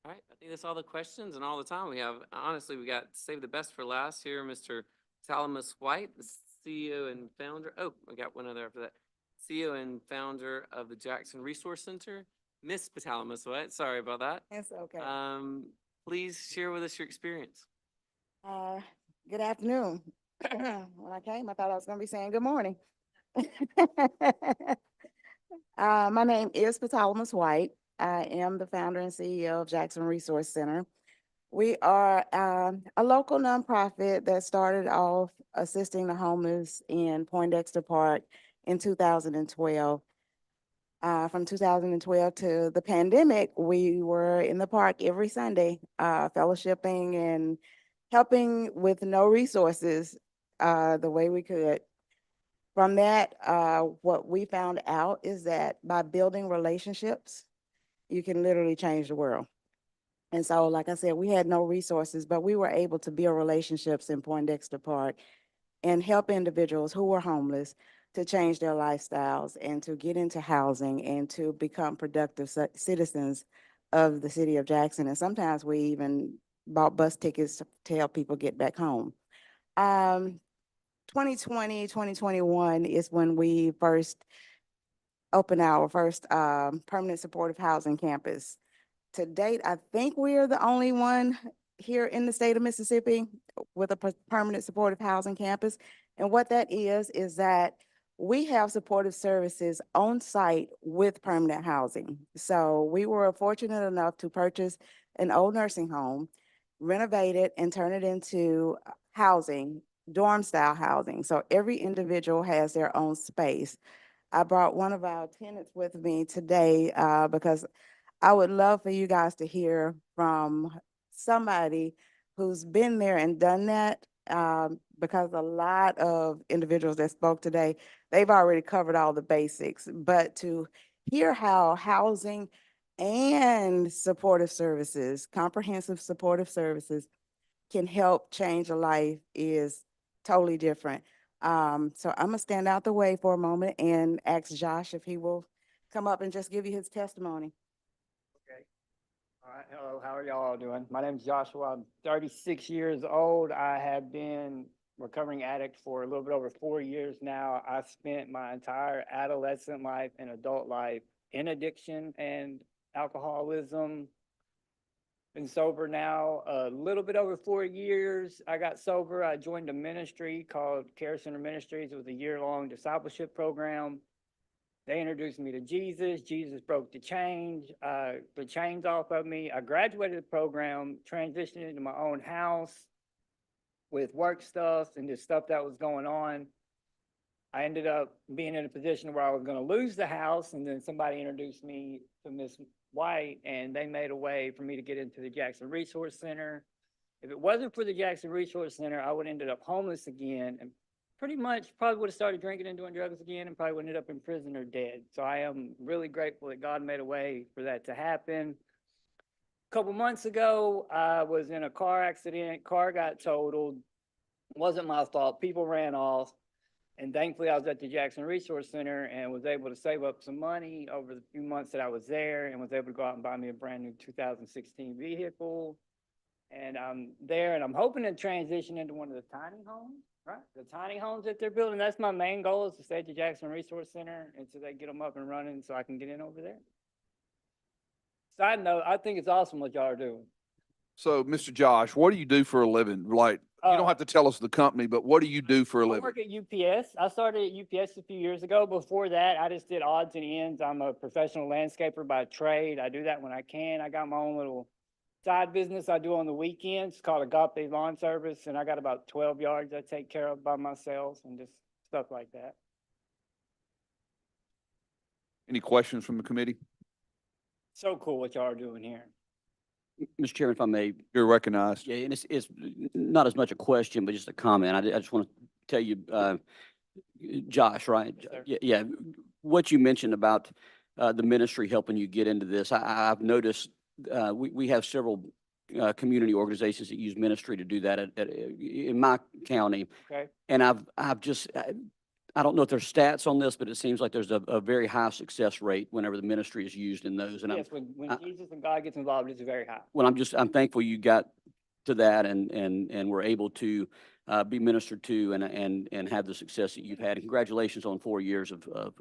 All right, I think that's all the questions and all the time we have. Honestly, we got save the best for last here, Mr. Talamus White, the CEO and founder. Oh, I got one other after that. CEO and founder of the Jackson Resource Center, Miss Patalamus White. Sorry about that.
That's okay.
Please share with us your experience.
Good afternoon. When I came, I thought I was going to be saying good morning. My name is Patalamus White. I am the founder and CEO of Jackson Resource Center. We are a local nonprofit that started off assisting the homeless in Poindexter Park in 2012. From 2012 to the pandemic, we were in the park every Sunday, fellowshipping and helping with no resources, the way we could. From that, what we found out is that by building relationships, you can literally change the world. And so, like I said, we had no resources, but we were able to build relationships in Poindexter Park and help individuals who were homeless to change their lifestyles and to get into housing and to become productive citizens of the city of Jackson. And sometimes we even bought bus tickets to help people get back home. 2020, 2021 is when we first opened our first permanent supportive housing campus. To date, I think we are the only one here in the state of Mississippi with a permanent supportive housing campus. And what that is that we have supportive services on site with permanent housing. So we were fortunate enough to purchase an old nursing home, renovate it, and turn it into housing, dorm style housing. So every individual has their own space. I brought one of our tenants with me today because I would love for you guys to hear from somebody who's been there and done that, because a lot of individuals that spoke today, they've already covered all the basics. But to hear how housing and supportive services, comprehensive supportive services, can help change a life is totally different. So I'm gonna stand out the way for a moment and ask Josh if he will come up and just give you his testimony.
All right, hello, how are y'all doing? My name is Joshua. I'm 36 years old. I have been recovering addict for a little bit over 4 years now. I spent my entire adolescent life and adult life in addiction and alcoholism. Been sober now a little bit over 4 years. I got sober. I joined a ministry called Care Center Ministries. It was a year-long discipleship program. They introduced me to Jesus. Jesus broke the chains off of me. I graduated the program, transitioned into my own house with work stuff and just stuff that was going on. I ended up being in a position where I was going to lose the house, and then somebody introduced me to Miss White, and they made a way for me to get into the Jackson Resource Center. If it wasn't for the Jackson Resource Center, I would have ended up homeless again, and pretty much probably would have started drinking and doing drugs again, and probably would have ended up in prison or dead. So I am really grateful that God made a way for that to happen. A couple months ago, I was in a car accident. Car got totaled. It wasn't my fault. People ran off. And thankfully, I was at the Jackson Resource Center and was able to save up some money over the few months that I was there, and was able to go out and buy me a brand new 2016 vehicle. And I'm there, and I'm hoping to transition into one of the tiny homes, right? The tiny homes that they're building. That's my main goal, is to stay at the Jackson Resource Center until they get them up and running so I can get in over there. Side note, I think it's awesome what y'all are doing.
So, Mr. Josh, what do you do for a living? Like, you don't have to tell us the company, but what do you do for a
I
living?
work at UPS. I started at UPS a few years ago. Before that, I just did odds and ends. I'm a professional landscaper by trade. I do that when I can. I got my own little side business I do on the weekends called Agape Lawn Service, and I got about 12 yards I take care of by myself and just stuff like that.
Any questions from the committee?
So cool what y'all are doing here.
Mr. Chairman, if I may.
You're recognized.
Yeah, and it's not as much a question, but just a comment. I just want to tell you, Josh, right?
Yes,
Yeah, what you mentioned about the ministry helping you get into this. I've noticed we have several community organizations that use ministry to do that in my county.
Okay.
And I've just, I don't know if there's stats on this, but it seems like there's a very high success rate whenever the ministry is used in those. And
Yes, when Jesus and God gets involved, it's very high.
well, I'm thankful you got to that and were able to be ministered to and have the success that you've had. And congratulations on 4 years of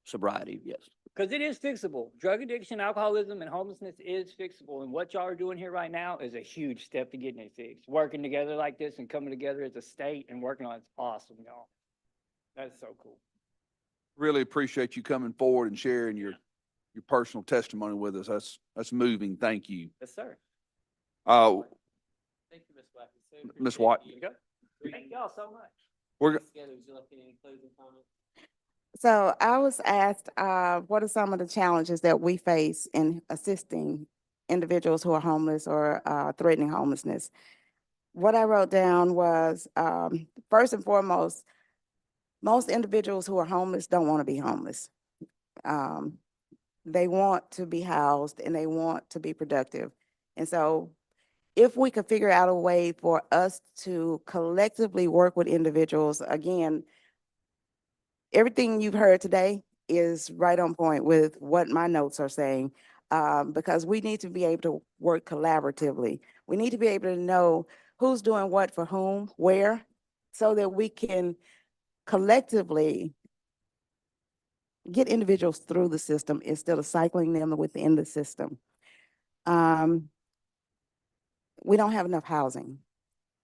sobriety. Yes.
Because it is fixable. Drug addiction, alcoholism, and homelessness is fixable. And what y'all are doing here right now is a huge step to getting it fixed. Working together like this and coming together as a state and working on it's awesome, y'all. That's so cool.
Really appreciate you coming forward and sharing your personal testimony with us. That's moving. Thank you.
Yes, sir.
Thank you, Ms. White. So
Ms.
appreciate
White.
you
Thank y'all so much.
We're
together. Would you like any closing comments?
So I was asked, what are some of the challenges that we face in assisting individuals who are homeless or threatening homelessness? What I wrote down was, first and foremost, most individuals who are homeless don't want to be homeless. Um, they want to be housed and they want to be productive. And so if we could figure out a way for us to collectively work with individuals, again, everything you've heard today is right on point with what my notes are saying, because we need to be able to work collaboratively. We need to be able to know who's doing what for whom, where, so that we can collectively get individuals through the system instead of cycling them within the system. We don't have enough housing.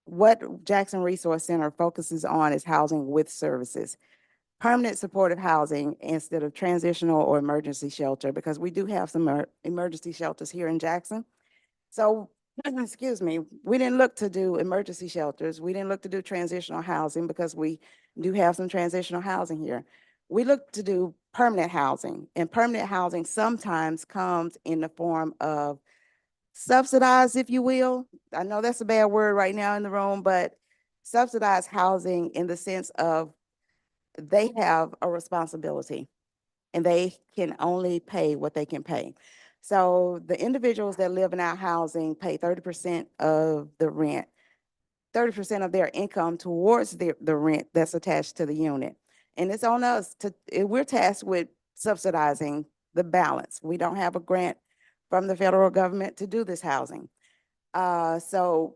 What Jackson Resource Center focuses on is housing with services. Permanent supportive housing instead of transitional or emergency shelter, because we do have some emergency shelters here in Jackson. So, excuse me, we didn't look to do emergency shelters. We didn't look to do transitional housing because we do have some transitional housing here. We look to do permanent housing, and permanent housing sometimes comes in the form of subsidized, if you will. I know that's a bad word right now in the room, but subsidized housing in the sense of they have a responsibility and they can only pay what they can pay. So the individuals that live in our housing pay 30% of the rent, 30% of their income towards the rent that's attached to the unit. And it's on us we're tasked with subsidizing the balance. We don't have a grant from the federal government to do this housing. So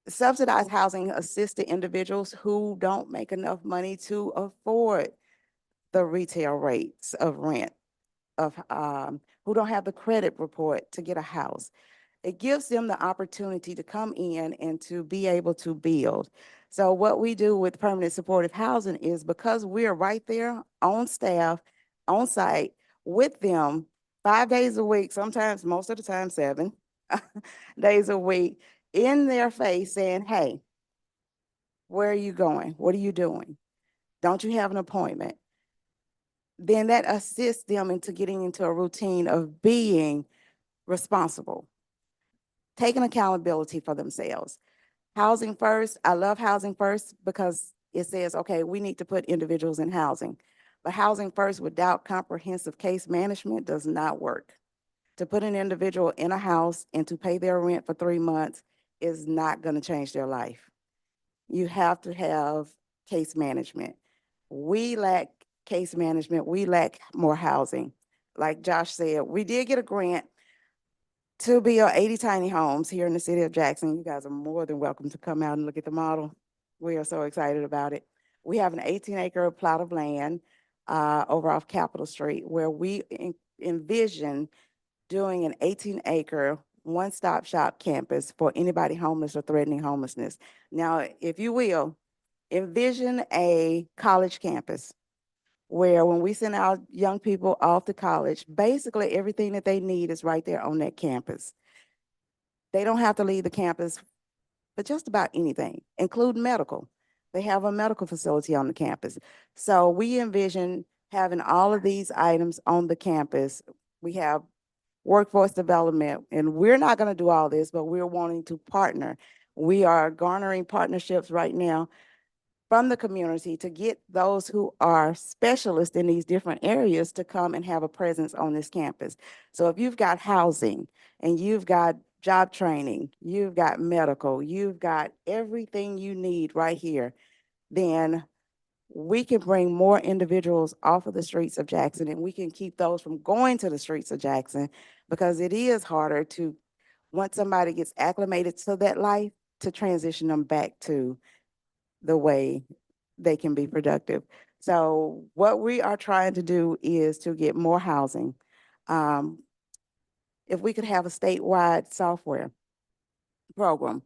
subsidized housing assists the individuals who don't make enough money to afford the retail rates of rent, who don't have the credit report to get a house. It gives them the opportunity to come in and to be able to build. So what we do with permanent supportive housing is, because we're right there on staff, on site with them 5 days a week, sometimes most of the time 7 days a week, in their face saying, hey, where are you going? What are you doing? Don't you have an appointment? Then that assists them into getting into a routine of being responsible, taking accountability for themselves. Housing first, I love housing first because it says, okay, we need to put individuals in housing. But housing first without comprehensive case management does not work. To put an individual in a house and to pay their rent for 3 months is not going to change their life. You have to have case management. We lack case management. We lack more housing. Like Josh said, we did get a grant to build 80 tiny homes here in the city of Jackson. You guys are more than welcome to come out and look at the model. We are so excited about it. We have an 18-acre plot of land over off Capitol Street where we envision doing an 18-acre one-stop shop campus for anybody homeless or threatening homelessness. Now, if you will, envision a college campus where when we send our young people off to college, basically everything that they need is right there on that campus. They don't have to leave the campus for just about anything, including medical. They have a medical facility on the campus. So we envision having all of these items on the campus. We have workforce development, and we're not going to do all this, but we're wanting to partner. We are garnering partnerships right now from the community to get those who are specialists in these different areas to come and have a presence on this campus. So if you've got housing and you've got job training, you've got medical, you've got everything you need right here, then we can bring more individuals off of the streets of Jackson, and we can keep those from going to the streets of Jackson, because it is harder to, once somebody gets acclimated to that life, to transition them back to the way they can be productive. So what we are trying to do is to get more housing. If we could have a statewide software program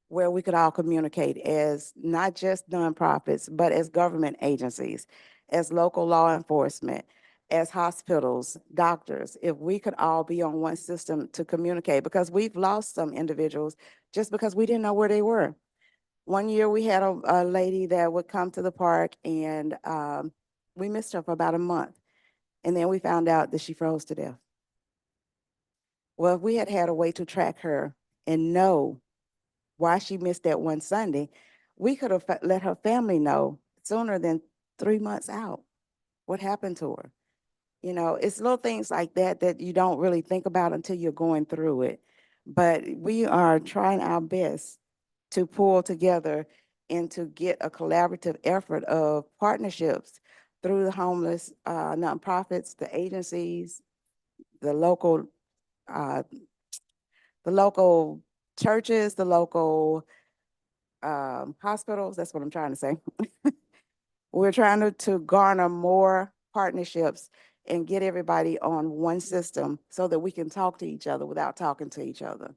where we could all communicate as not just nonprofits, but as government agencies, as local law enforcement, as hospitals, doctors, if we could all be on one system to communicate, because we've lost some individuals just because we didn't know where they were. One year we had a lady that would come to the park and We missed her for about a month. And then we found out that she froze to death. Well, if we had had a way to track her and know why she missed that one Sunday, we could have let her family know sooner than 3 months out what happened to her. You know, it's little things like that that you don't really think about until you're going through it. But we are trying our best to pull together and to get a collaborative effort of partnerships through the homeless nonprofits, the agencies, the local uh, churches, the local hospitals. That's what I'm trying to say. We're trying to garner more partnerships and get everybody on one system so that we can talk to each other without talking to each other.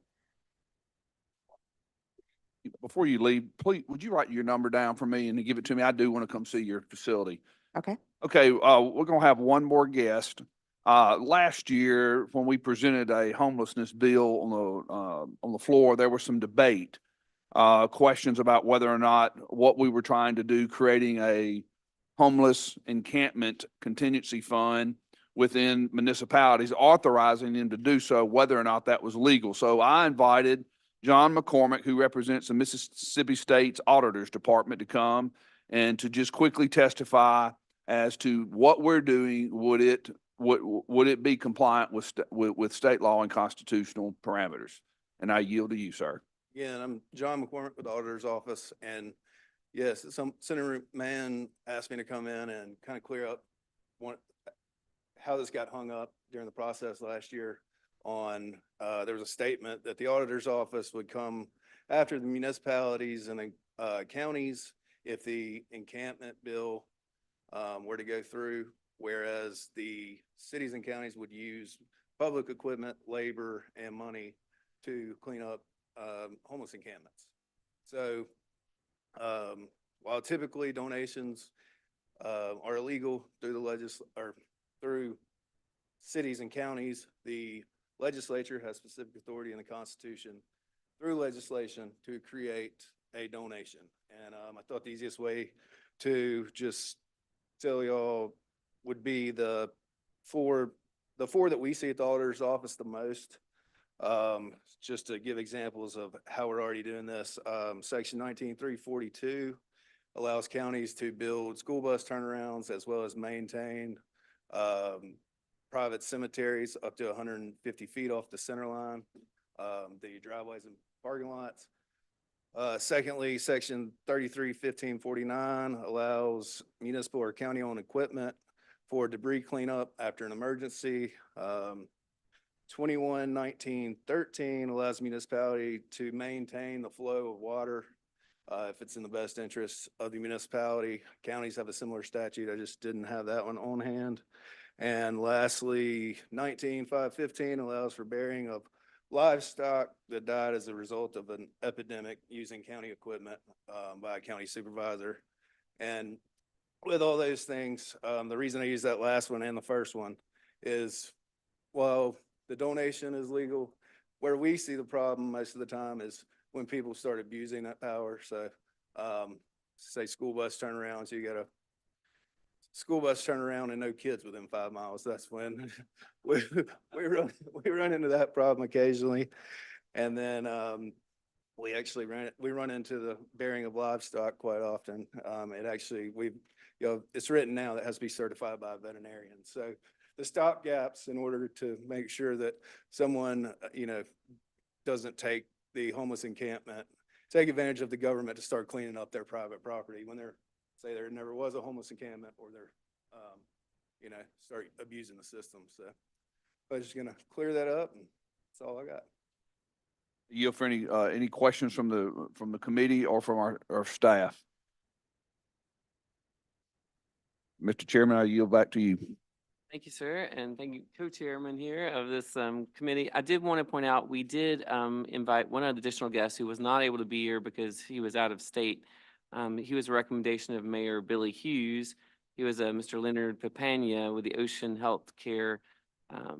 Before you leave, please, would you write your number down for me and give it to me? I do want to come see your facility.
Okay.
Okay, we're gonna have one more guest. Last year, when we presented a homelessness bill on the floor, there was some debate, questions about whether or not what we were trying to do, creating a homeless encampment contingency fund within municipalities, authorizing them to do so, whether or not that was legal. So I invited John McCormick, who represents the Mississippi State's Auditor's Department, to come and to just quickly testify as to what we're doing. Would it be compliant with state law and constitutional parameters? And I yield to you, sir.
Yeah, and I'm John McCormick with the Auditor's Office, and yes, Senator Mann asked me to come in and kind of clear up how this got hung up during the process last year on, there was a statement that the Auditor's Office would come after the municipalities and the counties if the encampment bill were to go through, whereas the cities and counties would use public equipment, labor, and money to clean up homeless encampments. So while typically donations are illegal through the through cities and counties, the legislature has specific authority in the Constitution through legislation to create a donation. And I thought the easiest way to just tell y'all would be the four that we see at the Auditor's Office the most. Just to give examples of how we're already doing this, Section 19342 allows counties to build school bus turnarounds as well as maintain private cemeteries up to 150 feet off the center line, the driveways and parking lots. Secondly, Section 331549 allows municipal or county-owned equipment for debris cleanup after an emergency. 211913 allows municipality to maintain the flow of water if it's in the best interest of the municipality. Counties have a similar statute. I just didn't have that one on hand. And lastly, 19515 allows for burying of livestock that died as a result of an epidemic using county equipment by a county supervisor. And with all those things, the reason I use that last one and the first one is, well, the donation is legal. Where we see the problem most of the time is when people start abusing that power. So say school bus turnarounds, you got a school bus turnaround and no kids within 5 miles. That's when we run into that problem occasionally. And then we actually run into the burying of livestock quite often. It's written now that has to be certified by a veterinarian. So the stop gaps in order to make sure that someone, doesn't take the homeless encampment, take advantage of the government to start cleaning up their private property when say there never was a homeless encampment, or they're, start abusing the system. So I was just gonna clear that up, and that's all I got.
Yield for any questions from the committee or from our staff? Mr. Chairman, I yield back to you.
Thank you, sir, and thank you, co-chairman here of this committee. I did want to point out, we did invite one additional guest who was not able to be here because he was out of state. He was a recommendation of Mayor Billy Hughes. He was Mr. Leonard Papania with the Ocean Health Care.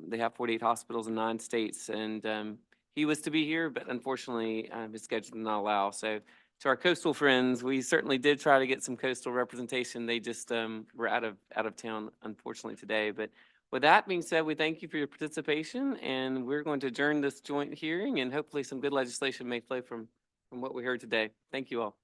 They have 48 hospitals in 9 states, and he was to be here, but unfortunately his schedule did not allow. So to our coastal friends, we certainly did try to get some coastal representation. They just were out of town, unfortunately, today. But with that being said, we thank you for your participation, and we're going to adjourn this joint hearing, and hopefully some good legislation may flow from what we heard today. Thank you all.